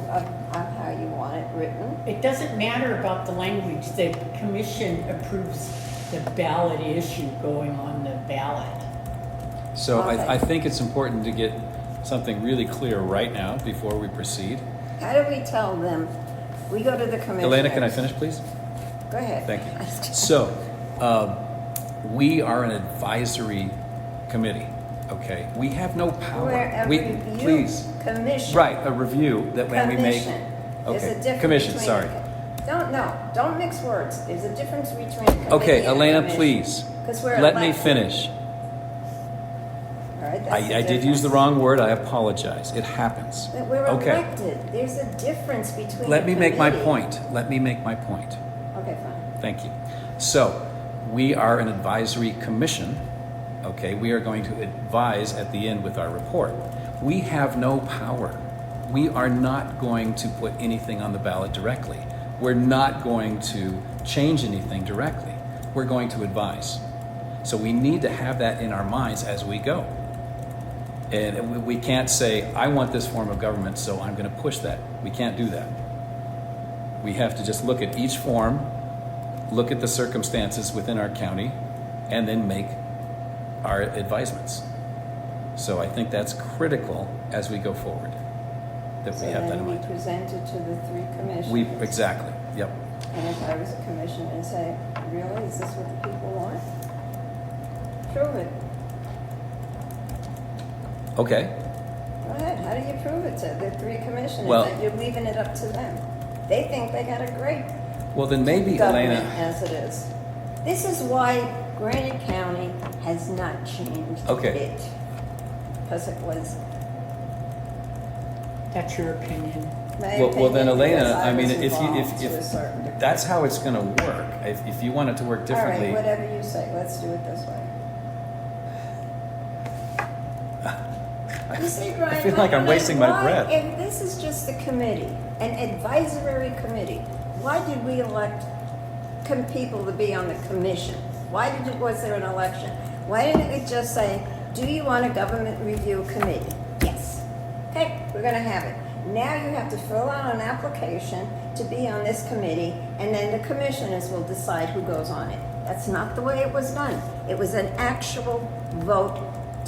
[SPEAKER 2] how you want it written.
[SPEAKER 1] It doesn't matter about the language, the commission approves the ballot issue going on the ballot.
[SPEAKER 3] So
[SPEAKER 2] Okay.
[SPEAKER 3] I think it's important to get something really clear right now before we proceed.
[SPEAKER 2] How do we tell them? We go to the commissioners.
[SPEAKER 3] Elena, can I finish, please?
[SPEAKER 2] Go ahead.
[SPEAKER 3] Thank you. So, we are an advisory committee, okay? We have no power.
[SPEAKER 2] We're a
[SPEAKER 3] We-
[SPEAKER 2] review
[SPEAKER 3] Please.
[SPEAKER 2] commission.
[SPEAKER 3] Right, a review that when we make.
[SPEAKER 2] Commission. There's a
[SPEAKER 3] Okay,
[SPEAKER 2] difference
[SPEAKER 3] commission,
[SPEAKER 2] between
[SPEAKER 3] sorry.
[SPEAKER 2] Don't mix words. There's a difference between a committee
[SPEAKER 3] Okay,
[SPEAKER 2] and a
[SPEAKER 3] Elena,
[SPEAKER 2] commission.
[SPEAKER 3] please,
[SPEAKER 2] 'Cause we're
[SPEAKER 3] let me
[SPEAKER 2] elected.
[SPEAKER 3] finish.
[SPEAKER 2] All right, that's the
[SPEAKER 3] I did use the
[SPEAKER 2] difference.
[SPEAKER 3] wrong word, I apologize, it happens.
[SPEAKER 2] But we're
[SPEAKER 3] Okay,
[SPEAKER 2] elected. There's a difference between
[SPEAKER 3] let
[SPEAKER 2] a
[SPEAKER 3] me make my
[SPEAKER 2] committee.
[SPEAKER 3] point, let me make my point.
[SPEAKER 2] Okay, fine.
[SPEAKER 3] Thank you. So, we are an advisory commission, okay? We are going to advise at the end with our report. We have no power. We are not going to put anything on the ballot directly. We're not going to change anything directly. We're going to advise. So we need to have that in our minds as we go. And we can't say, I want this form of government, so I'm going to push that. We can't do that. We have to just look at each form, look at the circumstances within our county, and then make our advisements. So I think that's critical as we go forward, that we
[SPEAKER 2] So
[SPEAKER 3] have that in
[SPEAKER 2] then we
[SPEAKER 3] mind.
[SPEAKER 2] present it to the three commissioners.
[SPEAKER 3] Exactly, yep.
[SPEAKER 2] And if I was a commissioner and say, really, is this what the people want? Prove it.
[SPEAKER 3] Okay,
[SPEAKER 2] Go ahead. How do you prove it to the three commissioners
[SPEAKER 3] Well-
[SPEAKER 2] that you're leaving it up to them? They think they got a great
[SPEAKER 3] well then maybe,
[SPEAKER 2] government
[SPEAKER 3] Elena,
[SPEAKER 2] as it is. This is why Granite County has not changed a
[SPEAKER 3] Okay.
[SPEAKER 2] bit. Because it was
[SPEAKER 1] That's your opinion.
[SPEAKER 2] my
[SPEAKER 3] well then
[SPEAKER 2] opinion,
[SPEAKER 3] Elena,
[SPEAKER 2] because
[SPEAKER 3] I mean,
[SPEAKER 2] was
[SPEAKER 3] if you,
[SPEAKER 2] involved to a
[SPEAKER 3] if
[SPEAKER 2] certain degree.
[SPEAKER 3] that's how it's gonna work, if you want it to work differently.
[SPEAKER 2] All right, whatever you say, let's do it this way. You see, Brian,
[SPEAKER 3] I feel like I'm wasting my
[SPEAKER 2] why-
[SPEAKER 3] breath.
[SPEAKER 2] If this is just a committee, an advisory committee, why did we elect people to be on the commission? Was there an election? Why didn't it just say, do you want a government review committee? Yes. Okay, we're gonna have it. Now you have to fill out an application to be on this committee, and then the commissioners will decide who goes on it. That's not the way it was done. It was an actual vote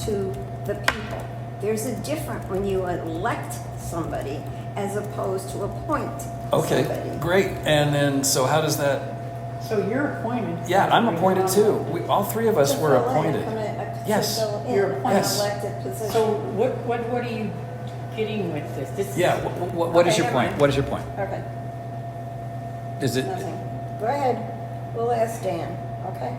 [SPEAKER 2] to the people. There's a difference when you elect somebody as opposed to appoint
[SPEAKER 3] Okay,
[SPEAKER 2] somebody.
[SPEAKER 3] great, and then, so how does that,
[SPEAKER 1] So you're appointed.
[SPEAKER 3] yeah, I'm appointed too. All three of us
[SPEAKER 2] To
[SPEAKER 3] were
[SPEAKER 2] fill in,
[SPEAKER 3] appointed.
[SPEAKER 2] to
[SPEAKER 3] Yes.
[SPEAKER 2] fill in
[SPEAKER 1] You're
[SPEAKER 2] an
[SPEAKER 1] appointed.
[SPEAKER 3] Yes.
[SPEAKER 2] elected position.
[SPEAKER 1] So what are you getting with this? This is-
[SPEAKER 3] Yeah, what is
[SPEAKER 2] Okay,
[SPEAKER 3] your
[SPEAKER 2] never
[SPEAKER 3] point?
[SPEAKER 2] mind.
[SPEAKER 3] What is your point?
[SPEAKER 2] Okay,
[SPEAKER 3] Is it,
[SPEAKER 2] nothing. Go ahead. We'll ask Dan, okay?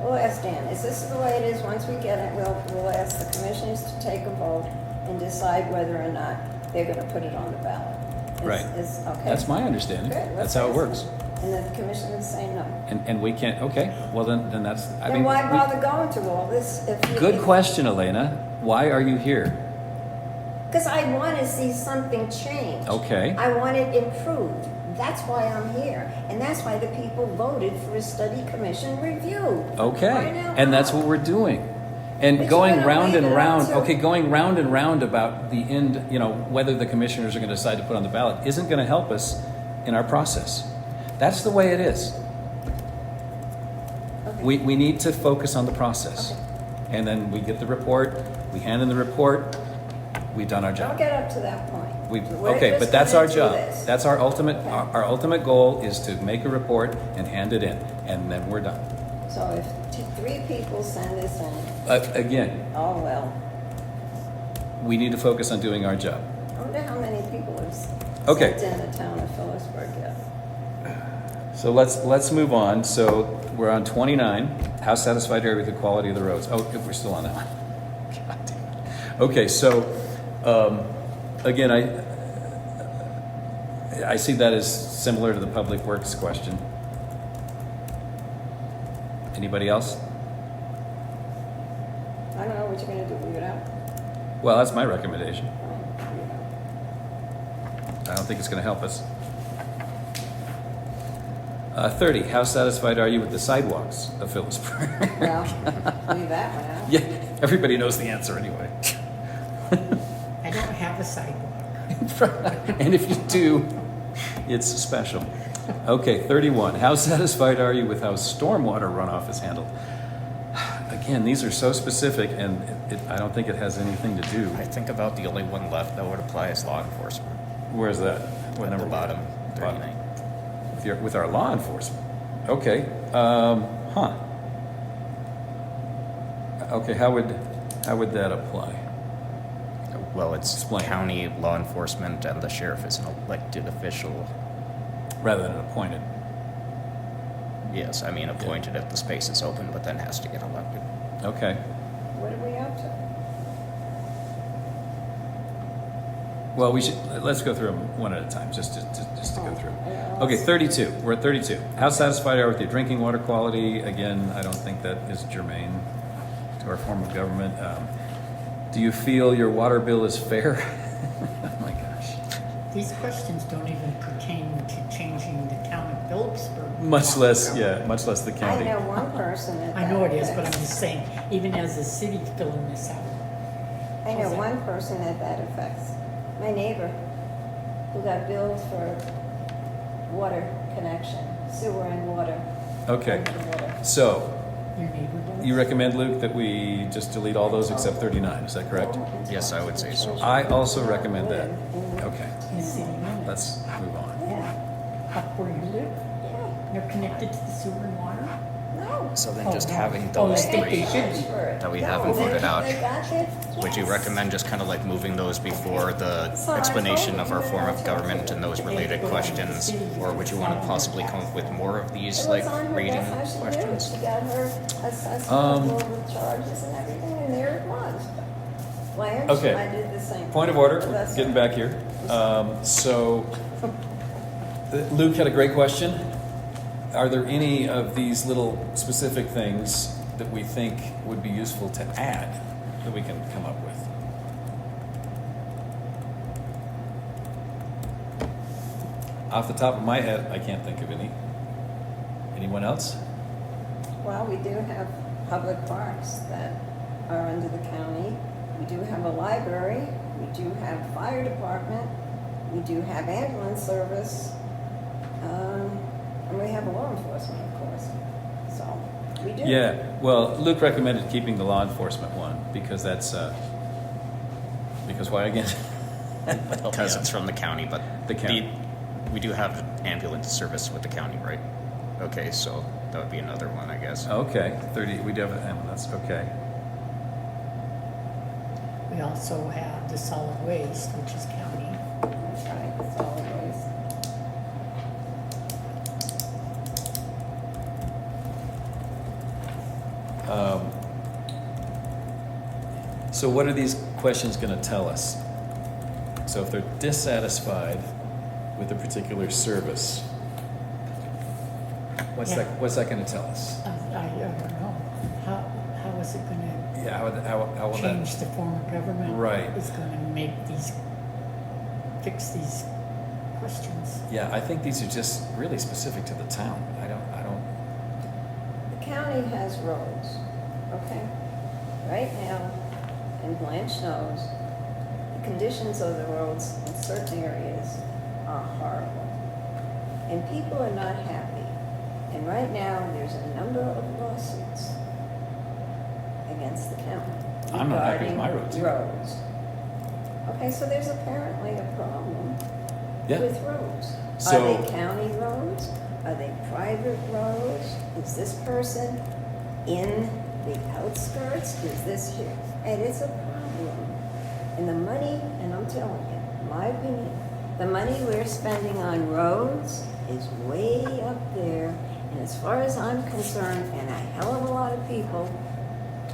[SPEAKER 2] We'll ask Dan. Is this the way it is? Once we get it, we'll ask the commissioners to take a vote and decide whether or not they're gonna put it on the ballot.
[SPEAKER 3] Right.
[SPEAKER 2] Okay.
[SPEAKER 3] that's my understanding.
[SPEAKER 2] Good,
[SPEAKER 3] That's
[SPEAKER 2] let's
[SPEAKER 3] how it
[SPEAKER 2] ask
[SPEAKER 3] works.
[SPEAKER 2] them. And then the commissioners say no.
[SPEAKER 3] And we can't, okay, well then that's, I mean.
[SPEAKER 2] Then why
[SPEAKER 3] we-
[SPEAKER 2] bother going to all this if you...
[SPEAKER 3] Good question, Elena. Why are you here?
[SPEAKER 2] Because I want to see something change.
[SPEAKER 3] Okay.
[SPEAKER 2] I want it improved. That's why I'm here. And that's why the people voted for a study commission review.
[SPEAKER 3] Okay,
[SPEAKER 2] Right now,
[SPEAKER 3] and that's what we're doing. And
[SPEAKER 2] But
[SPEAKER 3] going
[SPEAKER 2] you're gonna
[SPEAKER 3] round
[SPEAKER 2] leave
[SPEAKER 3] and
[SPEAKER 2] it up
[SPEAKER 3] round,
[SPEAKER 2] to-
[SPEAKER 3] okay, going round and round about the end, whether the commissioners are going to decide to put on the ballot isn't going to help us in our process. That's the way it is.
[SPEAKER 2] Okay.
[SPEAKER 3] We need to focus on the process.
[SPEAKER 2] Okay.
[SPEAKER 3] And then we get the report, we hand in the report, we've done our
[SPEAKER 2] Don't
[SPEAKER 3] job.
[SPEAKER 2] get up to that point. We're
[SPEAKER 3] Okay,
[SPEAKER 2] just
[SPEAKER 3] but that's
[SPEAKER 2] gonna
[SPEAKER 3] our
[SPEAKER 2] do
[SPEAKER 3] job.
[SPEAKER 2] this.
[SPEAKER 3] That's our ultimate,
[SPEAKER 2] Okay.
[SPEAKER 3] our ultimate goal is to make a report and hand it in, and then we're done.
[SPEAKER 2] So if three people send this in,
[SPEAKER 3] Again,
[SPEAKER 2] oh well.
[SPEAKER 3] we need to focus on doing our job.
[SPEAKER 2] I wonder how many people have
[SPEAKER 3] Okay.
[SPEAKER 2] sent in the town of Phillipsburg yet.
[SPEAKER 3] So let's move on. So we're on 29. How satisfied are you with the quality of the roads? Oh, we're still on that one. God damn it. Okay, so again, I see that as similar to the public works question. Anybody else?
[SPEAKER 2] I don't know what you're gonna do, leave it out?
[SPEAKER 3] Well, that's my recommendation.
[SPEAKER 2] Oh, leave it out.
[SPEAKER 3] I don't think it's going to help us. 30. How satisfied are you with the sidewalks of Phillipsburg?
[SPEAKER 2] Well, leave that one out.
[SPEAKER 3] Yeah, everybody knows the answer anyway.
[SPEAKER 1] I don't have a sidewalk.
[SPEAKER 3] And if you do, it's special. Okay, 31. How satisfied are you with how stormwater runoff is handled? again, these are so specific, and I don't think it has anything to do.
[SPEAKER 4] I think about the only one left that would apply is law enforcement.
[SPEAKER 3] Where's that? What
[SPEAKER 4] At the
[SPEAKER 3] number?
[SPEAKER 4] bottom,
[SPEAKER 3] Bottom.
[SPEAKER 4] 39.
[SPEAKER 3] With our law enforcement. Okay. Okay, how would that apply?
[SPEAKER 4] Well, it's
[SPEAKER 3] Explain.
[SPEAKER 4] county law enforcement, and the sheriff is an elected official.
[SPEAKER 3] Rather than appointed.
[SPEAKER 4] Yes, I mean appointed if the space is open, but then has to get elected.
[SPEAKER 3] Okay.
[SPEAKER 2] What are we up to?
[SPEAKER 3] Well, let's go through them one at a time, just to go through.
[SPEAKER 2] Yeah.
[SPEAKER 3] Okay, 32. We're at 32. How satisfied are you with your drinking water quality? Again, I don't think that is germane to our form of government. Do you feel your water bill is fair? Oh my gosh.
[SPEAKER 1] These questions don't even pertain to changing the town of Phillipsburg.
[SPEAKER 3] Much less the
[SPEAKER 2] I
[SPEAKER 3] county.
[SPEAKER 2] know one person at
[SPEAKER 1] I know it is,
[SPEAKER 2] that
[SPEAKER 1] but I'm
[SPEAKER 2] effect.
[SPEAKER 1] just saying, even as a city filling this out.
[SPEAKER 2] I know one person at that effects. My neighbor, who got billed for water connection, sewer and water.
[SPEAKER 3] Okay.
[SPEAKER 2] drinking water.
[SPEAKER 3] So,
[SPEAKER 1] Your neighbor does?
[SPEAKER 3] you recommend, Luke, that we just delete all those except 39, is that correct?
[SPEAKER 4] Yes, I would say so.
[SPEAKER 3] I also recommend that. Okay,
[SPEAKER 1] In city limits.
[SPEAKER 3] let's move on.
[SPEAKER 2] Yeah,
[SPEAKER 1] Up where you live?
[SPEAKER 2] yeah,
[SPEAKER 1] They're connected to the sewer and water?
[SPEAKER 2] no.
[SPEAKER 4] So then
[SPEAKER 1] Oh,
[SPEAKER 4] just
[SPEAKER 1] no.
[SPEAKER 4] having
[SPEAKER 1] Oh,
[SPEAKER 4] those
[SPEAKER 1] I think
[SPEAKER 4] three
[SPEAKER 1] they should be.
[SPEAKER 4] that we
[SPEAKER 2] No,
[SPEAKER 4] haven't
[SPEAKER 2] they-
[SPEAKER 4] voted out,
[SPEAKER 2] they got it.
[SPEAKER 4] would you
[SPEAKER 2] Yes.
[SPEAKER 4] recommend just kind of like moving those before the
[SPEAKER 2] So I
[SPEAKER 4] explanation
[SPEAKER 2] told
[SPEAKER 4] of
[SPEAKER 2] you
[SPEAKER 4] our
[SPEAKER 2] that
[SPEAKER 4] form
[SPEAKER 2] I
[SPEAKER 4] of
[SPEAKER 2] told
[SPEAKER 4] government
[SPEAKER 2] you.
[SPEAKER 4] and those related questions? Or would you want to possibly come up with more of
[SPEAKER 2] It
[SPEAKER 4] these
[SPEAKER 2] was
[SPEAKER 4] like
[SPEAKER 2] on her,
[SPEAKER 4] reading
[SPEAKER 2] that's how she did it.
[SPEAKER 4] questions?
[SPEAKER 2] She got her assessment
[SPEAKER 3] Um,
[SPEAKER 2] of all the charges and everything, and there it was. Blanche,
[SPEAKER 3] Okay.
[SPEAKER 2] I did the same.
[SPEAKER 3] Point of
[SPEAKER 2] thing,
[SPEAKER 3] order,
[SPEAKER 2] but that's
[SPEAKER 3] getting
[SPEAKER 2] okay.
[SPEAKER 3] back here. So, Luke had a great question. Are there any of these little specific things that we think would be useful to add that we can come up with? Off the top of my head, I can't think of any. Anyone else?
[SPEAKER 2] Well, we do have public parks that are under the county. We do have a library. We do have fire department. We do have ambulance service. And we have law enforcement, of course. So, we do.
[SPEAKER 3] Yeah, well, Luke recommended keeping the law enforcement one because that's, because why again?
[SPEAKER 4] Because it's from the county, but
[SPEAKER 3] The county.
[SPEAKER 4] we do have ambulance service with the county, right? Okay, so that would be another one, I guess.
[SPEAKER 3] Okay, 30, we do have an ambulance, okay.
[SPEAKER 1] We also have the solid waste, which is county.
[SPEAKER 2] That's right, that's all it is.
[SPEAKER 3] So what are these questions going to tell us? So if they're dissatisfied with a particular service, what's
[SPEAKER 1] Yeah.
[SPEAKER 3] that going to tell us?
[SPEAKER 1] I don't know. How is it gonna
[SPEAKER 3] Yeah, how will that?
[SPEAKER 1] change the form of government?
[SPEAKER 3] Right.
[SPEAKER 1] Is gonna fix these questions?
[SPEAKER 3] Yeah, I think these are just really specific to the town. I don't.
[SPEAKER 2] The county has roads, okay? Right now, and Blanche knows, the conditions of the roads in certain areas are horrible. And people are not happy. And right now, there's a number of lawsuits against the county.
[SPEAKER 3] I'm not happy with my
[SPEAKER 2] regarding
[SPEAKER 3] roads.
[SPEAKER 2] roads. Okay, so there's apparently a problem
[SPEAKER 3] Yeah.
[SPEAKER 2] with roads.
[SPEAKER 3] So-
[SPEAKER 2] Are they county roads? Are they private roads? Is this person in the outskirts? Is this here? And it's a problem. And the money, and I'm telling you, my opinion, the money we're spending on roads is way up there. And as far as I'm concerned, and a hell of a lot of people,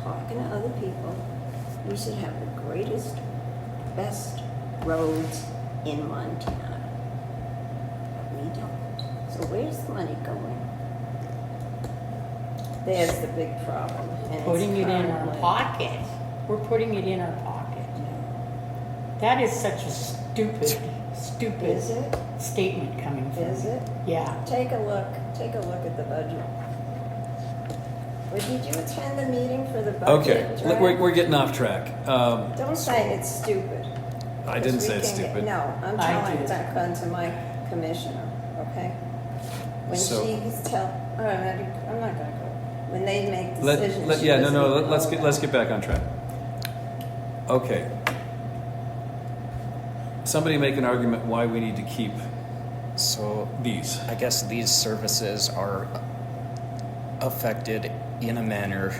[SPEAKER 2] talking to other people, we should have the greatest, best roads in Montana. We don't. So where's the money going? There's the big problem. and it's
[SPEAKER 1] Putting it in our
[SPEAKER 2] currently-
[SPEAKER 1] pocket. We're putting it in our pocket. That is such a stupid
[SPEAKER 2] Is it?
[SPEAKER 1] statement coming from you.
[SPEAKER 2] Is it?
[SPEAKER 1] Yeah.
[SPEAKER 2] Take a look at the budget. Well, did you attend the meeting for the budget?
[SPEAKER 3] Okay, look,
[SPEAKER 2] draft?
[SPEAKER 3] we're getting off track.
[SPEAKER 2] Don't say it's stupid.
[SPEAKER 3] I didn't
[SPEAKER 2] Because
[SPEAKER 3] say
[SPEAKER 2] we
[SPEAKER 3] it's
[SPEAKER 2] can get-
[SPEAKER 3] stupid.
[SPEAKER 2] No, I'm
[SPEAKER 1] I
[SPEAKER 2] telling
[SPEAKER 1] did.
[SPEAKER 2] that to my commissioner, okay? When
[SPEAKER 3] So-
[SPEAKER 2] she's all right, I'm not gonna go. when they make decisions.
[SPEAKER 3] Let's get back on track. Okay. Somebody make an argument why we need to keep
[SPEAKER 4] So
[SPEAKER 3] these.
[SPEAKER 4] I guess these services are affected in a manner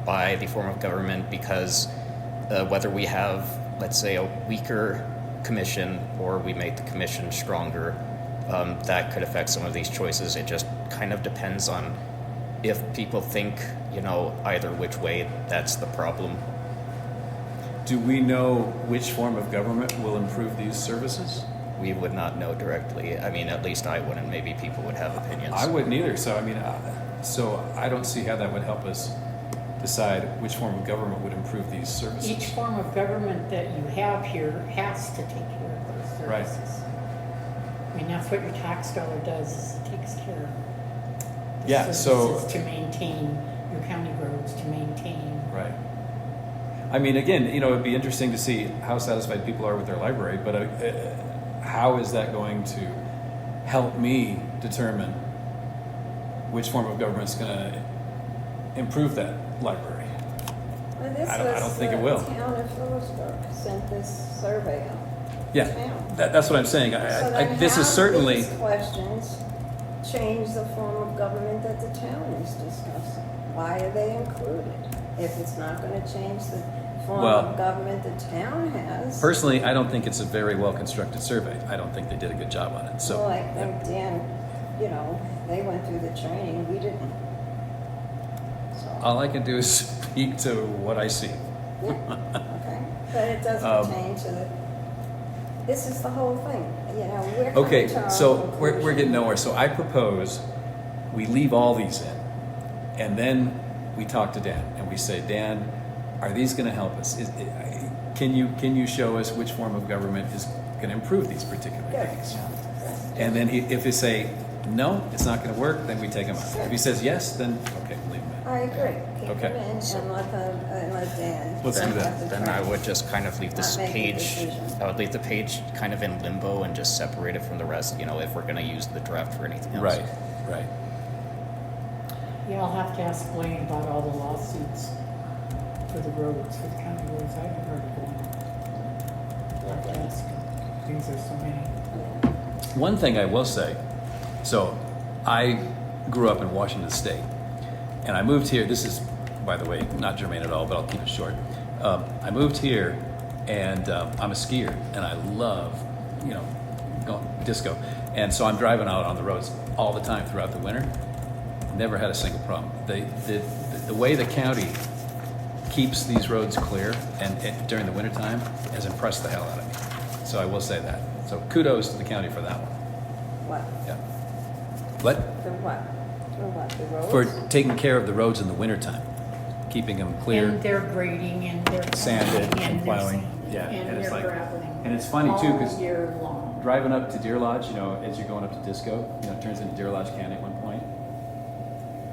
[SPEAKER 4] by the form of government because whether we have, let's say, a weaker commission or we make the commission stronger, that could affect some of these choices. It just kind of depends on if people think, either which way, that's the problem.
[SPEAKER 3] Do we know which form of government will improve these services?
[SPEAKER 4] We would not know directly. I mean, at least I wouldn't. Maybe people would have opinions.
[SPEAKER 3] I wouldn't either. So I don't see how that would help us decide which form of government would improve these services.
[SPEAKER 1] Each form of government that you have here has to take care of those
[SPEAKER 3] Right.
[SPEAKER 1] services. I mean, that's what your tax dollar does, is it takes care of the
[SPEAKER 3] Yeah, so-
[SPEAKER 1] services to maintain your county roads, to maintain.
[SPEAKER 3] Right. I mean, again, it'd be interesting to see how satisfied people are with their library, but how is that going to help me determine which form of government's going to improve that library?
[SPEAKER 2] Well, this
[SPEAKER 3] I don't think it will.
[SPEAKER 2] The town of Phillipsburg sent this survey out.
[SPEAKER 3] Yeah,
[SPEAKER 2] Town.
[SPEAKER 3] that's what I'm saying.
[SPEAKER 2] So then
[SPEAKER 3] This is
[SPEAKER 2] how
[SPEAKER 3] certainly,
[SPEAKER 2] these questions change the form of government that the town is discussing? Why are they included? If it's not going to change the form
[SPEAKER 3] Well,
[SPEAKER 2] of government the town has.
[SPEAKER 3] personally, I don't think it's a very well-constructed survey. I don't think they did a good job on it, so.
[SPEAKER 2] Well, I think Dan, they went through the training, we didn't. So,
[SPEAKER 3] All I can do is speak to what I see.
[SPEAKER 2] yeah, okay. But it does pertain to this is the whole thing, we're coming
[SPEAKER 3] Okay,
[SPEAKER 2] to our
[SPEAKER 3] so we're
[SPEAKER 2] conclusion.
[SPEAKER 3] getting nowhere. So I propose we leave all these in, and then we talk to Dan, and we say, Dan, are these going to help us? Can you show us which form of government is going to improve these particular
[SPEAKER 2] Good.
[SPEAKER 3] things? And then if he say no, it's not going to work, then we take him out. If he says yes, then okay, leave him in.
[SPEAKER 2] I agree. Keep
[SPEAKER 3] Okay,
[SPEAKER 2] them in
[SPEAKER 3] so-
[SPEAKER 2] and let Dan.
[SPEAKER 3] Let's do that.
[SPEAKER 4] Then I would just kind of leave this
[SPEAKER 2] Not make a
[SPEAKER 4] page.
[SPEAKER 2] decision.
[SPEAKER 4] I would leave the page kind of in limbo and just separate it from the rest. If we're going to use the draft for anything else.
[SPEAKER 3] Right.
[SPEAKER 1] Yeah, I'll have to ask Blaine about all the lawsuits for the roads, for the county roads. I haven't heard of them. I'll have to ask him. Things are so many.
[SPEAKER 3] One thing I will say, so I grew up in Washington State, and I moved here. This is, by the way, not germane at all, but I'll keep it short. I moved here, and I'm a skier, and I love, going disco, and so I'm driving out on the roads all the time throughout the winter. Never had a single problem. The way the county keeps these roads clear and during the wintertime has impressed the hell out of me. So I will say that. So kudos to the county for that one.
[SPEAKER 2] What?
[SPEAKER 3] Yeah. What?
[SPEAKER 2] For what? For what? The roads?
[SPEAKER 3] For taking care of the roads in the wintertime, keeping them clear.
[SPEAKER 1] And they're grading and they're
[SPEAKER 3] Sanded
[SPEAKER 1] plowing
[SPEAKER 3] and
[SPEAKER 1] they're
[SPEAKER 3] plowing.
[SPEAKER 1] sanding
[SPEAKER 3] Yeah, and
[SPEAKER 1] And
[SPEAKER 3] it's
[SPEAKER 1] they're
[SPEAKER 3] like-
[SPEAKER 1] graveling.
[SPEAKER 3] and it's funny, too, 'cause
[SPEAKER 1] all year long.
[SPEAKER 3] Driving up to Deer Lodge, as you're going up to Disco, it turns into Deer Lodge Canyon at one point.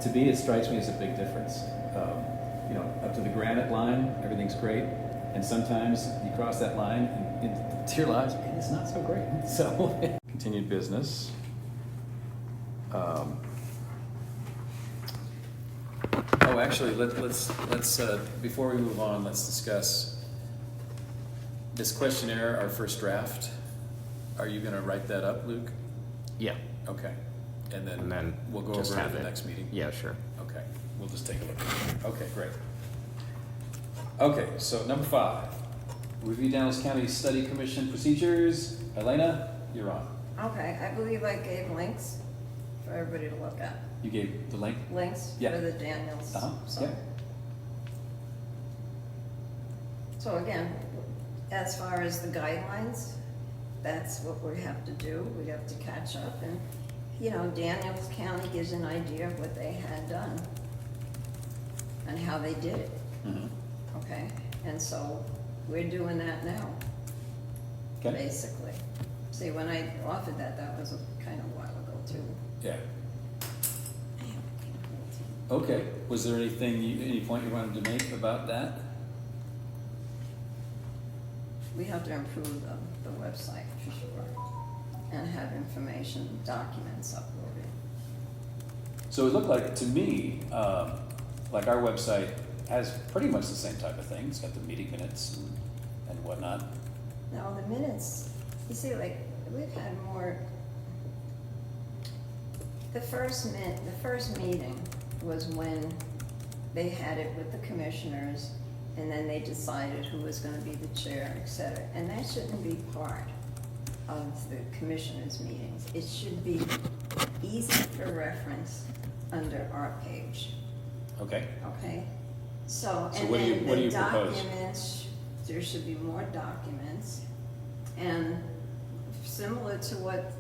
[SPEAKER 3] To me, it strikes me as a big difference. Up to the Granite line, everything's great, and sometimes you cross that line and into Deer Lodge, and it's not so great. So, continued business. Actually, let's before we move on, let's discuss this questionnaire, our first draft. Are you going to write that up, Luke?
[SPEAKER 4] Yeah.
[SPEAKER 3] Okay, and
[SPEAKER 4] And then
[SPEAKER 3] we'll go
[SPEAKER 4] just
[SPEAKER 3] over it
[SPEAKER 4] have
[SPEAKER 3] at the next meeting.
[SPEAKER 4] Yeah, sure.
[SPEAKER 3] Okay, we'll just take a look. Okay, great. Okay, so number 5, review Dallas County Study Commission procedures. Elena, you're on.
[SPEAKER 2] Okay, I believe I gave links for everybody to look at.
[SPEAKER 3] You gave the link.
[SPEAKER 2] Links
[SPEAKER 3] Yeah.
[SPEAKER 2] for the Daniels.
[SPEAKER 3] Uh-huh, yeah.
[SPEAKER 2] So again, as far as the guidelines, that's what we have to do. We have to catch up and, Daniels County gives an idea of what they had done and how they did it,
[SPEAKER 3] Mhm.
[SPEAKER 2] okay? And so we're doing that now,
[SPEAKER 3] Okay,
[SPEAKER 2] basically. See, when I offered that was a kind of while ago too.
[SPEAKER 3] yeah. Okay, was there any point you wanted to make about that?
[SPEAKER 2] We have to improve the website for sure and have information, documents uploaded.
[SPEAKER 3] So it looked like, to me, like our website has pretty much the same type of thing. It's got the meeting minutes and whatnot.
[SPEAKER 2] Now, the minutes, you see, like, we've had more, the first meeting was when they had it with the commissioners, and then they decided who was gonna be the chair, et cetera. And that shouldn't be part of the commissioners' meetings. It should be easy for reference under our page,
[SPEAKER 3] Okay.
[SPEAKER 2] okay? So,
[SPEAKER 3] So
[SPEAKER 2] and
[SPEAKER 3] what do you-
[SPEAKER 2] then
[SPEAKER 3] what do
[SPEAKER 2] the
[SPEAKER 3] you propose?
[SPEAKER 2] documents, there should be more documents. And similar to what,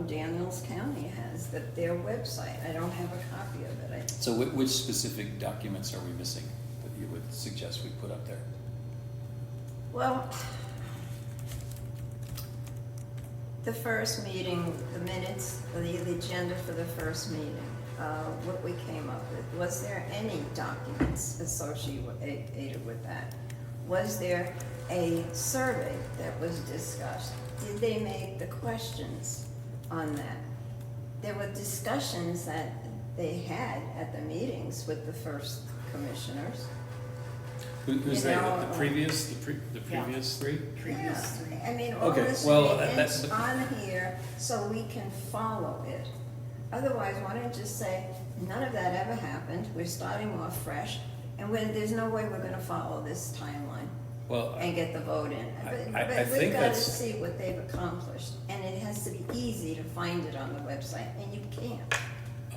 [SPEAKER 2] Daniels County has, that their website, I don't have a copy of it.
[SPEAKER 3] So which specific documents are we missing that you would suggest we put up there?
[SPEAKER 2] Well, the first meeting, the minutes, the agenda for the first meeting, what we came up with, was there any documents associated with that? Was there a survey that was discussed? Did they make the questions on that? There were discussions that they had at the meetings with the first commissioners.
[SPEAKER 3] Who's
[SPEAKER 2] You
[SPEAKER 3] that?
[SPEAKER 2] know,
[SPEAKER 3] The previous three?
[SPEAKER 1] Previous three.
[SPEAKER 2] I mean, all
[SPEAKER 3] Okay,
[SPEAKER 2] this
[SPEAKER 3] well,
[SPEAKER 2] is
[SPEAKER 3] that's-
[SPEAKER 2] on here so we can follow it. Otherwise, why don't you just say, none of that ever happened, we're starting off fresh, and there's no way we're gonna follow this timeline
[SPEAKER 3] Well,
[SPEAKER 2] and get the vote in.
[SPEAKER 3] I
[SPEAKER 2] But
[SPEAKER 3] think
[SPEAKER 2] we've gotta
[SPEAKER 3] that's-
[SPEAKER 2] see what they've accomplished, and it has to be easy to find it on the website, and you can't.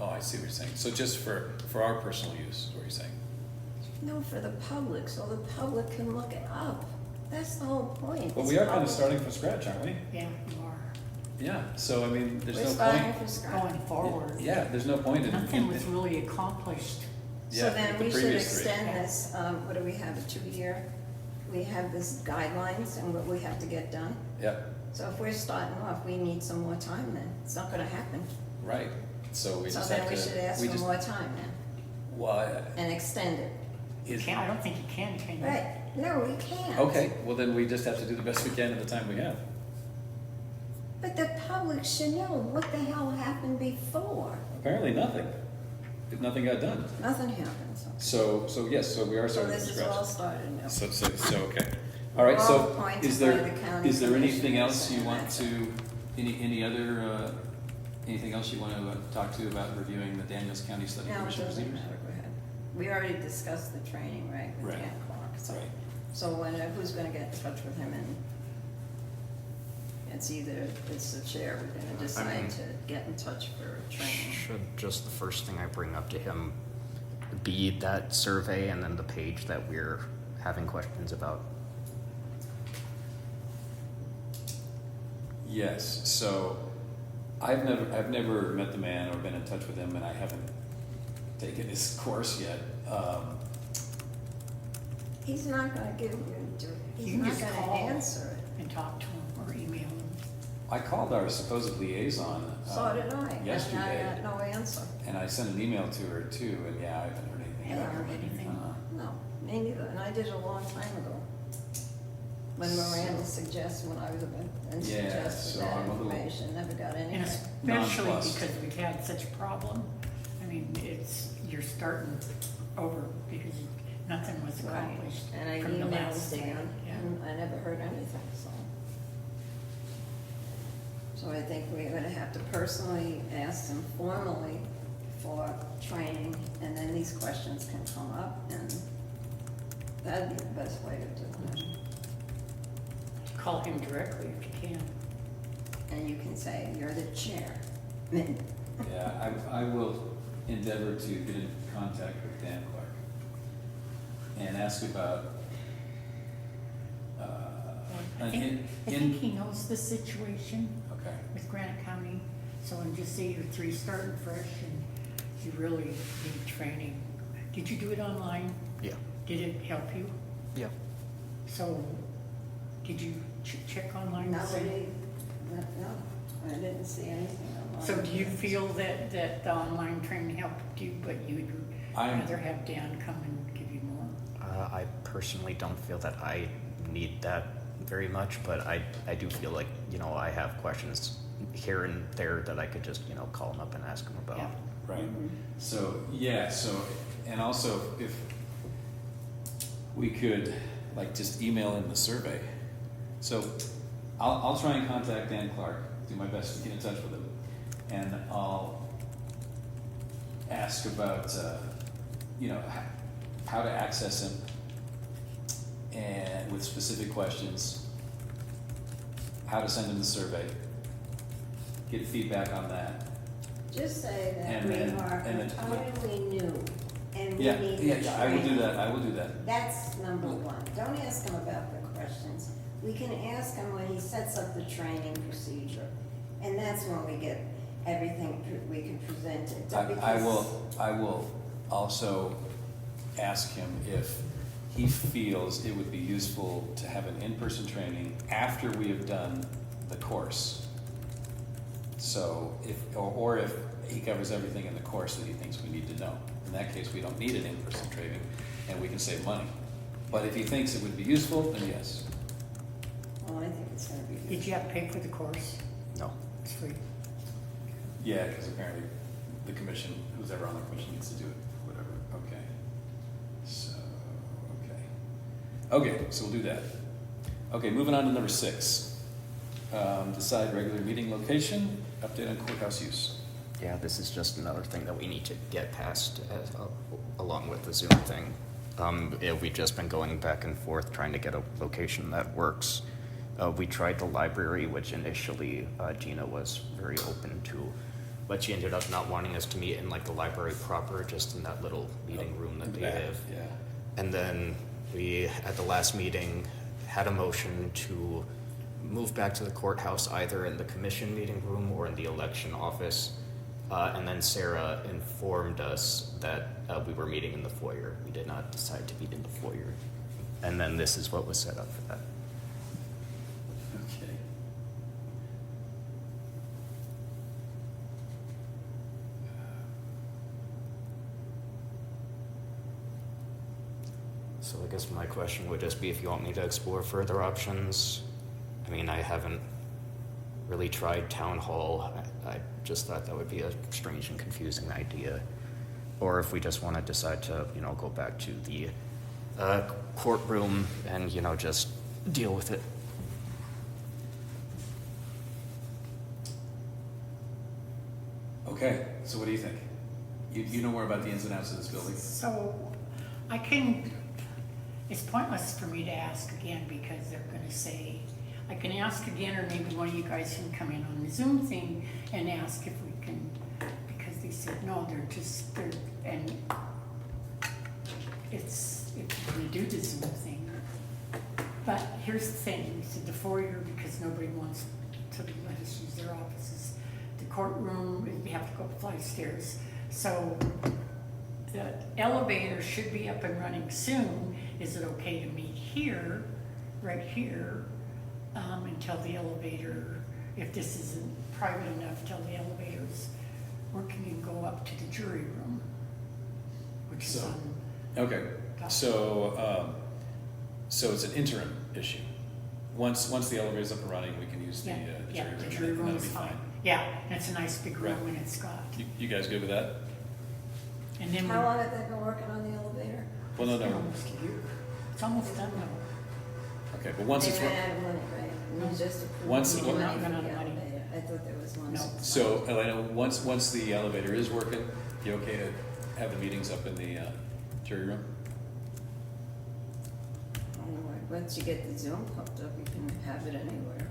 [SPEAKER 3] oh, I see what you're saying. So just for our personal use, is what you're saying?
[SPEAKER 2] No, for the public, so the public can look it up. That's the whole point.
[SPEAKER 3] Well,
[SPEAKER 2] It's
[SPEAKER 3] we are kind of
[SPEAKER 2] public.
[SPEAKER 3] starting from scratch, aren't we?
[SPEAKER 1] Yeah, you are.
[SPEAKER 3] Yeah, so I mean, there's
[SPEAKER 2] We're
[SPEAKER 3] no
[SPEAKER 2] starting
[SPEAKER 3] point.
[SPEAKER 2] from scratch.
[SPEAKER 1] Going forward.
[SPEAKER 3] Yeah, there's no point in.
[SPEAKER 1] Nothing was really accomplished.
[SPEAKER 3] Yeah,
[SPEAKER 2] So then
[SPEAKER 3] the
[SPEAKER 2] we should
[SPEAKER 3] previous three.
[SPEAKER 2] extend this, what do we have, a 2-year? We have this guidelines and what we have to get done.
[SPEAKER 3] Yep,
[SPEAKER 2] So if we're starting off, we need some more time then. It's not gonna happen.
[SPEAKER 3] right. So we
[SPEAKER 2] So
[SPEAKER 3] just have
[SPEAKER 2] then
[SPEAKER 3] to.
[SPEAKER 2] we should ask for
[SPEAKER 3] just-
[SPEAKER 2] more time then
[SPEAKER 3] Well,
[SPEAKER 2] and extend it.
[SPEAKER 3] is,
[SPEAKER 1] I don't think you can you?
[SPEAKER 2] Right, no, we can't.
[SPEAKER 3] okay, well then we just have to do the best we can in the time we have.
[SPEAKER 2] But the public should know what the hell happened before.
[SPEAKER 3] Apparently nothing. Nothing got done.
[SPEAKER 2] Nothing happened, so.
[SPEAKER 3] So yes, so we are
[SPEAKER 2] So
[SPEAKER 3] starting
[SPEAKER 2] this
[SPEAKER 3] from
[SPEAKER 2] is all
[SPEAKER 3] scratch.
[SPEAKER 2] started now.
[SPEAKER 3] So, okay. All right,
[SPEAKER 2] All
[SPEAKER 3] so
[SPEAKER 2] appointed
[SPEAKER 3] is
[SPEAKER 2] by
[SPEAKER 3] there,
[SPEAKER 2] the county
[SPEAKER 3] is there anything
[SPEAKER 2] commissioners
[SPEAKER 3] else you
[SPEAKER 2] and
[SPEAKER 3] want
[SPEAKER 2] that's
[SPEAKER 3] to, any other, anything else you want to talk to about reviewing the Daniels County Study
[SPEAKER 2] No, it
[SPEAKER 3] Commission
[SPEAKER 2] doesn't
[SPEAKER 3] procedures?
[SPEAKER 2] matter, go ahead. We already discussed the training, right, with
[SPEAKER 3] Right.
[SPEAKER 2] Dan Clark, so.
[SPEAKER 3] Right.
[SPEAKER 2] So who's gonna get in touch with him and it's the chair, we're gonna decide to get in touch for training.
[SPEAKER 4] Should just the first thing I bring up to him be that survey and then the page that we're having questions about?
[SPEAKER 3] Yes, so I've never met the man or been in touch with him, and I haven't taken his course yet.
[SPEAKER 2] He's not gonna give you, he's
[SPEAKER 1] You can
[SPEAKER 2] not
[SPEAKER 1] just
[SPEAKER 2] gonna
[SPEAKER 1] call
[SPEAKER 2] answer it.
[SPEAKER 1] and talk to him or email him.
[SPEAKER 3] I called our supposed liaison
[SPEAKER 2] So did I,
[SPEAKER 3] yesterday,
[SPEAKER 2] and I got no answer.
[SPEAKER 3] and I sent an email to her too, and yeah, I haven't heard anything.
[SPEAKER 1] Haven't
[SPEAKER 3] back.
[SPEAKER 1] heard anything?
[SPEAKER 2] No, me neither, and I did it a long time ago. When Miranda suggested, when I was and
[SPEAKER 3] Yeah,
[SPEAKER 2] suggested
[SPEAKER 3] so
[SPEAKER 2] that
[SPEAKER 3] I'm a little-
[SPEAKER 2] information, never got
[SPEAKER 1] And
[SPEAKER 2] anything.
[SPEAKER 1] especially
[SPEAKER 3] Nonplussed.
[SPEAKER 1] because we've had such a problem. I mean, you're starting over because nothing was
[SPEAKER 2] Right,
[SPEAKER 1] accomplished
[SPEAKER 2] and I
[SPEAKER 1] from the
[SPEAKER 2] emailed
[SPEAKER 1] last
[SPEAKER 2] Dan,
[SPEAKER 1] time. Yeah.
[SPEAKER 2] and I never heard anything, so. So I think we're gonna have to personally ask them formally for training, and then these questions can come up, and that'd be the best way to do it.
[SPEAKER 1] Call him directly if you can.
[SPEAKER 2] And you can say, you're the chair.
[SPEAKER 3] Yeah, I will endeavor to get in contact with Dan Clark and ask about,
[SPEAKER 1] I think he knows the situation
[SPEAKER 3] okay,
[SPEAKER 1] with Granite County. So and just say you're 3 starting fresh and you really need training. Did you do it online?
[SPEAKER 4] Yeah.
[SPEAKER 1] Did it help you?
[SPEAKER 4] Yeah.
[SPEAKER 1] So did you check online? to see-
[SPEAKER 2] No, I didn't see anything online.
[SPEAKER 1] So do you feel that the online training helped you, but you'd
[SPEAKER 3] I'm-
[SPEAKER 1] rather have Dan come and give you more?
[SPEAKER 4] I personally don't feel that I need that very much, but I do feel like, I have questions here and there that I could just, call him up and ask him about.
[SPEAKER 1] Yeah.
[SPEAKER 3] right. So, yeah, so And also, if we could, like, just email in the survey. So I'll try and contact Dan Clark, do my best to get in touch with him. And I'll ask about, how to access him, and with specific questions, how to send him the survey, get feedback on that.
[SPEAKER 2] Just say that
[SPEAKER 3] And
[SPEAKER 2] we
[SPEAKER 3] then-
[SPEAKER 2] are
[SPEAKER 3] and then-
[SPEAKER 2] totally new and we
[SPEAKER 3] Yeah,
[SPEAKER 2] need
[SPEAKER 3] yeah, I will do
[SPEAKER 2] training.
[SPEAKER 3] that, I will do that.
[SPEAKER 2] That's number one. Don't ask him about the questions. We can ask him when he sets up the training procedure. And that's when we get everything, we can present it.
[SPEAKER 3] I will also ask him if he feels it would be useful to have an in-person training after we have done the course. So or if he covers everything in the course that he thinks we need to know. In that case, we don't need an in-person training and we can save money. But if he thinks it would be useful, then yes.
[SPEAKER 2] Well, I think it's gonna be.
[SPEAKER 1] Did you have to pay for the course?
[SPEAKER 4] No.
[SPEAKER 1] It's free.
[SPEAKER 3] Yeah, because apparently the commission, who's ever on the commission needs to do it, whatever. Okay. So, okay, so we'll do that. Okay, moving on to number 6. Decide regular meeting location, update on courthouse use.
[SPEAKER 4] Yeah, this is just another thing that we need to get past along with the Zoom thing. We've just been going back and forth trying to get a location that works. We tried the library, which initially Gina was very open to, but she ended up not wanting us to meet in like the library proper, just in that little meeting room that they have.
[SPEAKER 3] Yeah.
[SPEAKER 4] And then we, at the last meeting, had a motion to move back to the courthouse, either in the commission meeting room or in the election office. And then Sarah informed us that we were meeting in the foyer. We did not decide to meet in the foyer. And then this is what was set up for that.
[SPEAKER 3] Okay.
[SPEAKER 4] So I guess my question would just be if you want me to explore further options. I mean, I haven't really tried town hall. I just thought that would be a strange and confusing idea. Or if we just want to decide to, go back to the courtroom and, just deal with it.
[SPEAKER 3] Okay, so what do you think? You know more about the ins and outs of this building?
[SPEAKER 1] So it's pointless for me to ask again because they're gonna say, I can ask again, or maybe one of you guys can come in on the Zoom thing and ask if we can, because they said, no, and it's, if we do the Zoom thing. But here's the thing, we said the foyer, because nobody wants to let us use their offices. The courtroom, we have to go up a flight of stairs. So the elevator should be up and running soon. Is it okay to meet here, right here, until the elevator, if this isn't private enough, till the elevator's working and go up to the jury room, which is
[SPEAKER 3] So-
[SPEAKER 1] on.
[SPEAKER 3] Okay, so it's an interim issue. Once the elevator's up and running, we can use the
[SPEAKER 1] Yeah,
[SPEAKER 3] jury room.
[SPEAKER 1] the jury
[SPEAKER 3] and
[SPEAKER 1] room
[SPEAKER 3] that'll
[SPEAKER 1] is
[SPEAKER 3] be
[SPEAKER 1] fine. Yeah, and it's a nice big room
[SPEAKER 3] Right.
[SPEAKER 1] and it's got,
[SPEAKER 3] You guys good with that?
[SPEAKER 1] and then.
[SPEAKER 2] How long have they been working on the elevator?
[SPEAKER 3] Well, no,
[SPEAKER 1] It's been
[SPEAKER 3] no.
[SPEAKER 1] almost a year. It's almost done now.
[SPEAKER 3] Okay, but once it's,
[SPEAKER 2] They ran out of money, right? It was just approved
[SPEAKER 3] Once-
[SPEAKER 2] money for
[SPEAKER 1] Not
[SPEAKER 2] the
[SPEAKER 1] run out of money.
[SPEAKER 2] elevator. I thought there was one.
[SPEAKER 1] No.
[SPEAKER 3] so Elena, once the elevator is working, you okay to have the meetings up in the jury room?
[SPEAKER 2] Once you get the Zoom hooked up, you can have it anywhere.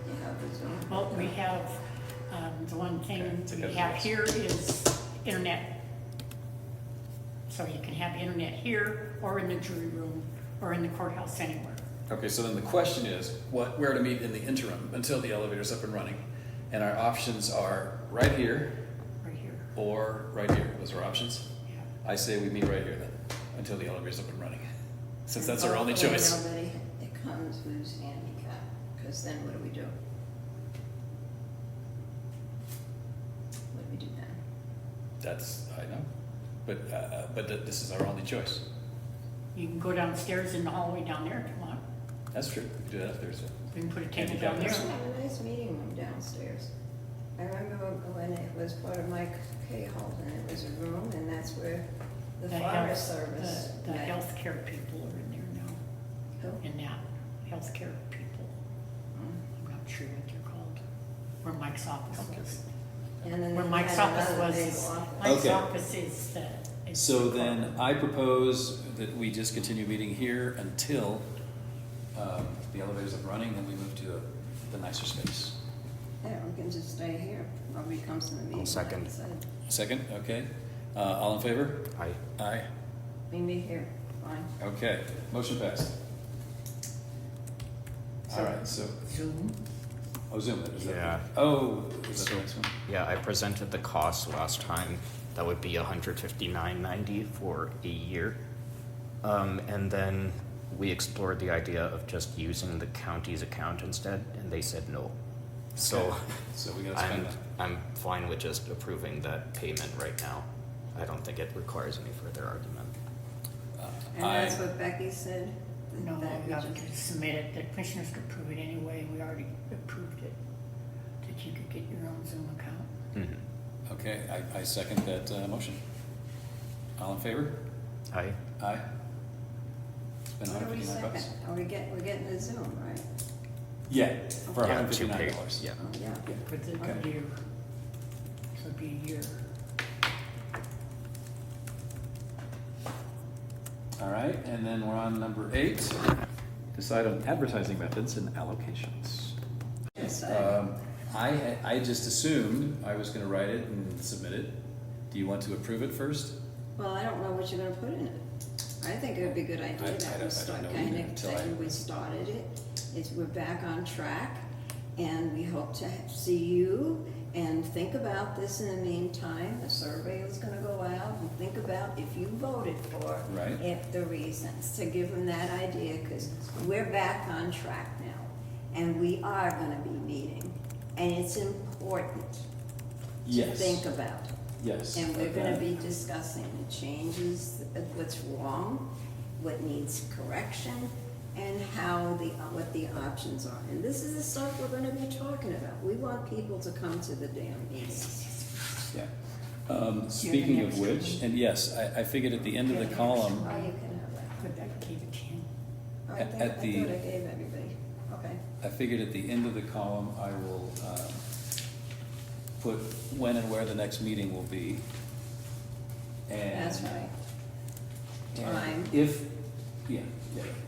[SPEAKER 2] You have the Zoom.
[SPEAKER 1] Well,
[SPEAKER 2] hooked
[SPEAKER 1] we
[SPEAKER 2] up.
[SPEAKER 1] have, the one
[SPEAKER 3] Okay,
[SPEAKER 1] thing
[SPEAKER 3] take
[SPEAKER 1] we
[SPEAKER 3] out the
[SPEAKER 1] have
[SPEAKER 3] notes.
[SPEAKER 1] here is internet. So you can have internet here, or in the jury room, or in the courthouse, anywhere.
[SPEAKER 3] Okay, so then the question is, where to meet in the interim until the elevator's up and running? And our options are right here
[SPEAKER 1] Right here,
[SPEAKER 3] or right here. Those are options.
[SPEAKER 1] yeah.
[SPEAKER 3] I say we meet right here then, until the elevator's up and running. Since that's our
[SPEAKER 2] And
[SPEAKER 3] only
[SPEAKER 2] hopefully
[SPEAKER 3] choice.
[SPEAKER 2] Nobody that comes who's handicapped, because then what do we do? What do we do then?
[SPEAKER 3] That's, I know. But this is our only choice.
[SPEAKER 1] You can go downstairs in the hallway down there if you want.
[SPEAKER 3] That's true. We can do that upstairs.
[SPEAKER 1] We can put a table
[SPEAKER 3] Handicap
[SPEAKER 1] down there.
[SPEAKER 2] We have a nice meeting room downstairs. I remember when it was part of Mike Cahill, and it was a room, and that's where the Forest Service
[SPEAKER 1] The
[SPEAKER 2] met.
[SPEAKER 1] healthcare people are in there now,
[SPEAKER 2] Who?
[SPEAKER 1] in that, healthcare people. I'm not sure what they're called, where Mike's office was.
[SPEAKER 2] And then
[SPEAKER 1] Where
[SPEAKER 2] they
[SPEAKER 1] Mike's
[SPEAKER 2] had
[SPEAKER 1] office
[SPEAKER 2] another
[SPEAKER 1] was,
[SPEAKER 2] big
[SPEAKER 1] is-
[SPEAKER 2] office.
[SPEAKER 1] Mike's
[SPEAKER 3] Okay.
[SPEAKER 1] office is the. is
[SPEAKER 3] So
[SPEAKER 1] the
[SPEAKER 3] then
[SPEAKER 1] corporate.
[SPEAKER 3] I propose that we just continue meeting here until the elevator's up running, then we move to the nicer space.
[SPEAKER 2] Yeah, we can just stay here. Nobody comes to the meeting.
[SPEAKER 4] second.
[SPEAKER 2] like I said.
[SPEAKER 3] Second, okay. All in favor?
[SPEAKER 4] I,
[SPEAKER 3] Aye.
[SPEAKER 2] We meet here, fine.
[SPEAKER 3] Okay, motion passed. All right, so,
[SPEAKER 1] Zoom,
[SPEAKER 3] oh, Zoom, is that?
[SPEAKER 4] Yeah.
[SPEAKER 3] Oh, is that the next one?
[SPEAKER 4] yeah, I presented the cost last time. That would be $159.90 for a year. And then we explored the idea of just using the county's account instead, and they said no. So
[SPEAKER 3] Okay, so we gotta spend
[SPEAKER 4] I'm fine with just approving that payment right now. I don't think it requires any further argument.
[SPEAKER 2] And that's what Becky said?
[SPEAKER 1] no,
[SPEAKER 2] that
[SPEAKER 1] we
[SPEAKER 2] we
[SPEAKER 1] have
[SPEAKER 2] just-
[SPEAKER 1] to submit it, the commissioners could approve it anyway, we already approved it. That you could get your own Zoom account.
[SPEAKER 4] Mhm.
[SPEAKER 3] Okay, I second that motion. All in favor?
[SPEAKER 4] Aye.
[SPEAKER 3] Aye. Spend
[SPEAKER 2] What do we
[SPEAKER 3] $159.
[SPEAKER 2] second? We're getting the Zoom, right?
[SPEAKER 3] Yeah, for
[SPEAKER 4] Yeah, to pay,
[SPEAKER 3] $159.
[SPEAKER 4] yeah.
[SPEAKER 2] Oh, yeah.
[SPEAKER 1] For the
[SPEAKER 3] Okay.
[SPEAKER 1] year. So it'd be a year.
[SPEAKER 3] All right, and then we're on number 8. Decide on advertising methods and allocations.
[SPEAKER 2] Yes,
[SPEAKER 3] I just assumed I was gonna write it and submit it. Do you want to approve it first?
[SPEAKER 2] well, I don't know what you're gonna put in it. I think it would be a good
[SPEAKER 3] I
[SPEAKER 2] idea that
[SPEAKER 3] don't
[SPEAKER 2] we start,
[SPEAKER 3] know
[SPEAKER 2] kind
[SPEAKER 3] either
[SPEAKER 2] of,
[SPEAKER 3] until
[SPEAKER 2] saying we started it. We're back on track, and we hope to see you and think about this in the meantime. The survey is gonna go out, and think about if you voted for
[SPEAKER 3] Right.
[SPEAKER 2] if the reasons, to give them that idea, because we're back on track now, and we are gonna be meeting, and it's important to
[SPEAKER 3] Yes.
[SPEAKER 2] think about.
[SPEAKER 3] Yes.
[SPEAKER 2] And we're gonna
[SPEAKER 3] okay.
[SPEAKER 2] be discussing the changes, what's wrong, what needs correction, and what the options are. And this is the stuff we're gonna be talking about. We want people to come to the damn meetings.
[SPEAKER 3] Yeah. Speaking of
[SPEAKER 1] next
[SPEAKER 3] which,
[SPEAKER 1] one.
[SPEAKER 3] and yes, I figured at the end of the column,
[SPEAKER 2] Oh, you can have that.
[SPEAKER 1] But I gave it to him.
[SPEAKER 2] Oh, I
[SPEAKER 3] At
[SPEAKER 2] thought I
[SPEAKER 3] the-
[SPEAKER 2] gave everybody. Okay.
[SPEAKER 3] I figured at the end of the column, I will put when and where the next meeting will be. And
[SPEAKER 2] That's right.
[SPEAKER 3] and
[SPEAKER 2] Time.
[SPEAKER 3] If, yeah,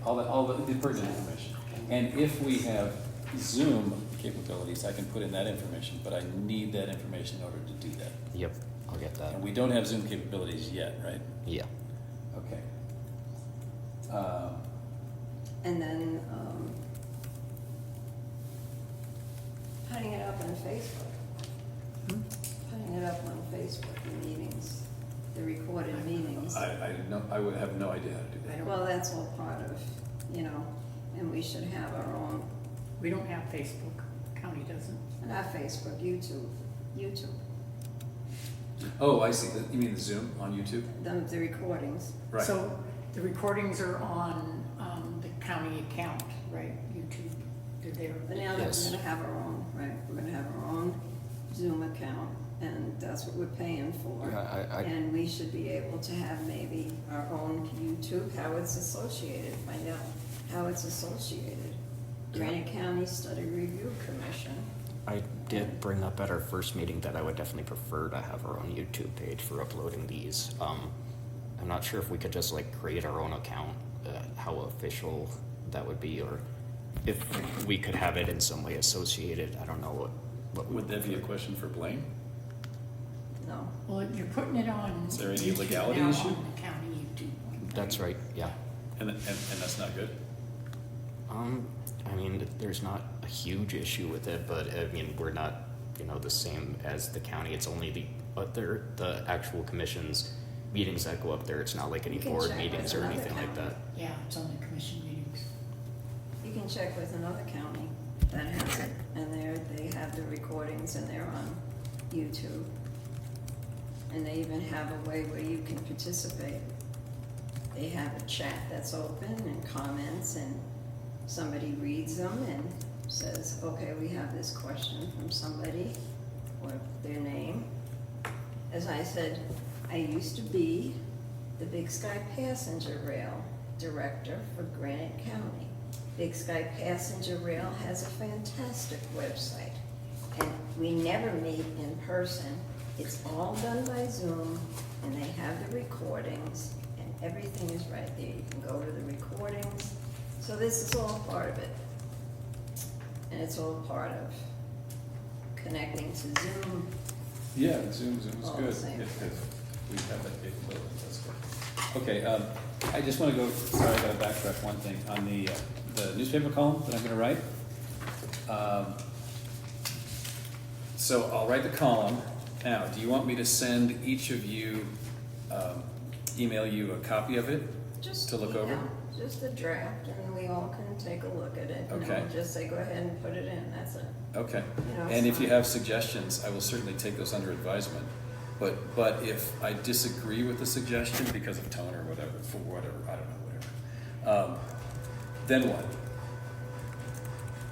[SPEAKER 3] all the pertinent information. And if we have Zoom capabilities, I can put in that information, but I need that information in order to do that.
[SPEAKER 4] Yep, I'll get that.
[SPEAKER 3] And we don't have Zoom capabilities yet, right?
[SPEAKER 4] Yeah.
[SPEAKER 3] Okay.
[SPEAKER 2] And then, putting it up on Facebook. Putting it up on Facebook, the meetings, the recorded meetings.
[SPEAKER 3] I would have no idea how to do that.
[SPEAKER 2] Well, that's all part of, and we should have our own,
[SPEAKER 1] We don't have Facebook, county doesn't.
[SPEAKER 2] not Facebook, YouTube.
[SPEAKER 3] Oh, I see. You mean the Zoom on YouTube?
[SPEAKER 2] The recordings.
[SPEAKER 3] Right.
[SPEAKER 1] So the recordings are on the county account, right, YouTube, they're there.
[SPEAKER 2] But now that we're
[SPEAKER 4] Yes.
[SPEAKER 2] gonna have our own, right, we're gonna have our own Zoom account, and that's what we're paying for.
[SPEAKER 4] Yeah, I-
[SPEAKER 2] And we should be able to have maybe our own YouTube, how it's associated, find out how it's associated. Granite County Study Review Commission.
[SPEAKER 4] I did bring up at our first meeting that I would definitely prefer to have our own YouTube page for uploading these. I'm not sure if we could just like create our own account, how official that would be, or if we could have it in some way associated. I don't know what
[SPEAKER 3] Would that be a question for Blaine?
[SPEAKER 2] No,
[SPEAKER 1] Well, you're putting it on.
[SPEAKER 3] Is there any
[SPEAKER 1] YouTube
[SPEAKER 3] legality
[SPEAKER 1] now
[SPEAKER 3] issue?
[SPEAKER 1] On the county YouTube.
[SPEAKER 4] That's right, yeah.
[SPEAKER 3] And that's not good?
[SPEAKER 4] I mean, there's not a huge issue with it, but I mean, we're not, the same as the county. It's only the actual commission's meetings that go up there. It's not like any
[SPEAKER 2] You can
[SPEAKER 4] board
[SPEAKER 2] check
[SPEAKER 4] meetings
[SPEAKER 2] with
[SPEAKER 4] or
[SPEAKER 2] another
[SPEAKER 4] anything like
[SPEAKER 2] county.
[SPEAKER 4] that.
[SPEAKER 1] Yeah, it's only commission meetings.
[SPEAKER 2] you can check with another county that has it, and they have the recordings, and they're on YouTube. And they even have a way where you can participate. They have a chat that's open and comments, and somebody reads them and says, okay, we have this question from somebody, or their name. As I said, I used to be the Big Sky Passenger Rail Director for Granite County. Big Sky Passenger Rail has a fantastic website, and we never meet in person. It's all done by Zoom, and they have the recordings, and everything is right there. You can go to the recordings. So this is all part of it. And it's all part of connecting to Zoom.
[SPEAKER 3] Yeah, Zoom's
[SPEAKER 2] All
[SPEAKER 3] good.
[SPEAKER 2] the same.
[SPEAKER 3] It's good. We have that capability, that's good. Okay, I just want to go, sorry, I got to backtrack one thing. On the newspaper column that I'm going to write, so I'll write the column. Now, do you want me to send each of you, email you a copy of it
[SPEAKER 2] Just,
[SPEAKER 3] to look over?
[SPEAKER 2] just a draft, and we all can take a look at it. And
[SPEAKER 3] Okay.
[SPEAKER 2] I'll just say, go ahead and put it in, that's it.
[SPEAKER 3] Okay.
[SPEAKER 2] You know,
[SPEAKER 3] And
[SPEAKER 2] it's
[SPEAKER 3] if you
[SPEAKER 2] fine.
[SPEAKER 3] have suggestions, I will certainly take those under advisement. But if I disagree with the suggestion because of tone or whatever, for whatever, I don't know, whatever, then what?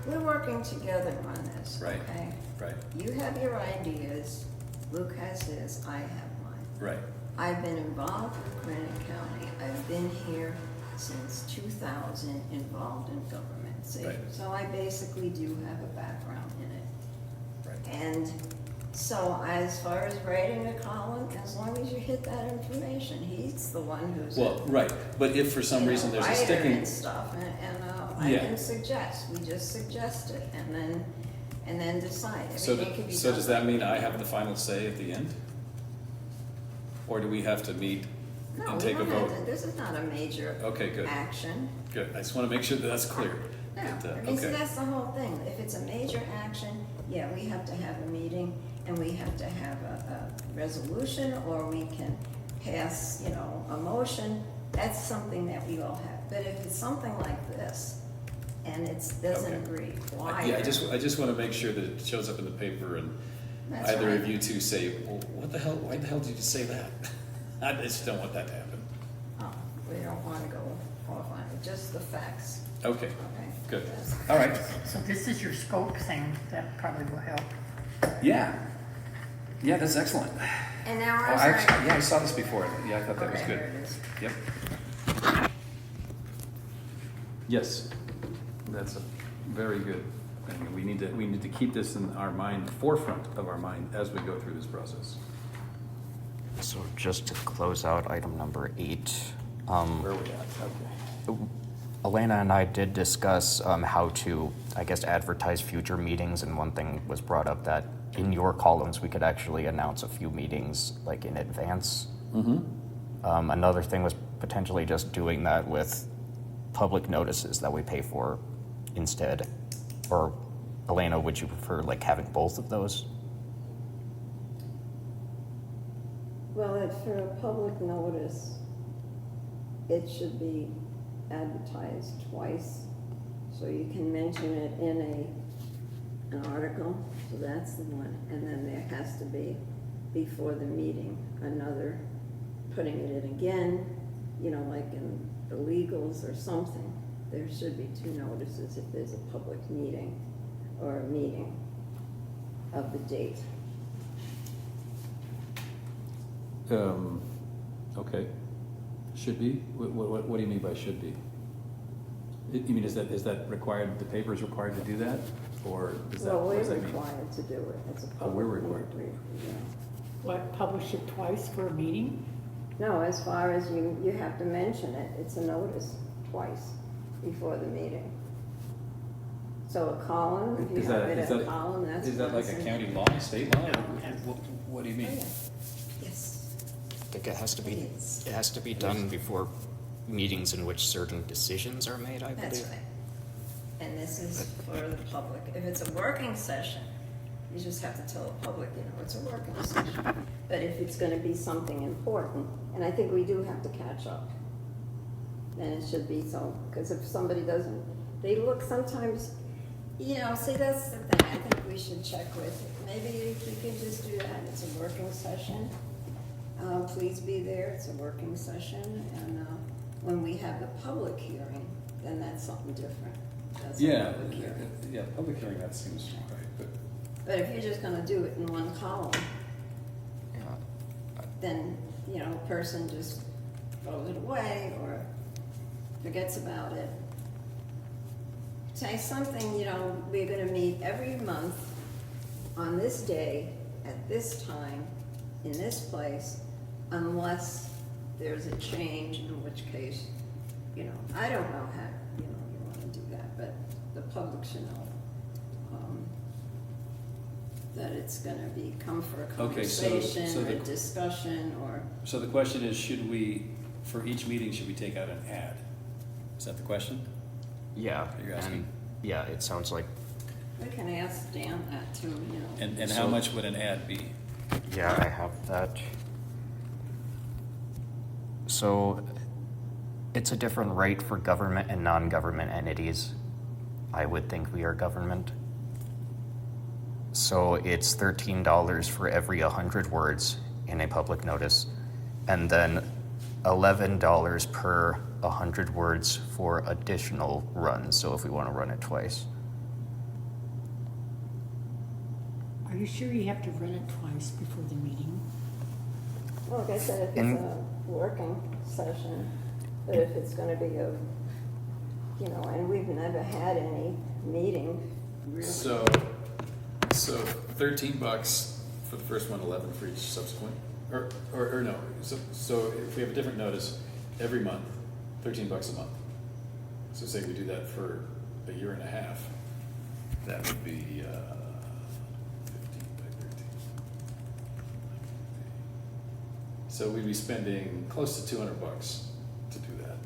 [SPEAKER 2] We're working together on this,
[SPEAKER 3] Right.
[SPEAKER 2] okay?
[SPEAKER 3] Right,
[SPEAKER 2] You have your ideas, Luke has his, I have mine.
[SPEAKER 3] right.
[SPEAKER 2] I've been involved with Granite County. I've been here since 2000, involved in government. See?
[SPEAKER 3] Right.
[SPEAKER 2] So I basically do have a background in it.
[SPEAKER 3] Right.
[SPEAKER 2] And so as far as writing a column, as long as you hit that information, he's the one who's
[SPEAKER 3] Well, right, but if for some
[SPEAKER 2] you know,
[SPEAKER 3] reason there's a
[SPEAKER 2] writer
[SPEAKER 3] sticking,
[SPEAKER 2] and stuff, and I
[SPEAKER 3] Yeah.
[SPEAKER 2] can suggest. We just suggest it, and then decide.
[SPEAKER 3] so,
[SPEAKER 2] Everything can be
[SPEAKER 3] so
[SPEAKER 2] done
[SPEAKER 3] does that
[SPEAKER 2] by
[SPEAKER 3] mean I
[SPEAKER 2] email.
[SPEAKER 3] have the final say at the end? Or do we have to meet
[SPEAKER 2] No,
[SPEAKER 3] and
[SPEAKER 2] we
[SPEAKER 3] take a
[SPEAKER 2] don't have
[SPEAKER 3] vote?
[SPEAKER 2] to, this is not a major
[SPEAKER 3] Okay, good,
[SPEAKER 2] action.
[SPEAKER 3] good. I just want to make sure that that's clear.
[SPEAKER 2] No,
[SPEAKER 3] That,
[SPEAKER 2] I mean, see,
[SPEAKER 3] okay,
[SPEAKER 2] that's the whole thing. If it's a major action, yeah, we have to have a meeting, and we have to have a resolution, or we can pass, you know, a motion. That's something that we all have. But if it's something like this, and it doesn't
[SPEAKER 3] Okay.
[SPEAKER 2] agree, why?
[SPEAKER 3] yeah, I just want to make sure that it shows up in the paper and
[SPEAKER 2] That's
[SPEAKER 3] either
[SPEAKER 2] right.
[SPEAKER 3] of you two say, well, what the hell, why the hell did you say that? I just don't want that to happen.
[SPEAKER 2] Oh, we don't want to go off on it, just the facts,
[SPEAKER 3] Okay,
[SPEAKER 2] okay?
[SPEAKER 3] good.
[SPEAKER 2] That's-
[SPEAKER 3] All right.
[SPEAKER 1] So this is your scope thing, that probably will help.
[SPEAKER 3] Yeah. Yeah, that's excellent.
[SPEAKER 2] And now
[SPEAKER 3] Oh,
[SPEAKER 2] our
[SPEAKER 3] yeah, I saw this before. Yeah, I thought that was
[SPEAKER 2] Okay,
[SPEAKER 3] good.
[SPEAKER 2] here it is.
[SPEAKER 3] Yep. Yes, that's a very good thing. We need to keep this in our mind, forefront of our mind as we go through this process.
[SPEAKER 4] So just to close out item number 8,
[SPEAKER 3] Where are we at? Okay.
[SPEAKER 4] Elena and I did discuss how to, I guess, advertise future meetings, and one thing was brought up that in your columns, we could actually announce a few meetings like in advance. Another thing was potentially just doing that with public notices that we pay for instead. Or Elena, would you prefer like having both of those?
[SPEAKER 2] Well, for a public notice, it should be advertised twice, so you can mention it in an article, so that's the one. And then there has to be, before the meeting, another, putting it in again, you know, like in the legals or something. There should be 2 notices if there's a public meeting or a meeting of the date.
[SPEAKER 3] Okay. Should be? What do you mean by should be? You mean, is that required, the paper is required to do that? Or is that,
[SPEAKER 2] Well,
[SPEAKER 3] what
[SPEAKER 2] we're
[SPEAKER 3] does that mean?
[SPEAKER 2] required to do it. It's a
[SPEAKER 3] Oh,
[SPEAKER 2] public.
[SPEAKER 3] we're required.
[SPEAKER 2] Yeah.
[SPEAKER 1] What, publish it twice for a meeting?
[SPEAKER 2] No, as far as you have to mention it, it's a notice twice before the meeting. So a column, if
[SPEAKER 3] Is
[SPEAKER 2] you have
[SPEAKER 3] that,
[SPEAKER 2] it
[SPEAKER 3] is
[SPEAKER 2] as a
[SPEAKER 3] that,
[SPEAKER 2] column, that's.
[SPEAKER 3] is that like
[SPEAKER 2] once
[SPEAKER 3] a
[SPEAKER 2] in-
[SPEAKER 3] county law, state law? What do you
[SPEAKER 2] Oh,
[SPEAKER 3] mean?
[SPEAKER 2] yeah. Yes.
[SPEAKER 4] I think it has to be,
[SPEAKER 2] It is.
[SPEAKER 4] it has to be done before meetings in which certain decisions are made, I believe.
[SPEAKER 2] That's right. And this is for the public. If it's a working session, you just have to tell the public, you know, it's a working session. But if it's gonna be something important, and I think we do have to catch up, then it should be so, because if somebody doesn't, they look sometimes, you know, see, that's the thing, I think we should check with. Maybe if we can just do that, it's a working session. Please be there, it's a working session, and when we have the public hearing, then that's something different. That's a
[SPEAKER 3] Yeah,
[SPEAKER 2] public hearing.
[SPEAKER 3] yeah, public hearing, that seems right, but
[SPEAKER 2] But if you're just gonna do it in one column,
[SPEAKER 4] Yeah.
[SPEAKER 2] then, you know, a person just throws it away or forgets about it. Say something, you know, we're gonna meet every month on this day, at this time, in this place, unless there's a change, in which case, you know, I don't know how, you know, you wanna do that, but the public should know. That it's gonna be come for a
[SPEAKER 3] Okay, so
[SPEAKER 2] conversation or
[SPEAKER 3] the-
[SPEAKER 2] a discussion or,
[SPEAKER 3] So the question is, should we, for each meeting, should we take out an ad? Is that the question?
[SPEAKER 4] Yeah,
[SPEAKER 3] You're asking?
[SPEAKER 4] and, yeah, it sounds like,
[SPEAKER 2] we can ask Dan that too, you know.
[SPEAKER 3] And how
[SPEAKER 4] So-
[SPEAKER 3] much would an ad be?
[SPEAKER 4] yeah, I have that. So, it's a different rate for government and non-government entities. I would think we are government. So it's $13 for every 100 words in a public notice, and then $11 per 100 words for additional runs, so if we want to run it twice.
[SPEAKER 1] Are you sure you have to run it twice before the meeting?
[SPEAKER 2] Well, like I said, if it's
[SPEAKER 4] In-
[SPEAKER 2] a working session, but if it's gonna be a, you know, and we've never had any meeting, really.
[SPEAKER 3] So $13 for the first one, 11 for each subsequent, or no, so if we have a different notice every month, $13 a month. So say we do that for a year and a half, that would be 15 by 13. So we'd be spending close to $200 to do that.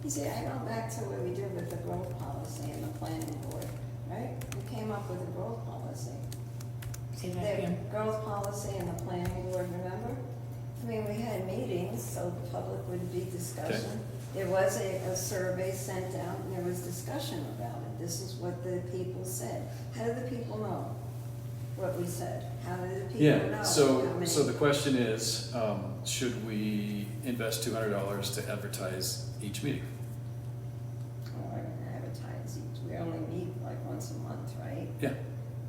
[SPEAKER 2] You see, I go back to what we did with the growth policy and the planning board, right? We came up with a growth policy.
[SPEAKER 1] Say that
[SPEAKER 2] The
[SPEAKER 1] again.
[SPEAKER 2] growth policy and the planning board, remember? I mean, we had meetings, so the public would be discussion. There was a survey sent out, and there was discussion about it. This is what the people said. How do the people know what we said? How do the people know?
[SPEAKER 3] Yeah,
[SPEAKER 2] how
[SPEAKER 3] so
[SPEAKER 2] many-
[SPEAKER 3] the question is, should we invest $200 to advertise each meeting?
[SPEAKER 2] Oh, we're gonna advertise each, we only meet like once a month, right?
[SPEAKER 3] Yeah,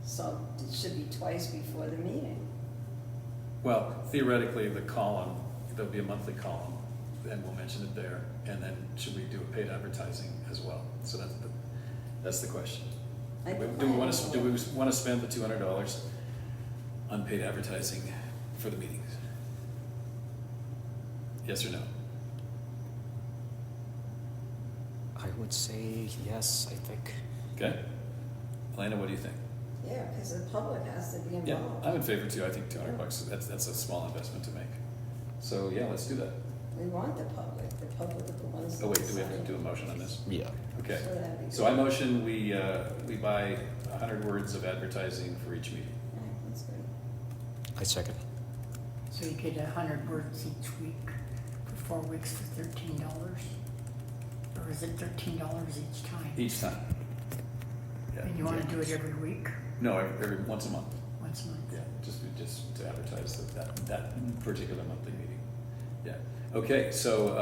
[SPEAKER 2] So it should be twice before the meeting.
[SPEAKER 3] well, theoretically, the column, there'll be a monthly column, and we'll mention it there, and then should we do a paid advertising as well? So that's the question.
[SPEAKER 2] Like the
[SPEAKER 3] Do we want
[SPEAKER 2] planning
[SPEAKER 3] to, do we
[SPEAKER 2] board.
[SPEAKER 3] want to spend the $200 on paid advertising for the meetings? Yes or no?
[SPEAKER 4] I would say yes, I think.
[SPEAKER 3] Okay? Elena, what do you think?
[SPEAKER 2] Yeah, because the public has to be
[SPEAKER 3] Yeah,
[SPEAKER 2] involved.
[SPEAKER 3] I'm in favor too. I think $200, that's a small investment to make. So, yeah, let's do that.
[SPEAKER 2] We want the public are the ones. that
[SPEAKER 3] Oh, wait, do we have to
[SPEAKER 2] decide.
[SPEAKER 3] do a motion on this?
[SPEAKER 4] Yeah.
[SPEAKER 3] Okay.
[SPEAKER 2] So that'd be
[SPEAKER 3] So I motion we buy 100 words of advertising for each meeting.
[SPEAKER 2] Right, that's good.
[SPEAKER 4] I second.
[SPEAKER 1] So you get 100 words each week for 4 weeks for $13? Or is it $13 each time?
[SPEAKER 3] Each time. Yeah.
[SPEAKER 1] And you want to do it every week,
[SPEAKER 3] No, every, once a month.
[SPEAKER 1] once a month?
[SPEAKER 3] Yeah, just to advertise that particular monthly meeting. Yeah. Okay, so,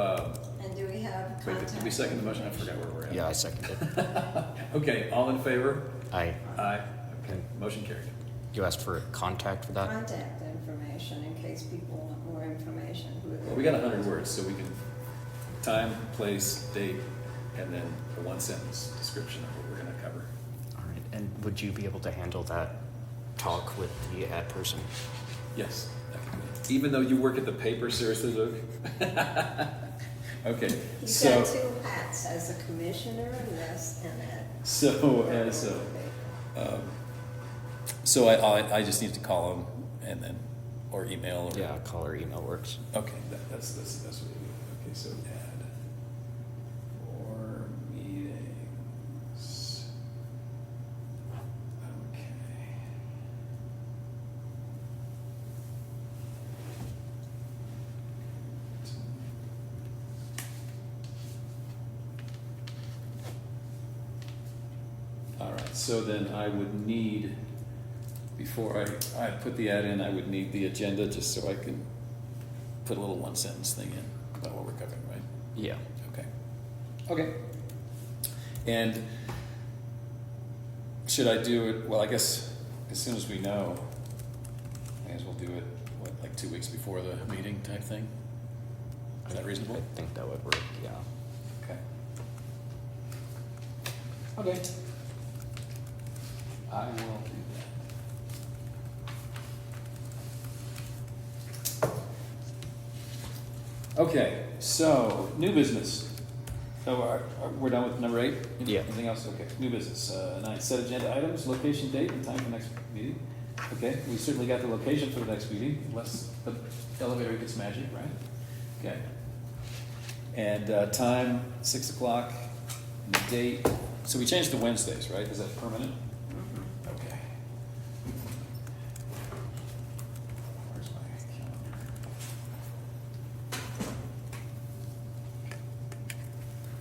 [SPEAKER 2] And do we have
[SPEAKER 3] wait,
[SPEAKER 2] contact?
[SPEAKER 3] did we second the motion? I forgot
[SPEAKER 2] information?
[SPEAKER 3] where we're at.
[SPEAKER 4] Yeah, I seconded.
[SPEAKER 3] Okay, all in favor?
[SPEAKER 4] I,
[SPEAKER 3] Aye. Okay, motion carried.
[SPEAKER 4] you asked for contact for that?
[SPEAKER 2] Contact information in case people want more information. Who
[SPEAKER 3] Well, we got 100 words, so we can, time, place, date, and then a one-sentence description of what we're gonna cover.
[SPEAKER 4] All right, and would you be able to handle that talk with the ad person?
[SPEAKER 3] Yes, that can be. Even though you work at the paper, seriously, Luke? Okay,
[SPEAKER 2] He's
[SPEAKER 3] so,
[SPEAKER 2] got two hats, as a commissioner, yes, and that.
[SPEAKER 3] so as so I just need to call him and then, or email or.
[SPEAKER 4] Yeah, call or email works.
[SPEAKER 3] Okay, that's what we do. Okay, so add for meetings. Okay. All right, so then I would need, before I put the ad in, I would need the agenda just so I can put a little one sentence thing in about what we're covering, right?
[SPEAKER 4] Yeah.
[SPEAKER 3] Okay. Okay. And should I do it, well, I guess as soon as we know, may as well do it, what, like 2 weeks before the meeting type thing? Is that reasonable?
[SPEAKER 4] I think that would work, yeah.
[SPEAKER 3] Okay. Okay. I will do that. Okay, so, new business. So we're done with number 8?
[SPEAKER 4] Yeah.
[SPEAKER 3] Anything else? Okay, new business. 9, set agenda items, location, date, and time for next meeting. Okay, we certainly got the location for the next meeting, unless the elevator gets magic, right? Okay. And time, 6 o'clock, and the date. So we changed to Wednesdays, right? Is that permanent? Okay. Where's my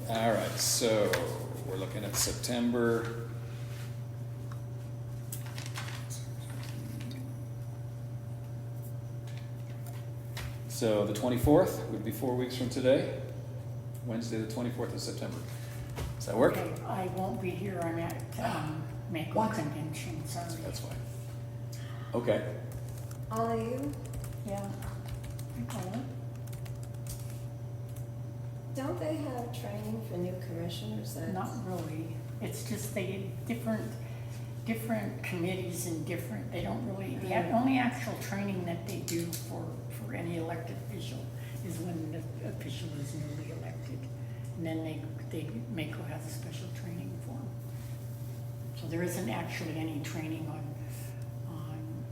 [SPEAKER 3] calendar? All right, so we're looking at September. So the 24th would be 4 weeks from today, Wednesday, the 24th of September. Does that work?
[SPEAKER 1] Okay, I won't be here, I'm at, Mako
[SPEAKER 3] What?
[SPEAKER 1] Convention, sorry.
[SPEAKER 3] That's fine. Okay.
[SPEAKER 2] All of you,
[SPEAKER 1] Yeah. Okay.
[SPEAKER 2] don't they have training for new commissioners?
[SPEAKER 1] Not really, it's just they, different committees and different, they don't really, the only actual training that they do for any elected official is when the official is newly elected. And then Mako has a special training for them. So there isn't actually any training on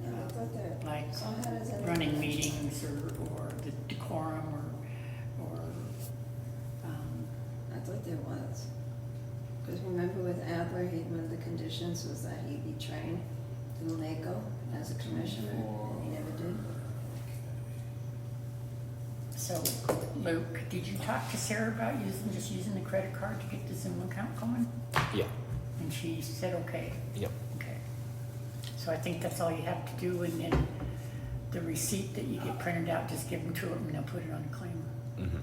[SPEAKER 2] Yeah, I thought that.
[SPEAKER 1] like
[SPEAKER 2] So how does that?
[SPEAKER 1] running meetings or the decorum or
[SPEAKER 2] I thought there was. Because remember with Adler, one of the conditions was that he be trained through NACO as a commissioner, and he never did.
[SPEAKER 1] So, Luke, did you talk to Sarah about just using the credit card to get the Zoom account going?
[SPEAKER 4] Yeah,
[SPEAKER 1] And she said, okay,
[SPEAKER 4] yep.
[SPEAKER 1] okay. So I think that's all you have to do, and then the receipt that you get printed out, just give them to them and they'll put it on the claim.
[SPEAKER 4] Mhm.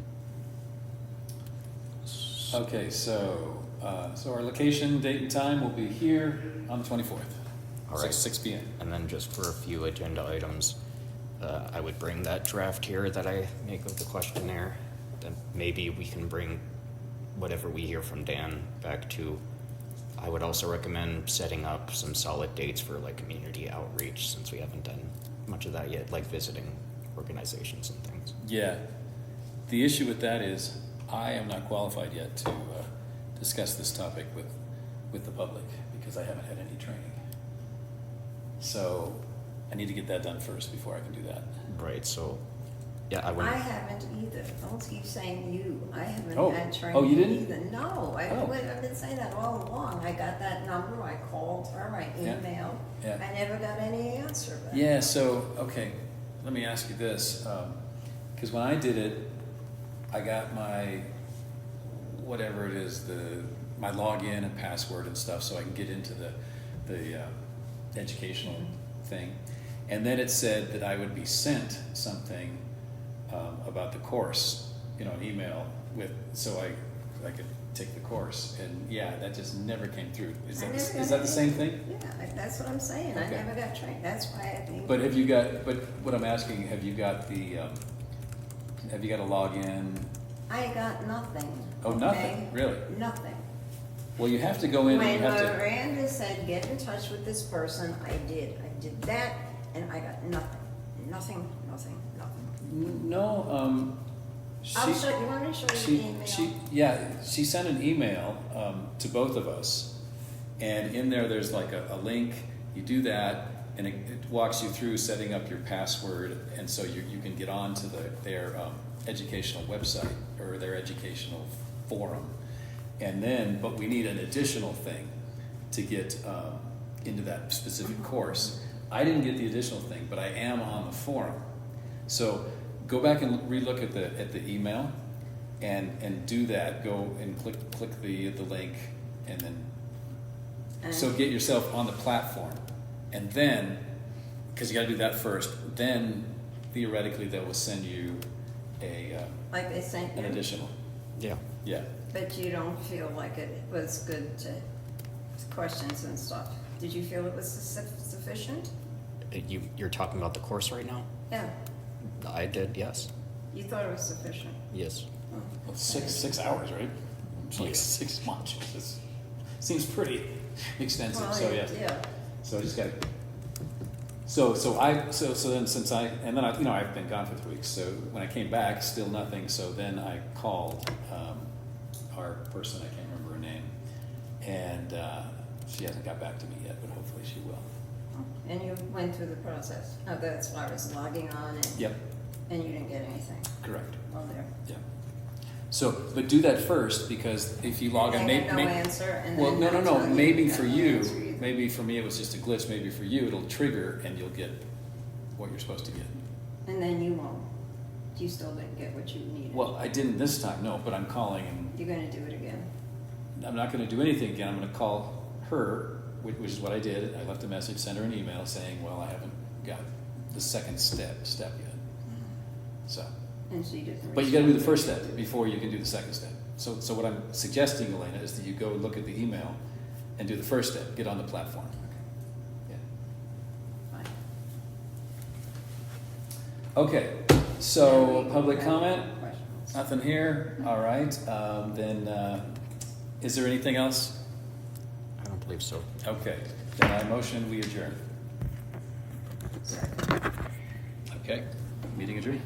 [SPEAKER 3] Okay, so our location, date, and time will be here on the 24th.
[SPEAKER 4] All right.
[SPEAKER 3] 6 p.m.
[SPEAKER 4] And then just for a few agenda items, I would bring that draft here that I make of the questionnaire. Then maybe we can bring whatever we hear from Dan back to. I would also recommend setting up some solid dates for like community outreach, since we haven't done much of that yet, like visiting organizations and things.
[SPEAKER 3] Yeah. The issue with that is I am not qualified yet to discuss this topic with the public because I haven't had any training. So I need to get that done first before I can do that.
[SPEAKER 4] Right, so, yeah, I
[SPEAKER 2] I
[SPEAKER 4] wouldn't.
[SPEAKER 2] haven't either. Don't keep saying you. I haven't
[SPEAKER 3] Oh.
[SPEAKER 2] had training
[SPEAKER 3] Oh, you didn't?
[SPEAKER 2] either. No,
[SPEAKER 3] Oh.
[SPEAKER 2] I've been saying that all along. I got that number, I called her, I
[SPEAKER 3] Yeah.
[SPEAKER 2] emailed.
[SPEAKER 3] Yeah.
[SPEAKER 2] I never got any answer back.
[SPEAKER 3] Yeah, so, okay, let me ask you this. Because when I did it, I got my, whatever it is, my login and password and stuff so I can get into the educational thing. And then it said that I would be sent something about the course, an email so I could take the course. And yeah, that just never came through. Is
[SPEAKER 2] I
[SPEAKER 3] that
[SPEAKER 2] never got
[SPEAKER 3] the
[SPEAKER 2] any-
[SPEAKER 3] same thing?
[SPEAKER 2] Yeah, that's what I'm saying. I
[SPEAKER 3] Okay.
[SPEAKER 2] never got trained. That's why I think.
[SPEAKER 3] But what I'm asking, have you got a login?
[SPEAKER 2] I got nothing.
[SPEAKER 3] Oh, nothing?
[SPEAKER 2] okay?
[SPEAKER 3] Really?
[SPEAKER 2] Nothing.
[SPEAKER 3] Well, you have to go in and
[SPEAKER 2] When
[SPEAKER 3] you have to,
[SPEAKER 2] Miranda said, get in touch with this person, I did. I did that, and I got nothing. Nothing, nothing, nothing.
[SPEAKER 3] no,
[SPEAKER 2] I'll show, you want me to show you the email?
[SPEAKER 3] she sent an email to both of us, and in there's like a link. You do that, and it walks you through setting up your password, and so you can get on to their educational website or their educational forum, and then but we need an additional thing to get into that specific course. I didn't get the additional thing, but I am on the forum, so. Go back and relook at the email, and do that. Go and click the link, and then so get yourself on the platform, and then because you got to do that first. Then theoretically they will send you
[SPEAKER 2] Like they sent
[SPEAKER 3] an
[SPEAKER 2] you,
[SPEAKER 3] additional.
[SPEAKER 4] Yeah.
[SPEAKER 3] Yeah.
[SPEAKER 2] but you don't feel like it was good to questions and stuff. Did you feel it was sufficient?
[SPEAKER 4] You're talking about the course right now?
[SPEAKER 2] Yeah,
[SPEAKER 4] I did, yes.
[SPEAKER 2] you thought it was sufficient.
[SPEAKER 4] Yes.
[SPEAKER 2] Oh.
[SPEAKER 3] Well, 6 hours, right? It's like
[SPEAKER 4] Yeah.
[SPEAKER 3] 6 modules. Seems pretty extensive,
[SPEAKER 2] Well,
[SPEAKER 3] so yeah.
[SPEAKER 2] Yeah,
[SPEAKER 3] So I just got, so then since and then I've been gone for 3 weeks, so when I came back, still nothing, so then I called, our person, I can't remember her name, and, she hasn't got back to me yet, but hopefully she will.
[SPEAKER 2] and you went through the process. Oh, that's why I was logging on and.
[SPEAKER 3] Yep,
[SPEAKER 2] And you didn't get anything.
[SPEAKER 3] correct,
[SPEAKER 2] Well, there.
[SPEAKER 3] yeah. So, but do that first, because if you log in,
[SPEAKER 2] They had no
[SPEAKER 3] maybe.
[SPEAKER 2] answer, and
[SPEAKER 3] Well,
[SPEAKER 2] then
[SPEAKER 3] no,
[SPEAKER 2] that's when you
[SPEAKER 3] maybe
[SPEAKER 2] got
[SPEAKER 3] for
[SPEAKER 2] no
[SPEAKER 3] you,
[SPEAKER 2] answer either.
[SPEAKER 3] maybe for me it was just a glitch, maybe for you it'll trigger and you'll get what you're supposed to get.
[SPEAKER 2] And then you won't. You still didn't get what you needed.
[SPEAKER 3] Well, I didn't this time, no, but I'm calling and
[SPEAKER 2] You're gonna do it again.
[SPEAKER 3] I'm not gonna do anything again, I'm gonna call her, which is what I did, I left a message, sent her an email saying, well, I haven't got the second step yet, so.
[SPEAKER 2] And she didn't.
[SPEAKER 3] But you gotta do the
[SPEAKER 2] respond.
[SPEAKER 3] first step before you can do the second step. So what I'm suggesting, Elena, is that you go look at the email and do the first step, get on the platform. Yeah.
[SPEAKER 2] Fine.
[SPEAKER 3] Okay, so public
[SPEAKER 2] Yeah,
[SPEAKER 3] comment?
[SPEAKER 2] questions.
[SPEAKER 3] Nothing here, all right, then, is there anything else?
[SPEAKER 4] I don't believe so.
[SPEAKER 3] Okay, then I motion we adjourn.
[SPEAKER 2] Second.
[SPEAKER 3] Okay, meeting adjourned.